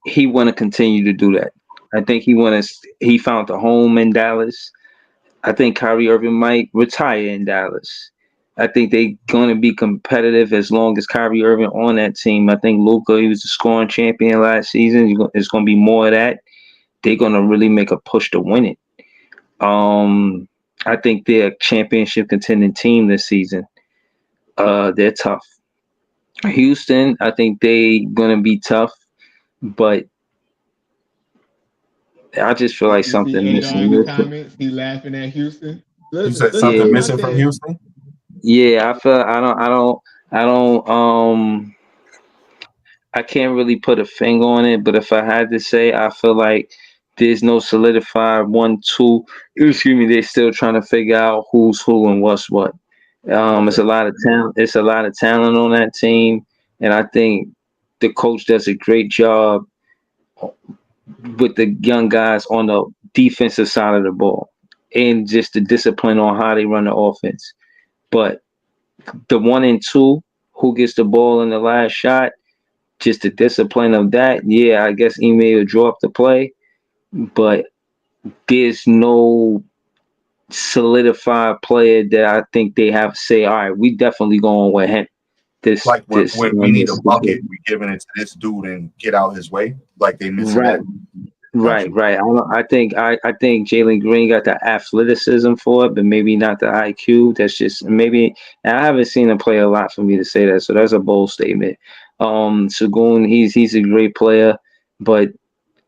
he want to continue to do that. I think he found a home in Dallas. I think Kyrie Irving might retire in Dallas. I think they're going to be competitive as long as Kyrie Irving on that team. I think Luka, he was the scoring champion last season. It's going to be more of that. They're going to really make a push to win it. I think they're a championship contending team this season. They're tough. Houston, I think they gonna be tough, but I just feel like You see something Adar in the missing. comments. He laughing at Houston. You Listen, said listen something to Yeah, what I missing from said. Houston. yeah. I can't really put a finger on it, but if I had to say, I feel like there's no solidified 1, 2. Excuse me, they're still trying to figure out who's who and what's what. It's a Okay. lot of talent. It's a lot of talent on that team, and I think the coach does a great job with the young guys on the defensive side of the ball, and just the discipline on how they run the offense. But the 1 and 2, who gets the ball in the last shot, just the discipline of that. Yeah, I guess Ime will draw up the play, but there's no solidified player that I think they have to say, all right, we definitely going with him. This Like this when we need a this bucket, we giving it to this dude and get out his way. Like they missing right. that. Right, Gotcha. right. I think Jalen Green got the athleticism for it, but maybe not the IQ. That's just maybe. And I haven't seen him play a lot for me to say that, so that's a bold statement. Sagoon, he's a great player, but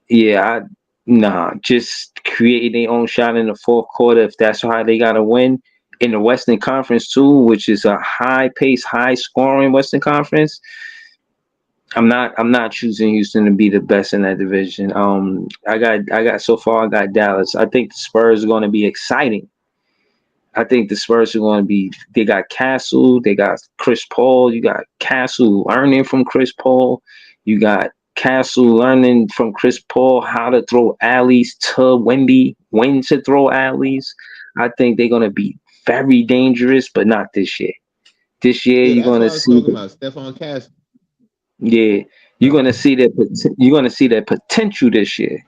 yeah, just creating their own shot in the fourth quarter. If that's how they got to win in the Western Conference too, which is a high pace, high scoring Western Conference. I'm not choosing Houston to be the best in that division. I got so far I got Dallas. I think the Spurs are going to be exciting. I think the Spurs are going to be. They got Castle. They got Chris Paul. You got Castle learning from Chris Paul. You got Castle learning from Chris Paul how to throw alleys to Wendy. When to throw alleys. I think they're going to be very dangerous, but not this year. This year Yeah, you're that's going what to I was see. talking about. Stephon Cash. Yeah, you're gonna see their potential this year,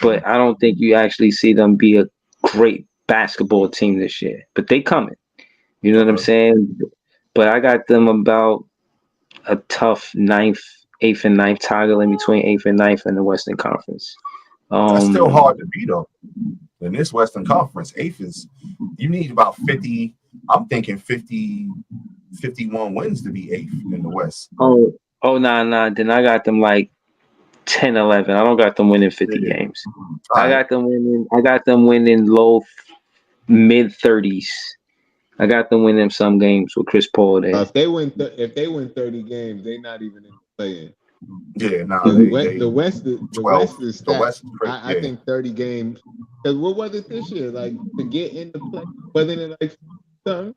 but I don't think you actually see them be a great basketball team this year. But they coming. You know what I'm Okay. saying? But I got them about a tough ninth, eighth, and ninth toggle in between eighth and ninth in the Western Conference. That's still Um, hard to beat though. In this Western Conference, eighth is you need about 50. I'm thinking 50, 51 wins to be eighth in the West. oh, nah. Then I got them like 10, 11. I don't got them winning 50 Yeah. games. All right. I got them winning low mid 30s. I got them winning some games with Chris Paul there. If they win 30 games, they're not even in the play-in. Yeah, nah, Because they the West 12. is The stacked. West is pretty, I think 30 games. Because what was it this year? Like to get in the play, wasn't it like something?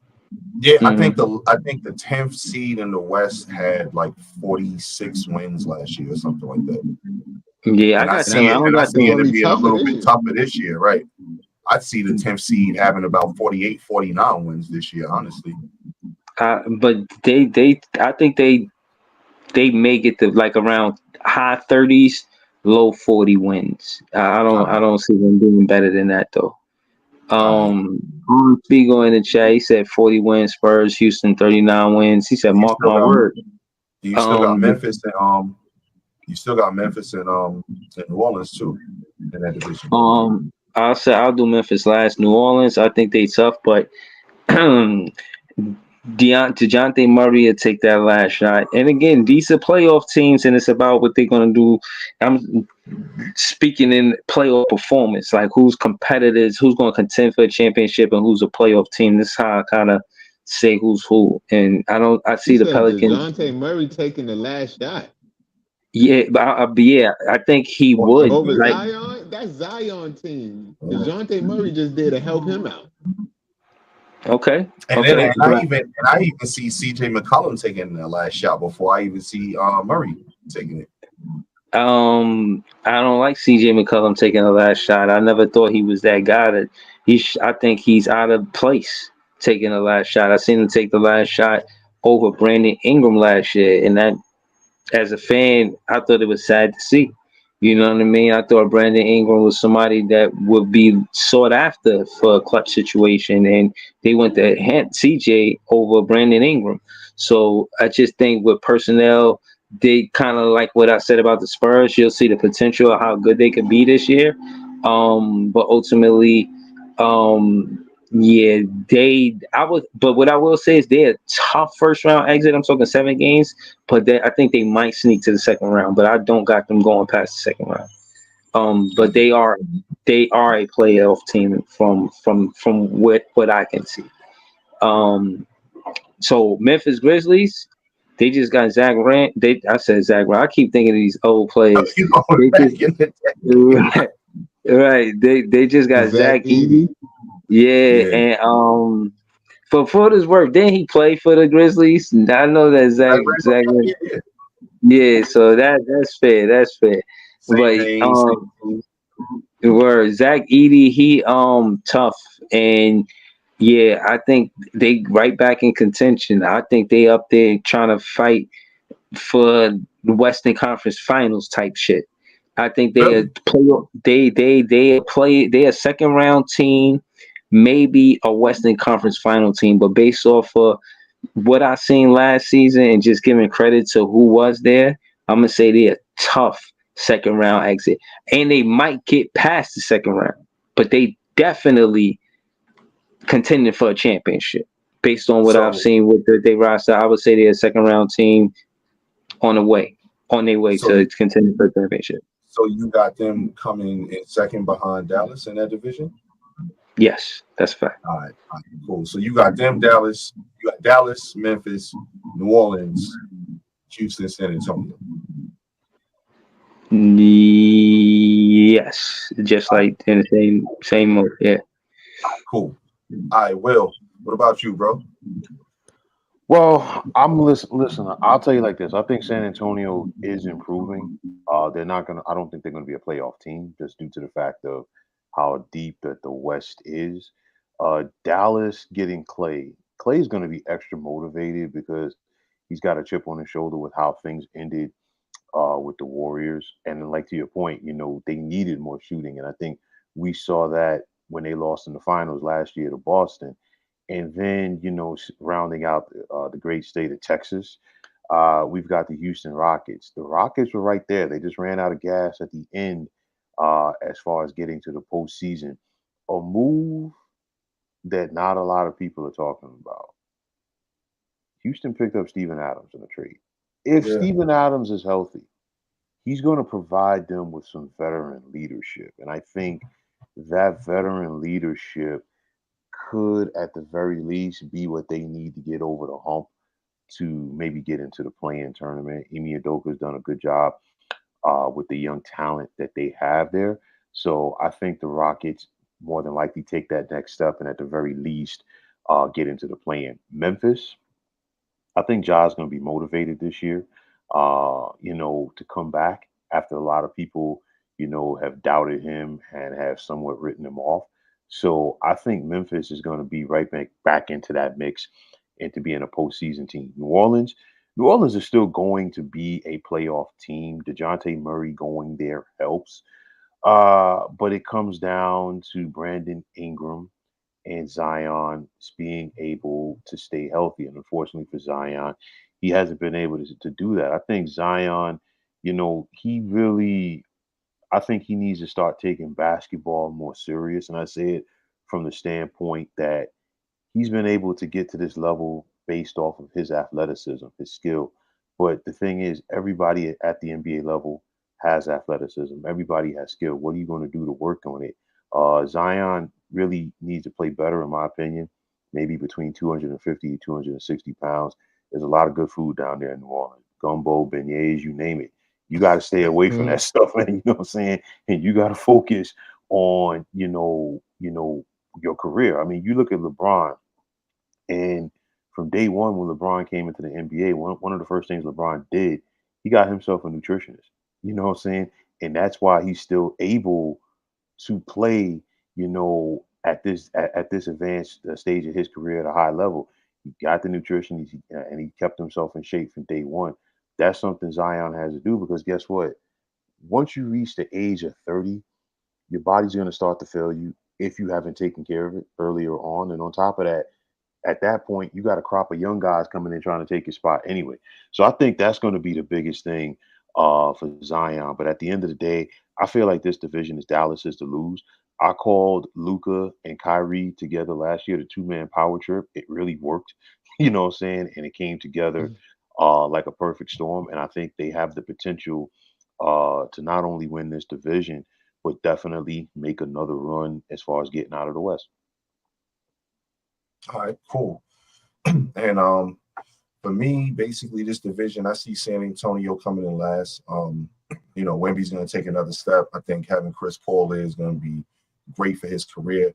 Yeah, Mm-hmm. I think the 10th seed in the West had like 46 wins last year or something like that. Yeah, And I And I I don't got think it's see them. gonna it be being a tougher little this bit year. tougher this year, right? I'd see the 10th seed having about 48, 49 wins this year, honestly. But I think they make it to like around high 30s, low 40 wins. All I right, don't see them doing better than that though. all right. Spiegel in the chat, he said 40 wins Spurs, Houston 39 wins. He said, You mark still my got word. you still got Um, Memphis and you still got Memphis and New Orleans too in that division. I'll do Memphis last. New Orleans, I think they tough, but DeJounte Murray will take that last shot. And again, these are playoff teams, and it's about what they're going to do. I'm speaking in playoff performance, like who's competitors, who's going to contend for a championship, and who's a playoff team. This is how I kind of say who's who. And I You see the said Pelicans. DeJounte Murray taking the last shot Yeah, I think he Well, would. over Like, Zion. That Zion team. DeJounte Murray just did to help him out. okay, And then okay, I even see CJ McCollum taking the last shot before I even see Murray taking it. I don't like CJ McCollum taking the last shot. I never thought he was that guy. I think he's out of place taking the last shot. I seen him take the last shot over Brandon Ingram last year, and that, as a fan, I thought it was sad to see. You know what I mean? I thought Brandon Ingram was somebody that would be sought after for a clutch situation, and they went to hand CJ over Brandon Ingram. So I just think with personnel, they kind of like what I said about the Spurs. You'll see the potential of how good they could be this year. But ultimately, um, Yeah, but what I will say is they're a tough first round exit. I'm talking 7 games, but I think they might sneak to the second round. But I don't got them going past the second round. But they are a playoff team from what I can see. Um, so Memphis Grizzlies, they just got Zach Rand. I said Zach Rand. I keep thinking of these old players. You know, They back just in the right, right. They just got Zach Zach Edey. Edey. Yeah, yeah. and for what it's worth, didn't he play for the Grizzlies? I know that Zach Zach. Randolph, yeah. Yeah, so that's fair. That's fair. Same But name, same team. where Zach Edey, he tough, and yeah, I think they right back in contention. I think they up there trying to fight for the Western Conference Finals type shit. I think Really? they a second round team, maybe a Western Conference Final team, but based off of what I seen last season and just giving credit to who was there, I'm gonna say they're a tough second round exit, and they might get past the second round, but they definitely contending for a championship. Based on what I've So, seen with their roster, I would say they're a second round team on their way so, to contending for a championship. so you got them coming in second behind Dallas in that division. Yes, that's a fact. All right, cool. So you got them, Dallas. You got Dallas, Memphis, New Orleans, Houston, San Antonio. Yes, just All right, like in the same mode. Yeah. cool. All right, Will. What about you, bro? Well, I'm listen. I'll tell you like this. I think San Antonio is improving. They're not gonna. I don't think they're gonna be a playoff team just due to the fact of how deep that the West is. Dallas getting Clay. Clay's gonna be extra motivated because he's got a chip on his shoulder with how things ended with the Warriors. And then, like to your point, they needed more shooting, and I think we saw that when they lost in the finals last year to Boston. And then, rounding out the great state of Texas, we've got the Houston Rockets. The Rockets were right there. They just ran out of gas at the end as far as getting to the postseason. A move that not a lot of people are talking about. Houston picked up Steven Adams in a trade. If Yeah. Steven Adams is healthy, he's going to provide them with some veteran leadership. And I think that veteran leadership could, at the very least, be what they need to get over the hump to maybe get into the play-in tournament. Imi Udoka's done a good job with the young talent that they have there. So I think the Rockets more than likely take that next step and at the very least get into the play-in. Memphis, I think Ja's going to be motivated this year, to come back after a lot of people, have doubted him and have somewhat written him off. So I think Memphis is going to be right back into that mix and to being a postseason team. New Orleans is still going to be a playoff team. DeJounte Murray going there helps. But it comes down to Brandon Ingram and Zion being able to stay healthy. And unfortunately for Zion, he hasn't been able to do that. I think Zion, I think he needs to start taking basketball more serious. And I say it from the standpoint that he's been able to get to this level based off of his athleticism, his skill. But the thing is, everybody at the NBA level has athleticism. Everybody has skill. What are you going to do to work on it? Zion really needs to play better, in my opinion. Maybe between 250 to 260 pounds. There's a lot of good food down there in New Orleans. Gumbo, beignets, you name it. You got to stay away from that stuff, man. You know what I'm saying? And you got to focus on, your career. I mean, you look at LeBron, and from day one, when LeBron came into the NBA, one of the first things LeBron did, he got himself a nutritionist. You know what I'm saying? And that's why he's still able to play, at this advanced stage of his career at a high level. He got the nutrition, and he kept himself in shape from day one. That's something Zion has to do because guess what? Once you reach the age of 30, your body's going to start to fail you if you haven't taken care of it earlier on. And on top of that, at that point, you got a crop of young guys coming in trying to take your spot anyway. So I think that's going to be the biggest thing for Zion. But at the end of the day, I feel like this division is Dallas is to lose. I called Luca and Kyrie together last year, the 2-man power trip. It really worked, you know what I'm saying? And it came together like a perfect storm. And I think they have the potential to not only win this division, but definitely make another run as far as getting out of the West. All right, cool. And for me, basically this division, I see San Antonio coming in last. Wemby's going to take another step. I think having Chris Paul there is going to be great for his career.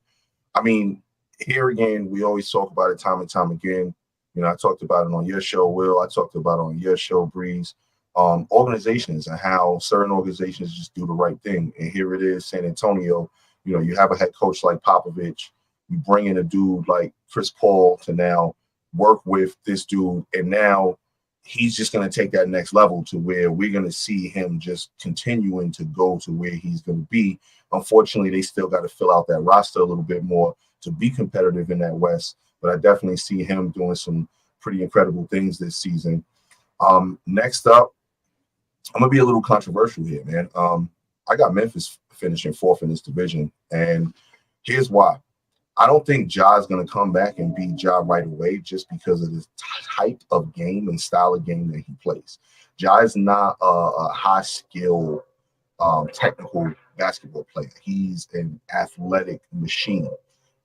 I mean, here again, we always talk about it time and time again. I talked about it on your show, Will. I talked about it on your show, Breeze. Organizations and how certain organizations just do the right thing. And here it is, San Antonio. You have a head coach like Popovich. You bring in a dude like Chris Paul to now work with this dude, and now he's just going to take that next level to where we're going to see him just continuing to go to where he's going to be. Unfortunately, they still got to fill out that roster a little bit more to be competitive in that West, but I definitely see him doing some pretty incredible things this season. Next up, I'm going to be a little controversial here, man. I got Memphis finishing 4th in this division, and here's why. I don't think Ja is going to come back and beat Ja right away just because of the type of game and style of game that he plays. Ja is not a high skill, technical basketball player. He's an athletic machine.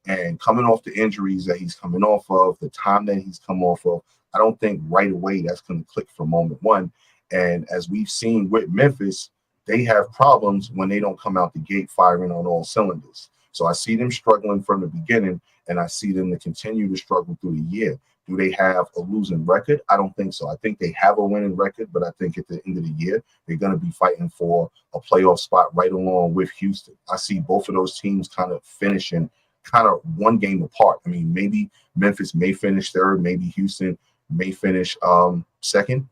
And coming off the injuries that he's coming off of, the time that he's come off of, I don't think right away that's going to click from moment one. And as we've seen with Memphis, they have problems when they don't come out the gate firing on all cylinders. So I see them struggling from the beginning, and I see them to continue to struggle through the year. Do they have a losing record? I don't think so. I think they have a winning record, but I think at the end of the year, they're going to be fighting for a playoff spot right along with Houston. I see both of those teams kind of finishing kind of one game apart. I mean, maybe Memphis may finish 3rd, maybe Houston may finish 2nd.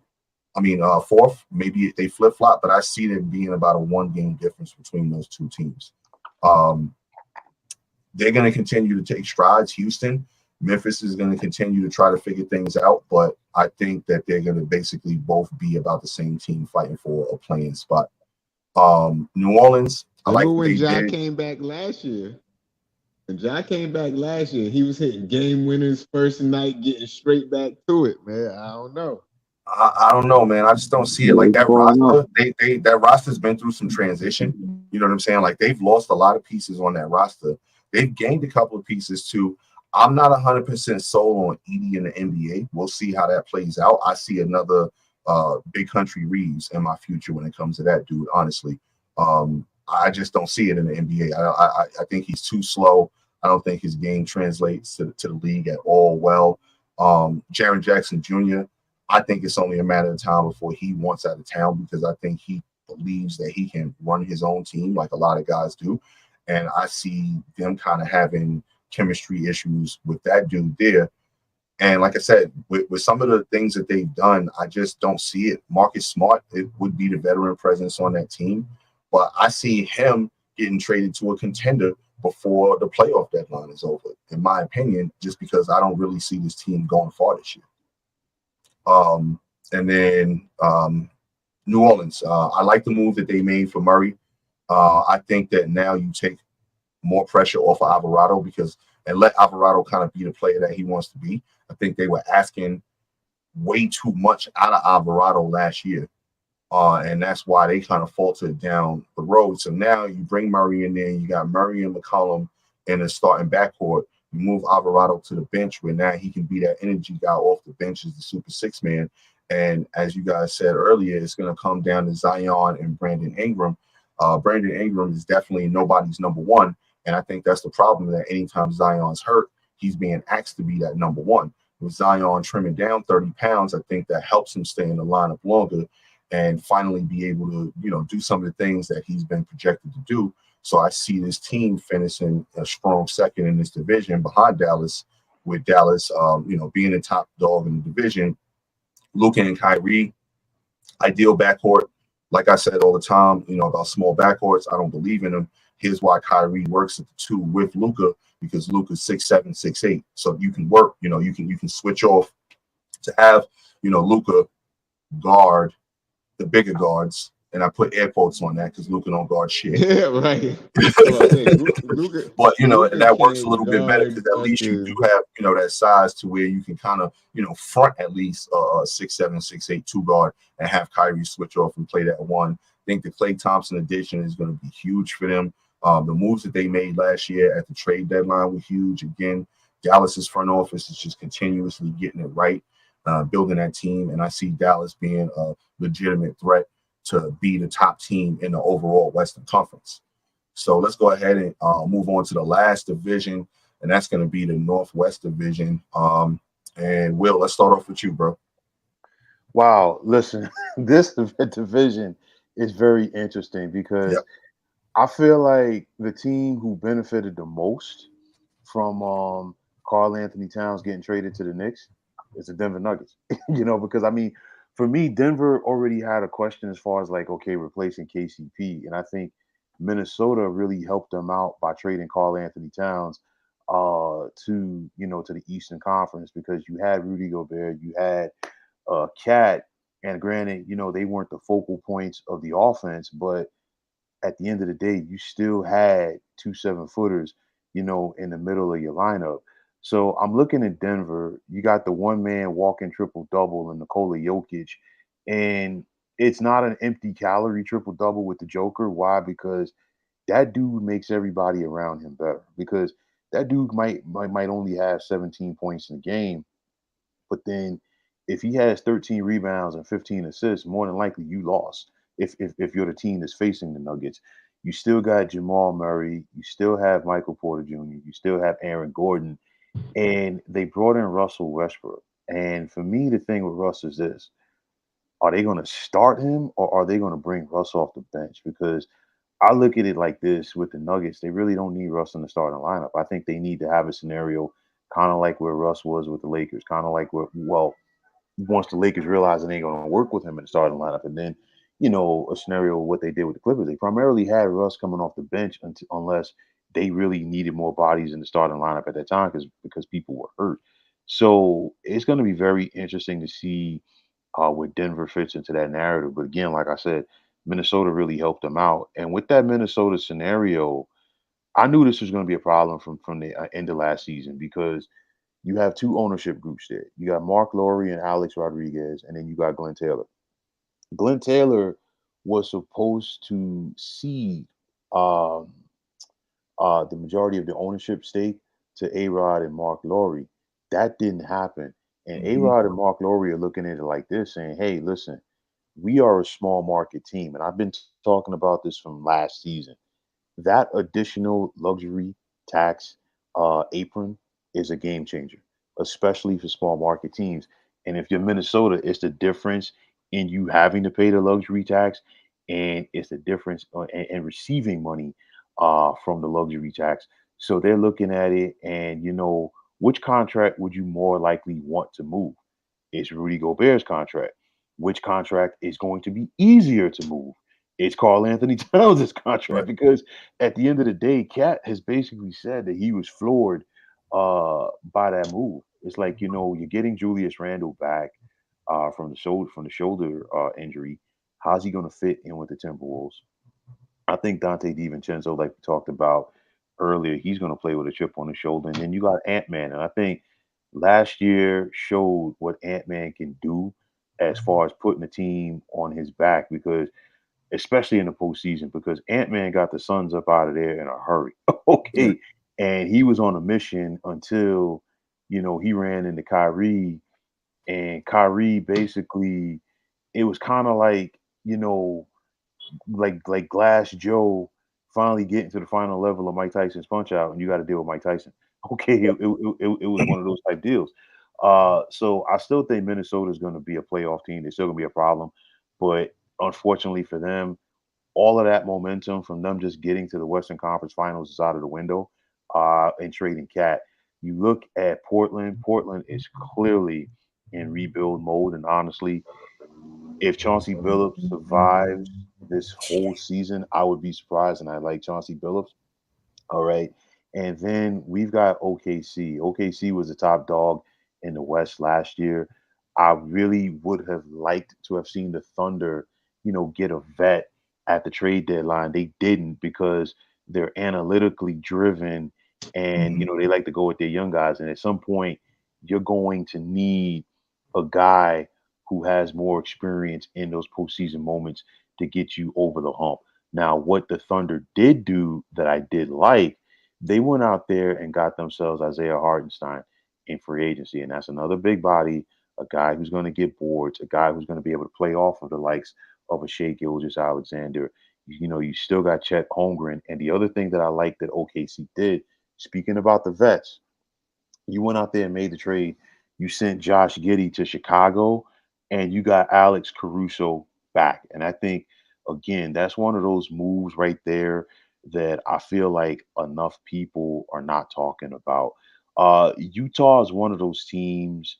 Fourth, maybe they flip-flop, but I see them being about a 1-game difference between those two teams. They're going to continue to take strides. Houston, Memphis is going to continue to try to figure things out, but I think that they're going to basically both be about the same team fighting for a playing spot. New Orleans, I like when Ja came back last year. When Ja came back last year, he was hitting game winners first night, getting straight back to it, man. I don't know. I don't know, man. I just don't see it like that roster. That roster's been through some transition. You know what I'm saying? Like they've lost a lot of pieces on that roster. They've gained a couple of pieces too. I'm not 100% sold on Edie in the NBA. We'll see how that plays out. I see another Big Country Reeves in my future when it comes to that dude. Honestly, I just don't see it in the NBA. I think he's too slow. I don't think his game translates to the league at all well. Jaren Jackson Jr., I think it's only a matter of time before he wants out of town because I think he believes that he can run his own team like a lot of guys do. And I see them kind of having chemistry issues with that dude there. And like I said, with some of the things that they've done, I just don't see it. Marcus Smart, it would be the veteran presence on that team. But I see him getting traded to a contender before the playoff deadline is over, in my opinion, just because I don't really see this team going far this year. And then New Orleans, I like the move that they made for Murray. I think that now you take more pressure off of Alvarado and let Alvarado kind of be the player that he wants to be. I think they were asking way too much out of Alvarado last year. And that's why they kind of faltered down the road. So now you bring Murray in there, you got Murray and McCollum in a starting backcourt. You move Alvarado to the bench where now he can be that energy guy off the bench as the super 6-man. And as you guys said earlier, it's going to come down to Zion and Brandon Ingram. Brandon Ingram is definitely nobody's number one. And I think that's the problem, that anytime Zion's hurt, he's being asked to be that number one. With Zion trimming down 30 pounds, I think that helps him stay in the lineup longer and finally be able to, do some of the things that he's been projected to do. So I see this team finishing a strong second in this division behind Dallas, with Dallas, being the top dog in the division. Luka and Kyrie, ideal backcourt. Like I said all the time, about small backcourts, I don't believe in them. Here's why Kyrie works at the 2 with Luka, because Luka's 6'7", 6'8". So you can work, you can switch off to have, Luka guard the bigger guards and I put air quotes on that because Luka don't guard shit. Yeah, right. That's what I'm saying. Luka, but and Luka that works a can't little bit better guard because at least you do fucking. have that size to where you can kind of front at least 6'7", 6'8", two guard and have Kyrie switch off and play that one. I think the Klay Thompson addition is going to be huge for them. The moves that they made last year at the trade deadline were huge. Again, Dallas's front office is just continuously getting it right, building that team, and I see Dallas being a legitimate threat to be the top team in the overall Western Conference. So let's go ahead and move on to the last division, and that's going to be the Northwest Division. And Will, let's start off with you, bro. Wow, listen, this division is very interesting because I feel like the team who benefited the most from Karl Anthony Towns getting traded to the Knicks is the Denver Nuggets. Because I mean, for me, Denver already had a question as far as like, okay, replacing KCP, and I think Minnesota really helped them out by trading Karl Anthony Towns to the Eastern Conference because you had Rudy Gobert, you had Cat, and granted, they weren't the focal points of the offense, but at the end of the day, you still had 2 7-footers, in the middle of your lineup. So I'm looking at Denver. You got the one man walking triple double in Nikola Jokic, and it's not an empty calorie triple double with the Joker. Why? Because that dude makes everybody around him better. Because that dude might only have 17 points in the game, but then if he has 13 rebounds and 15 assists, more than likely you lost. If you're the team that's facing the Nuggets, you still got Jamal Murray, you still have Michael Porter Jr., you still have Aaron Gordon, and they brought in Russell Westbrook. And for me, the thing with Russ is this: are they going to start him or are they going to bring Russ off the bench? Because I look at it like this with the Nuggets, they really don't need Russ in the starting lineup. I think they need to have a scenario kind of like where Russ was with the Lakers, kind of like where, once the Lakers realize they ain't going to work with him in the starting lineup, and then, a scenario of what they did with the Clippers. They primarily had Russ coming off the bench unless they really needed more bodies in the starting lineup at that time because people were hurt. So it's going to be very interesting to see where Denver fits into that narrative. But again, like I said, Minnesota really helped them out. And with that Minnesota scenario, I knew this was going to be a problem from the end of last season because you have two ownership groups there. You got Mark Lowry and Alex Rodriguez, and then you got Glenn Taylor. Glenn Taylor was supposed to cede um, the majority of the ownership stake to A-Rod and Mark Lowry. That didn't happen. And A-Rod and Mark Lowry are looking at it like this, saying, hey, listen, we are a small market team. And I've been talking about this from last season. That additional luxury tax apron is a game changer, especially for small market teams. And if you're Minnesota, it's the difference in you having to pay the luxury tax, and it's the difference in receiving money from the luxury tax. So they're looking at it, and which contract would you more likely want to move? It's Rudy Gobert's contract. Which contract is going to be easier to move? It's Karl Anthony Towns' contract, because at the end of the day, Cat has basically said that he was floored by that move. It's like, you're getting Julius Randle back from the shoulder injury. How's he going to fit in with the Timberwolves? I think Dante DiVincenzo, like we talked about earlier, he's going to play with a chip on his shoulder. And then you got Ant-Man. And I think last year showed what Ant-Man can do as far as putting the team on his back, because especially in the postseason, because Ant-Man got the Suns up out of there in a hurry. Okay. And he was on a mission until, he ran into Kyrie, and Kyrie basically, it was kind of like, like Glass Joe finally getting to the final level of Mike Tyson's Punch Out, and you got to deal with Mike Tyson. Okay, it was one of those type deals. So I still think Minnesota is going to be a playoff team. They're still going to be a problem, but unfortunately for them, all of that momentum from them just getting to the Western Conference Finals is out of the window. And trading Cat, you look at Portland. Portland is clearly in rebuild mode, and honestly, if Chauncey Billups survives this whole season, I would be surprised, and I like Chauncey Billups. All right. And then we've got OKC. OKC was the top dog in the West last year. I really would have liked to have seen the Thunder get a vet at the trade deadline. They didn't because they're analytically driven and, they like to go with their young guys. And at some point, you're going to need a guy who has more experience in those postseason moments to get you over the hump. Now, what the Thunder did do that I did like, they went out there and got themselves Isaiah Hartenstein in free agency. And that's another big body, a guy who's going to get boards, a guy who's going to be able to play off of the likes of a Shai Gilgeous-Alexander. You still got Chet Holmgren. And the other thing that I like that OKC did, speaking about the vets, you went out there and made the trade. You sent Josh Giddey to Chicago, and you got Alex Caruso back. And I think, again, that's one of those moves right there that I feel like enough people are not talking about. Utah is one of those teams.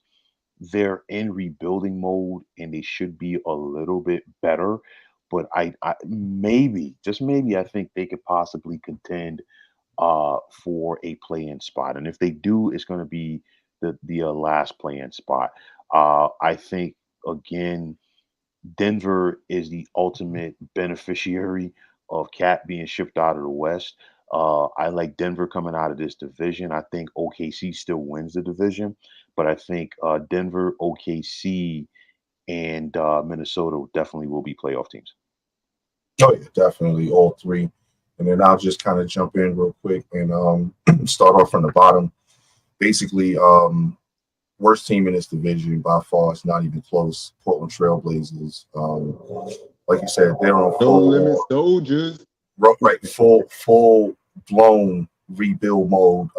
They're in rebuilding mode, and they should be a little bit better. But I maybe, just maybe, I think they could possibly contend for a play-in spot. And if they do, it's going to be the last play-in spot. I think, again, Denver is the ultimate beneficiary of Cat being shipped out of the West. I like Denver coming out of this division. I think OKC still wins the division, but I think Denver, OKC, and Minnesota definitely will be playoff teams. Oh, yeah, definitely all three. And then I'll just kind of jump in real quick and start off from the bottom. Basically, worst team in this division by far. It's not even close. Portland Trailblazers. Like you said, they're on full limit soldiers. Right, full blown rebuild mode.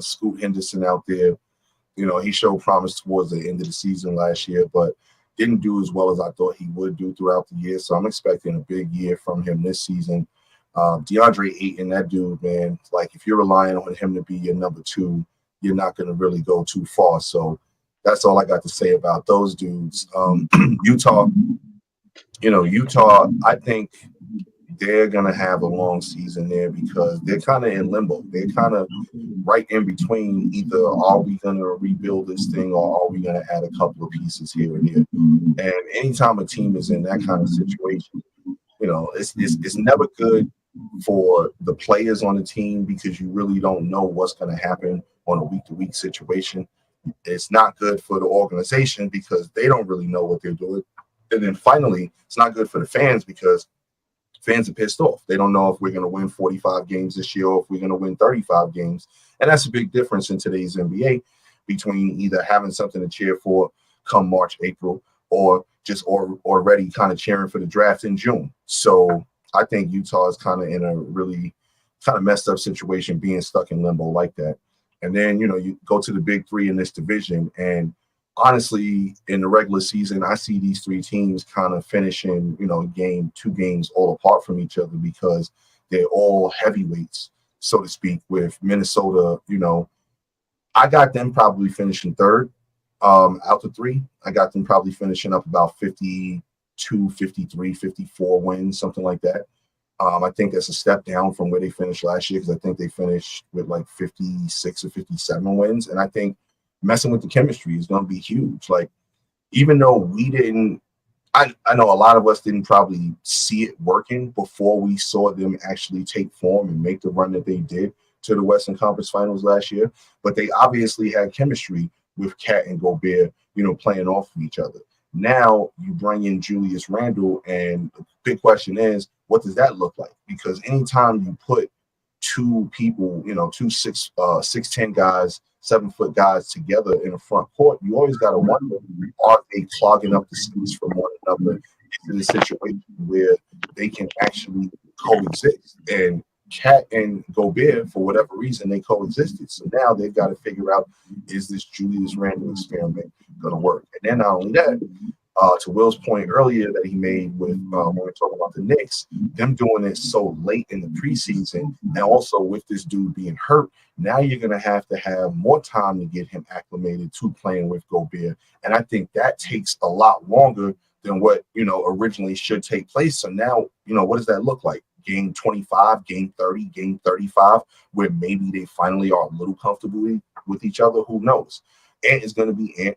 Scoot Henderson out there. He showed promise towards the end of the season last year, but didn't do as well as I thought he would do throughout the year. So I'm expecting a big year from him this season. DeAndre Ayton, that dude, man, like if you're relying on him to be your number two, you're not going to really go too far. So that's all I got to say about those dudes. Utah, I think they're going to have a long season there because they're kind of in limbo. They're kind of right in between either are we going to rebuild this thing or are we going to add a couple of pieces here and there. And anytime a team is in that kind of situation, it's never good for the players on the team because you really don't know what's going to happen on a week-to-week situation. It's not good for the organization because they don't really know what they're doing. And then finally, it's not good for the fans because fans are pissed off. They don't know if we're going to win 45 games this year or if we're going to win 35 games. And that's a big difference in today's NBA between either having something to cheer for come March, April, or just already kind of cheering for the draft in June. So I think Utah is kind of in a really kind of messed up situation being stuck in limbo like that. And then, you go to the big three in this division. And honestly, in the regular season, I see these three teams kind of finishing, two games all apart from each other because they're all heavyweights, so to speak, with Minnesota. I got them probably finishing third out the three. I got them probably finishing up about 52, 53, 54 wins, something like that. I think that's a step down from where they finished last year because I think they finished with like 56 or 57 wins. And I think messing with the chemistry is going to be huge. Like, even though we didn't, I know a lot of us didn't probably see it working before we saw them actually take form and make the run that they did to the Western Conference Finals last year. But they obviously had chemistry with Cat and Gobert, playing off of each other. Now you bring in Julius Randle, and the big question is, what does that look like? Because anytime you put two people, two 6'10" guys, 7-foot guys together in a front court, you always got to wonder, are they clogging up the space from one another into the situation where they can actually coexist? And Cat and Gobert, for whatever reason, they coexisted. So now they've got to figure out, is this Julius Randle experiment going to work? And then not only that, to Will's point earlier that he made with when we're talking about the Knicks, them doing it so late in the preseason, and also with this dude being hurt, now you're going to have more time to get him acclimated to playing with Gobert. And I think that takes a lot longer than what, originally should take place. So now, what does that look like? Game 25, game 30, game 35, where maybe they finally are a little comfortable with each other. Who knows? Ant is going to be Ant.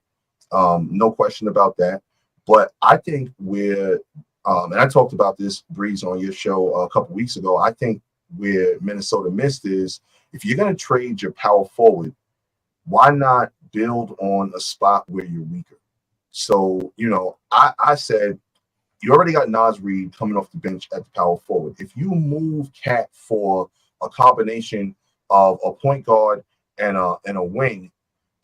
No question about that. But I think where And I talked about this, Breeze, on your show a couple weeks ago. I think where Minnesota missed is if you're going to trade your power forward, why not build on a spot where you're weaker? So, I said, you already got Nas Reed coming off the bench at the power forward. If you move Cat for a combination of a point guard and a wing,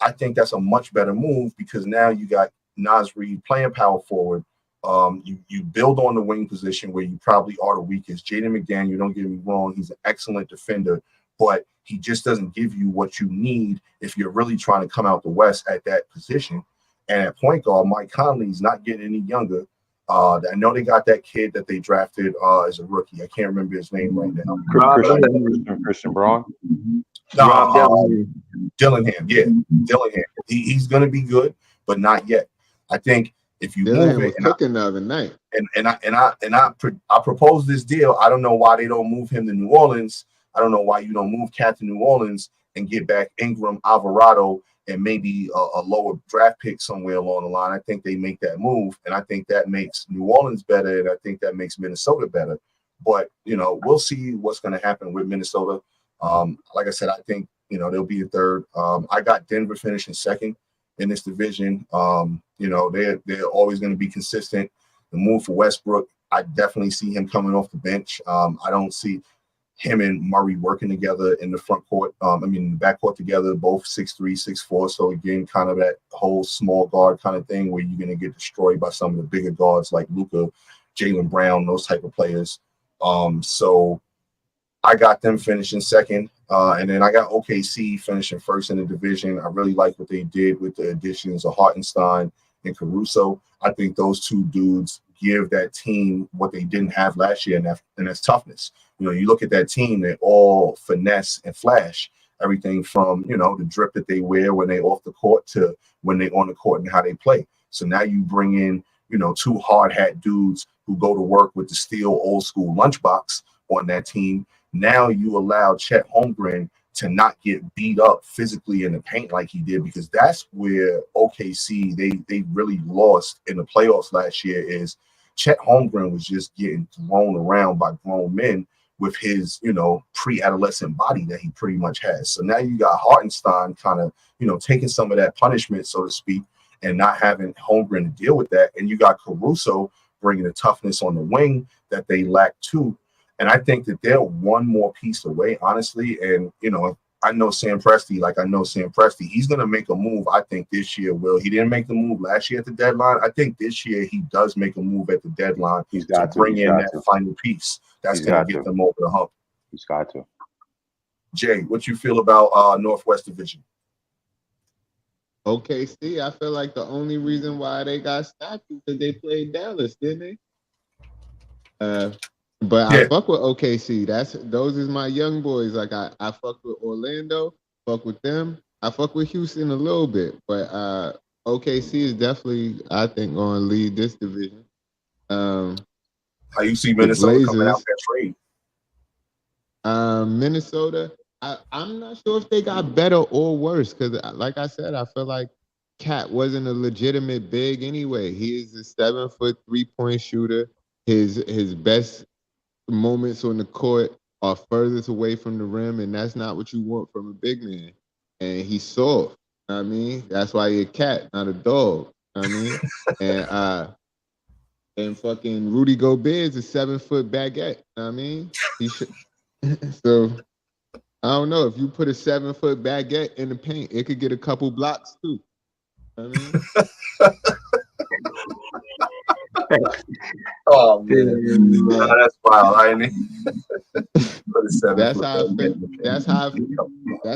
I think that's a much better move because now you got Nas Reed playing power forward. You build on the wing position where you probably are the weakest. Jaden McDaniel, don't get me wrong, he's an excellent defender, but he just doesn't give you what you need if you're really trying to come out the West at that position. And at point guard, Mike Conley's not getting any younger. I know they got that kid that they drafted as a rookie. I can't remember his name right now. Christian Braun. Dillingham, yeah, Dillingham. He's going to be good, but not yet. I think if you Dillingham move was cooking the other night, and I proposed this deal. I don't know why they don't move him to New Orleans. I don't know why you don't move Cat to New Orleans and get back Ingram, Alvarado, and maybe a lower draft pick somewhere along the line. I think they make that move, and I think that makes New Orleans better, and I think that makes Minnesota better. But we'll see what's going to happen with Minnesota. Like I said, I think they'll be in third. I got Denver finishing second in this division. They're always going to be consistent. The move for Westbrook, I definitely see him coming off the bench. I don't see him and Murray working together in the front court. In the back court together, both 6'3", 6'4". So again, kind of that whole small guard kind of thing where you're going to get destroyed by some of the bigger guards like Luka, Jaylen Brown, those type of players. So I got them finishing second. And then I got OKC finishing first in the division. I really like what they did with the additions of Hartenstein and Caruso. I think those two dudes give that team what they didn't have last year, and that's toughness. You look at that team, they're all finesse and flash. Everything from, the drip that they wear when they off the court to when they on the court and how they play. So now you bring in, two hard hat dudes who go to work with the steel old school lunchbox on that team. Now you allow Chet Holmgren to not get beat up physically in the paint like he did, because that's where OKC, they really lost in the playoffs last year. Is Chet Holmgren was just getting thrown around by grown men with his, pre-adolescent body that he pretty much has. So now you got Hartenstein kind of, taking some of that punishment, so to speak, and not having Holmgren to deal with that. And you got Caruso bringing the toughness on the wing that they lack too. And I think that they're one more piece away, honestly. And, I know Sam Presti, he's going to make a move, I think, this year, Will. He didn't make the move last year at the deadline. I think this year he does make a move at the deadline to bring in that final piece. That's going to get them over the hump. He's got to. Jay, what you feel about Northwest Division? OKC, I feel like the only reason why they got stopped is because they played Dallas, didn't they? But yeah. I fuck with OKC. Those is my young boys. Like I fuck with Orlando, fuck with them. I fuck with Houston a little bit, but OKC is definitely, I think, going to lead this division. How you see Minnesota coming out that trade? Minnesota, I'm not sure if they got better or worse because, like I said, I feel like Cat wasn't a legitimate big anyway. He is a 7-foot 3-point shooter. His best moments on the court are furthest away from the rim, and that's not what you want from a big man. And he's soft. That's why you're a cat, not a dog. And fucking Rudy Gobert is a 7-foot baguette. He should. So I don't know, if you put a 7-foot baguette in the paint, it could get a couple blocks too. Oh man, that's wild, ain't it? That's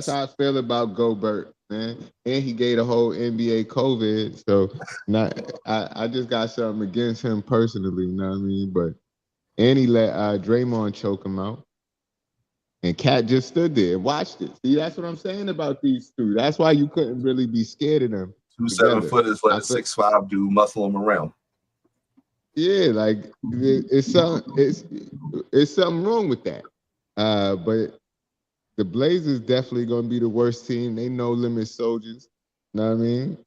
how I feel about Gobert, man. And he gave the whole NBA COVID, so I just got something against him personally, you know what I mean? But and he let Draymond choke him out. And Cat just stood there and watched it. See, that's what I'm saying about these two. That's why you couldn't really be scared of them. 2 7-footers let a 6'5" dude muscle him around. Yeah, like it's something wrong with that. But the Blazers definitely gonna be the worst team. They no limit soldiers. You know what I mean?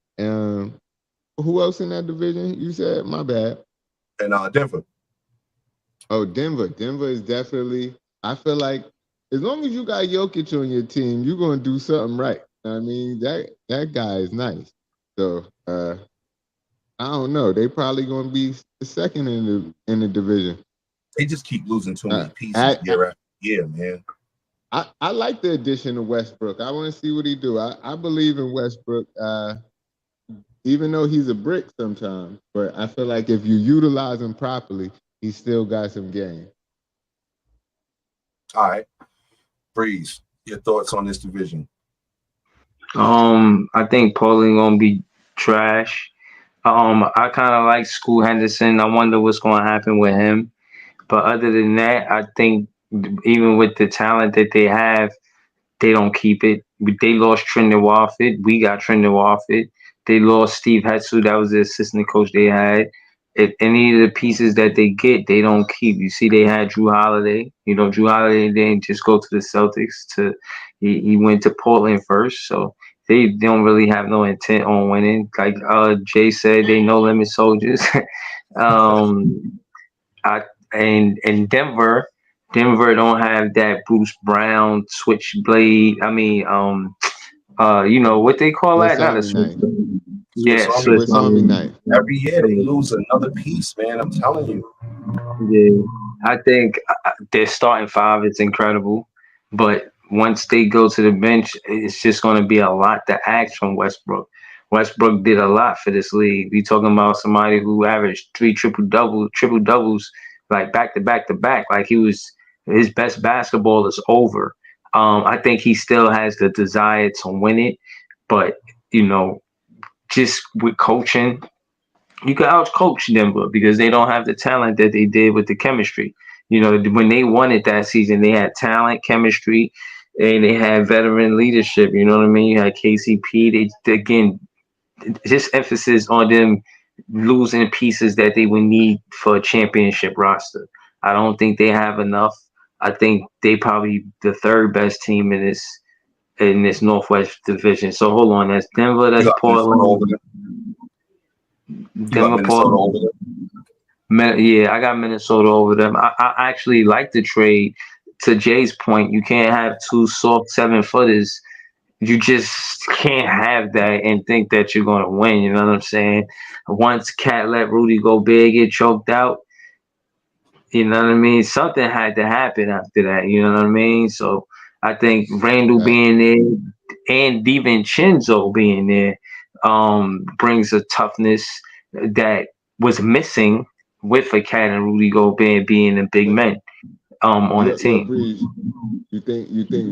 Who else in that division? You said, my bad. And Denver. Oh, Denver. Denver is definitely. I feel like as long as you got Jokic on your team, you're gonna do something right. I mean, that guy is nice. So I don't know. They probably gonna be the second in the division. They just keep losing too many pieces I, year after year, man. I like the addition of Westbrook. I want to see what he do. I believe in Westbrook. Even though he's a brick sometimes, but I feel like if you utilize him properly, he still got some game. All right, Breeze, your thoughts on this division? I think Portland gonna be trash. I kind of like School Henderson. I wonder what's gonna happen with him. But other than that, I think even with the talent that they have, they don't keep it. They lost Trendon Watford. We got Trendon Watford. They lost Steve Hetzel. That was the assistant coach they had. If any of the pieces that they get, they don't keep. You see, they had Drew Holiday. You know, Drew Holiday didn't just go to the Celtics. He went to Portland first. So they don't really have no intent on winning. Like Jay said, they no limit soldiers. um, I and Denver don't have that Bruce Brown switchblade. I mean, you know what they call Swiss that? Not a Army knife. switchblade. Swiss Yeah, Army, Swiss Swiss Army Army. knife. every year they lose another piece, man. I'm telling you. Yeah, I think their starting five is incredible, but once they go to the bench, it's just going to be a lot to ask from Westbrook. Westbrook did a lot for this league. We talking about somebody who averaged three triple doubles, like back to back to back. Like he was his best basketball is over. I think he still has the desire to win it, but you know, just with coaching you can out coach Denver because they don't have the talent that they did with the chemistry. You know, when they won it that season, they had talent, chemistry, and they had veteran leadership. You know what I mean? You had KCP. They again just emphasis on them losing pieces that they would need for a championship roster. I don't think they have enough. I think they probably the third best team in this Northwest division. So hold on, that's Denver, You that's got Minnesota over Portland, there. You got Denver, Minnesota Portland. over there. Yeah, I got Minnesota over them. I actually like the trade. To Jay's point, you can't have two soft 7 footers. You just can't have that and think that you're gonna win. You know what I'm saying? Once Cat let Rudy Gobert get choked out, you know what I mean. Something had to happen after that. You know what I mean. So I think Randall Right. being there and DiVincenzo being there brings a toughness that was missing with a Cat and Rudy Gobert being the big men on the Yo, team. Breeze. You think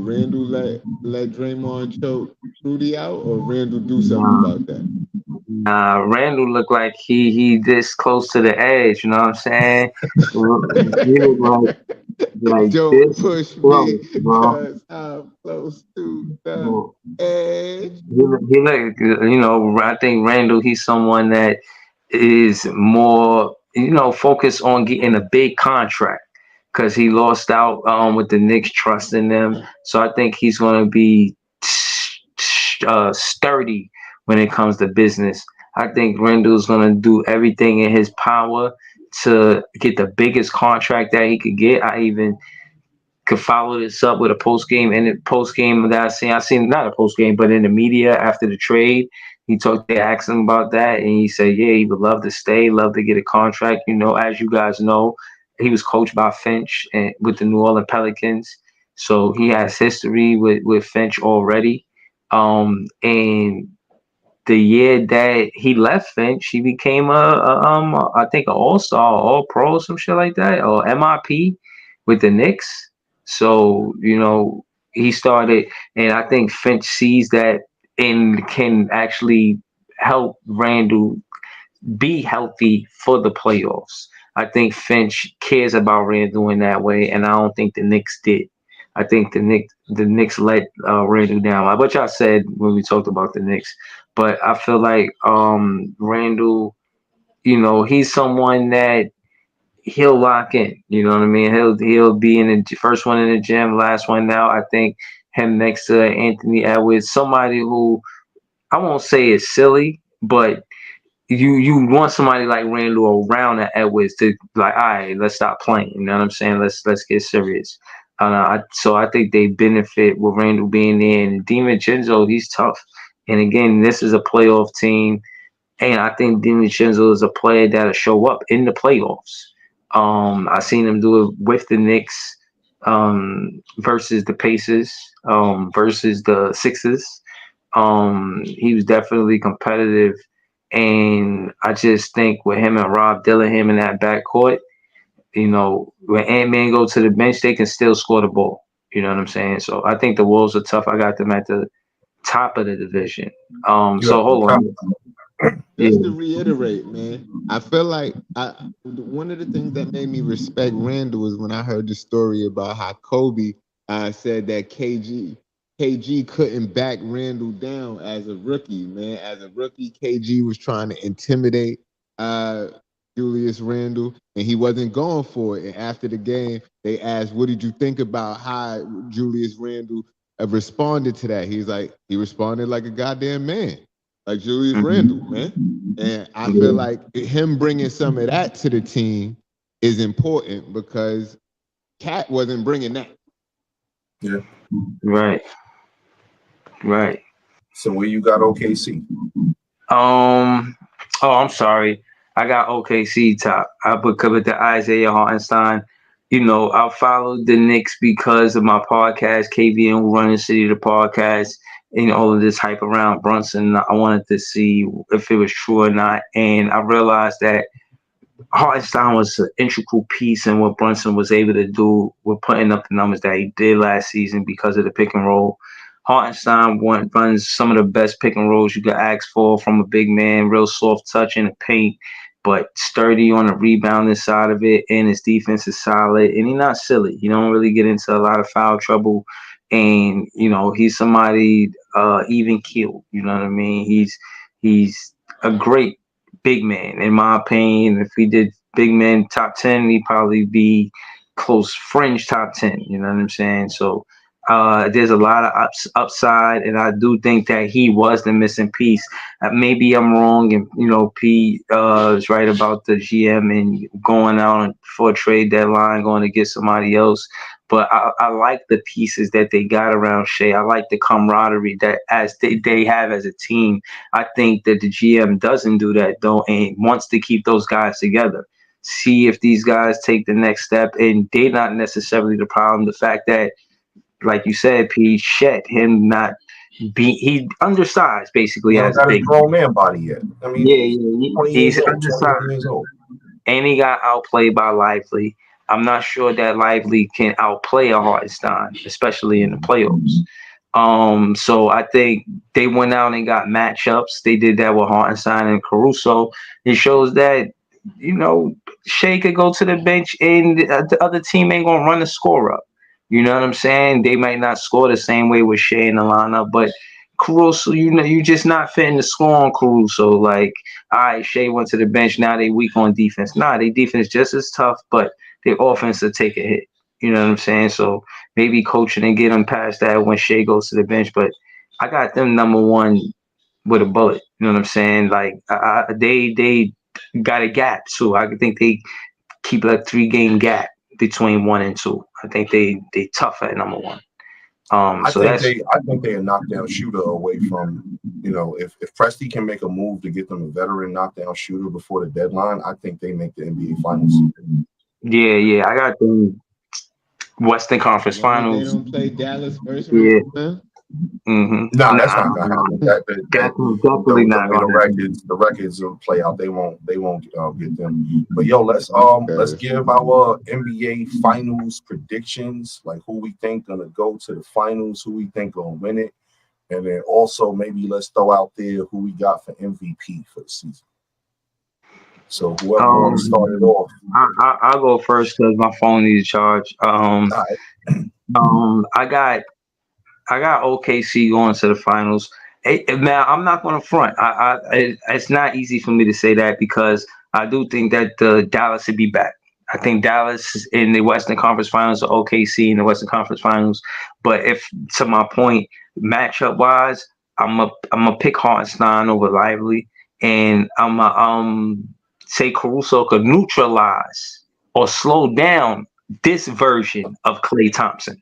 Randall let Draymond choke Rudy out, or Randall do something Nah, about that? Randall looked like he this close to the edge. You know what I'm saying? He looked like Don't this push close, me, bro. cause I'm close to the Bro. edge. He like you know I think Randall he's someone that is more focused on getting a big contract because he lost out with the Knicks trusting them. So I think he's going to be sturdy when it comes to business. I think Randall's going to do everything in his power to get the biggest contract that he could get. I even could follow this up with a post game and a post game that I seen not a post game, but in the media after the trade. They asked him about that, and he said, "Yeah, he would love to stay, love to get a contract." You know, as you guys know, he was coached by Finch and with the New Orleans Pelicans, so he has history with Finch already. And the year that he left Finch, he became I think an All Star, All Pro, some shit like that, or MIP with the Knicks. So he started, and I think Finch sees that and can actually help Randall be healthy for the playoffs. I think Finch cares about Randall in that way, and I don't think the Knicks did. I think the Knicks let Randall down. Like what y'all said when we talked about the Knicks, but I feel like Randall, he's someone that he'll lock in. You know what I mean? He'll be in the first one in the gym, last one out. I think him next to Anthony Edwards, somebody who I won't say is silly, but you want somebody like Randall around at Edwards to like, all right, let's stop playing. You know what I'm saying? Let's get serious. So I think they benefit with Randall being there, and DiVincenzo, he's tough. And again, this is a playoff team, and I think DiVincenzo is a player that'll show up in the playoffs. I seen him do it with the Knicks versus the Pacers, versus the Sixers. He was definitely competitive, and I just think with him and Rob Dillingham in that backcourt, when Ant-Man go to the bench, they can still score the ball. You know what I'm saying? So I think the Wolves are tough. I got them at the top of the division. So hold on. Just to reiterate, man, I feel like one of the things that made me respect Randall was when I heard the story about how Kobe said that KG couldn't back Randall down as a rookie, man. As a rookie, KG was trying to intimidate Julius Randle, and he wasn't going for it. And after the game, they asked, what did you think about how Julius Randle responded to that? He's like, he responded like a goddamn man, like Julius Randle, man. And I feel like him bringing some of that to the team is important because Cat wasn't bringing that. Yeah. Right. So where you got OKC? Oh, I'm sorry. I got OKC top. I put covered the Isaiah Hartenstein. I followed the Knicks because of my podcast, KVN Will Run the City, the podcast, and all of this hype around Brunson. I wanted to see if it was true or not. And I realized that Hartenstein was an integral piece in what Brunson was able to do with putting up the numbers that he did last season because of the pick and roll. Hartenstein runs some of the best pick and rolls you could ask for from a big man, real soft touch in the paint, but sturdy on the rebounding side of it, and his defense is solid, and he's not silly. He don't really get into a lot of foul trouble, and he's somebody even keeled. You know what I mean? He's a great big man, in my opinion. If he did big man top 10, he'd probably be close fringe top 10. You know what I'm saying? So there's a lot of upside, and I do think that he was the missing piece. Maybe I'm wrong, and P is right about the GM and going out for a trade deadline, going to get somebody else. But I like the pieces that they got around Shea. I like the camaraderie that as they have as a team. I think that the GM doesn't do that though, and wants to keep those guys together. See if these guys take the next step, and they're not necessarily the problem. The fact that, like you said, P, Shet, him not he undersized basically as a big grown man body yet. I mean, he's undersized, and he got outplayed by Lively. I'm not sure that Lively can outplay a Hartenstein, especially in the playoffs. So I think they went out and got matchups. They did that with Hartenstein and Caruso. It shows that Shea could go to the bench and the other team ain't gonna run the score up. You know what I'm saying? They might not score the same way with Shea in the lineup, but Caruso, you just not fitting the score on Caruso. Like, all right, Shea went to the bench. Now they weak on defense. Nah, they defense just as tough, but their offense will take a hit. You know what I'm saying? So maybe coaching and get them past that when Shea goes to the bench. But I got them number one with a bullet. You know what I'm saying? Like, they got a gap too. I think they keep a 3-game gap between 1 and 2. I think they tough at number one. I think they a knockdown shooter away from, if Presti can make a move to get them a veteran knockdown shooter before the deadline, I think they make the NBA Finals. Yeah, I got them Western Conference Finals. They don't play Dallas first round, man. No, that's not gonna happen. Definitely not. The records will play out. They won't get them. But let's give our NBA Finals predictions, like who we think gonna go to the finals, who we think gonna win it, and then also maybe let's throw out there who we got for MVP for the season. So whoever wants to start it off, I'll go first because my phone needs a charge. I got OKC going to the finals. Now, I'm not going to front. It's not easy for me to say that because I do think that Dallas would be back. I think Dallas in the Western Conference Finals or OKC in the Western Conference Finals. But if, to my point, matchup wise, I'm a pick Hartenstein over Lively. and I'm say Caruso could neutralize or slow down this version of Klay Thompson.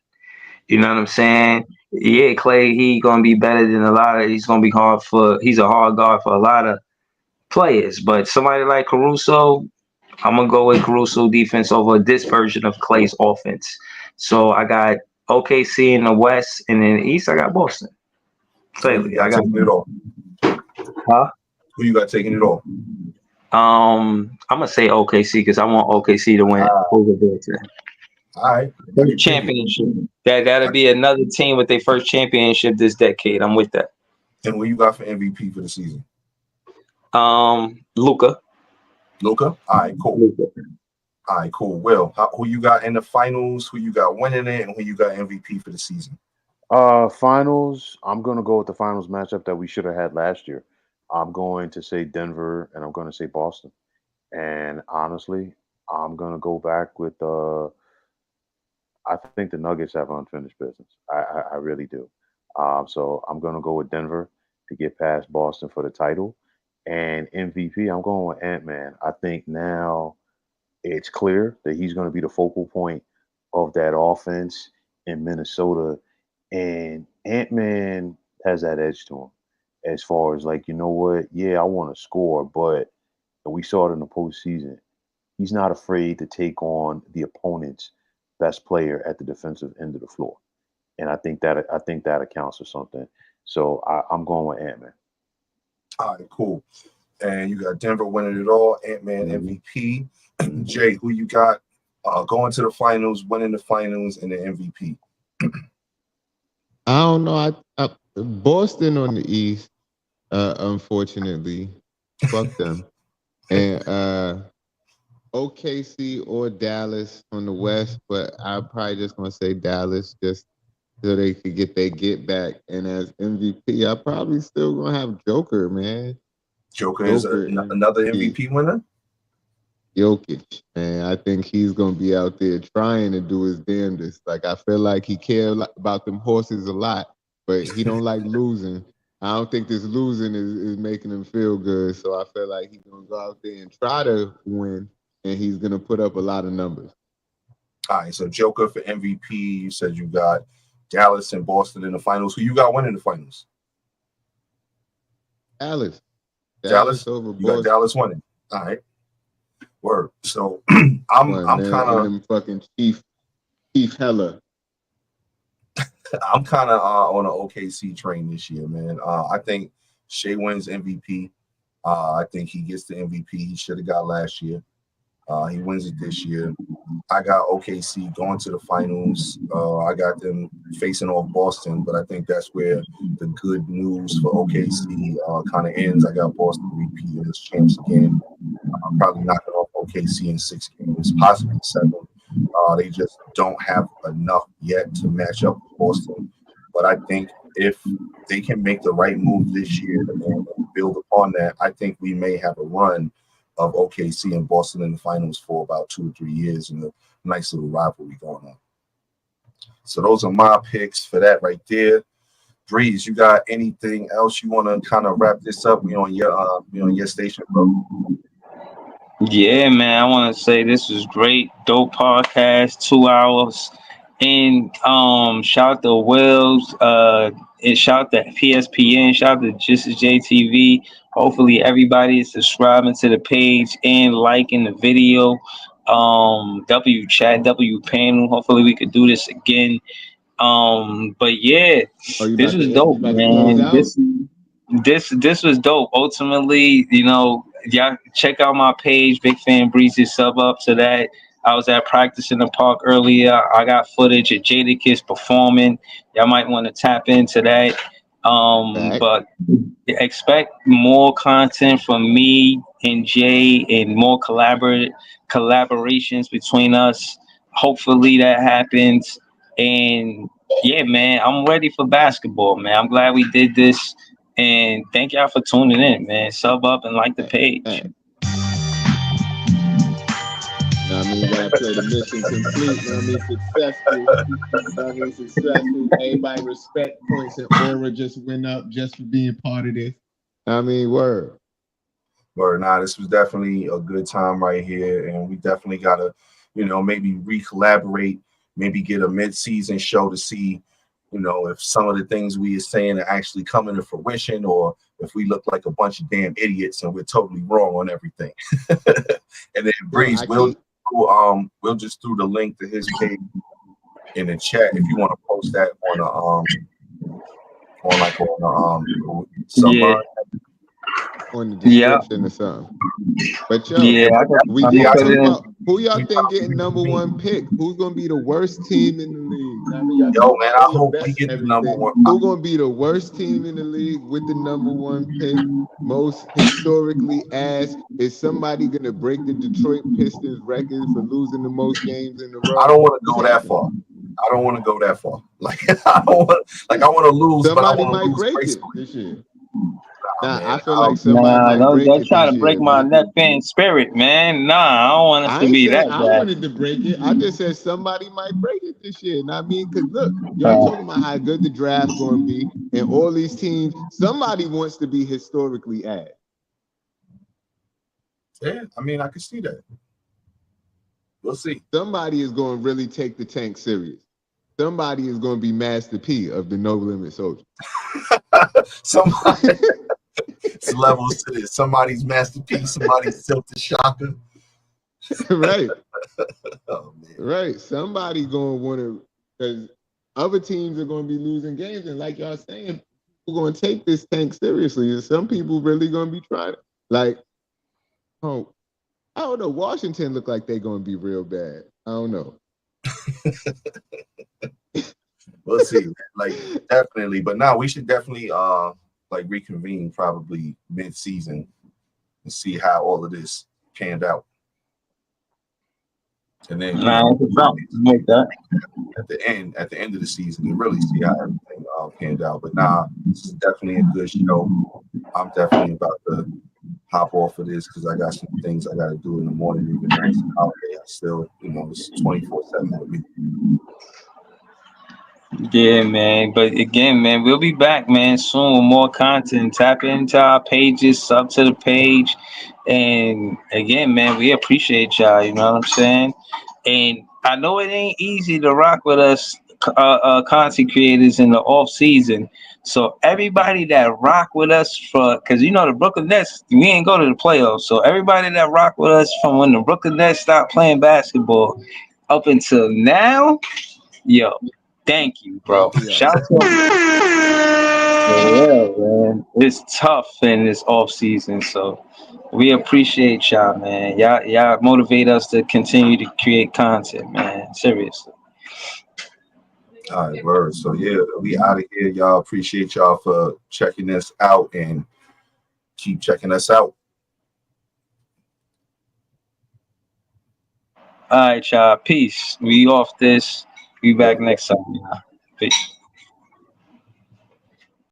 You know what I'm saying? Yeah, Klay, he gonna be better than a lot of. He's a hard guard for a lot of players, but somebody like Caruso, I'm gonna go with Caruso defense over this version of Klay's offense. So I got OKC in the West, and in the East, I got Boston. So who you Clearly, I got got. taking it off? Huh? Who you got taking it off? I'm gonna say OKC because I want OKC to win over Boston. All right. First championship. That'll be another team with their first championship this decade. I'm with that. And who you got for MVP for the season? Luka. Luka? All right, cool. Luka. All right, cool. Will, who you got in the finals? Who you got winning it? And who you got MVP for the season? Finals. I'm gonna go with the finals matchup that we should have had last year. I'm going to say Denver, and I'm going to say Boston. And honestly, I'm gonna go back with. I think the Nuggets have unfinished business. I really do. So I'm gonna go with Denver to get past Boston for the title. And MVP, I'm going with Ant-Man. I think now it's clear that he's going to be the focal point of that offense in Minnesota. And Ant-Man has that edge to him as far as like, you know what? Yeah, I want to score, but we saw it in the postseason. He's not afraid to take on the opponent's best player at the defensive end of the floor. And I think that accounts for something. So I'm going with Ant-Man. All right, cool. And you got Denver winning it all, Ant-Man MVP. Jay, who you got going to the finals, winning the finals, and the MVP? I don't know. I Boston on the East, unfortunately, fuck them. And OKC or Dallas on the West, but I'm probably just gonna say Dallas just so they could get their get back. And as MVP, I probably still gonna have Joker, man. Joker is another MVP winner. Jokic, man. I think he's gonna be out there trying to do his damnedest. Like I feel like he cares about them horses a lot, but he don't like losing. I don't think this losing is making him feel good. So I feel like he's gonna go out there and try to win, and he's gonna put up a lot of numbers. All right, so Joker for MVP. You said you got Dallas and Boston in the finals. Who you got winning the finals? Dallas over Boston. You got Dallas winning. All right. Word. So I'm kind of fucking Chief Heller. I'm kind of on an OKC train this year, man. I think Shea wins MVP. I think he gets the MVP he should have got last year. He wins it this year. I got OKC going to the finals. I got them facing off Boston, but I think that's where the good news for OKC kind of ends. I got Boston repeating as champs again. Probably knocking off OKC in 6 games, possibly 7. They just don't have enough yet to match up with Boston. But I think if they can make the right move this year and build upon that, I think we may have a run of OKC and Boston in the finals for about 2 or 3 years, and a nice little rivalry going on. So those are my picks for that right there. Breeze, you got anything else you want to kind of wrap this up? We on your station, bro. Yeah, man. I want to say this was great, dope podcast, 2 hours. And shout out to Wills, and shout out to PSPN, shout out to ThisizJaytv. Hopefully everybody is subscribing to the page and liking the video. W chat, W panel. Hopefully we could do this again. But yeah, this was dope, man. This was dope. Ultimately, y'all check out my page, BigfanBreezy. Sub up to that. I was at practice in the park earlier. I got footage of Jadakiss performing. Y'all might want to tap into that. But expect more content from me and Jay and more collaborations between us. Hopefully that happens. And yeah, man, I'm ready for basketball, man. I'm glad we did this. And thank y'all for tuning in, man. Sub up and like the page. You gotta play the mission complete. Successful. Everybody respect points and aura just went up just for being part of this. Word. But nah, this was definitely a good time right here, and we definitely gotta, maybe re-collaborate, maybe get a mid-season show to see, if some of the things we are saying are actually coming to fruition, or if we look like a bunch of damn idiots and we're totally wrong on everything. And then Breeze, we'll just throw the link to his page in the chat if you want to post that on yeah. On the description or something. But yo, we did talk about who y'all think getting #1 pick. Who's gonna be the worst team in the league? Yo, man, I hope we get the #1. Who's gonna be the worst team in the league with the #1 pick? Most historically ass. Is somebody gonna break the Detroit Pistons record for losing the most games in a row? I don't want to go that far. Like I want to lose. Somebody but I might lose break gracefully. it this year. Nah, I feel like somebody might break it. Trying to break my net fan spirit, man. Nah, I don't want us to be that I bad. wanted to break it. I just said somebody might break it this year. And I mean, because look, y'all talking about how good the draft's going to be, and all these teams. Somebody wants to be historically ass. Yeah, I mean, I can see that. We'll see. Somebody is going to really take the tank serious. Somebody is going to be Master P of the No Limit Soldier. Somebody. It's levels to this. Somebody's masterpiece, somebody's Silk the Shocker. Right. Oh, man. Right. Somebody gonna want to, because other teams are gonna be losing games, and like y'all saying, people gonna take this tank seriously, and some people really gonna be trying to, like, I don't know. Washington look like they're gonna be real bad. I don't know. We'll see. Like, definitely, but now we should definitely reconvene probably mid-season and see how all of this panned out. And then at the end of the season, you really see how everything panned out. But this is definitely a good show. I'm definitely about to hop off of this because I got some things I got to do in the morning. Even though it's a holiday, I still, it's 24/7 with me. Yeah, man. But again, man, we'll be back, man, soon with more content. Tap into our pages, sub to the page. And again, man, we appreciate y'all. You know what I'm saying? And I know it ain't easy to rock with us content creators in the off season. So everybody that rock with us because the Brooklyn Nets, we ain't go to the playoffs. So everybody that rock with us from when the Brooklyn Nets stopped playing basketball up until now, yo, thank you, bro. Shout out to man. It's tough in this off season, so we appreciate y'all, man. Y'all motivate us to continue to create content, man. Seriously. All right, word. So yeah, we out of here. Y'all appreciate y'all for checking us out and keep checking us out. All right, y'all. Peace. We off this. Be back next time. Peace.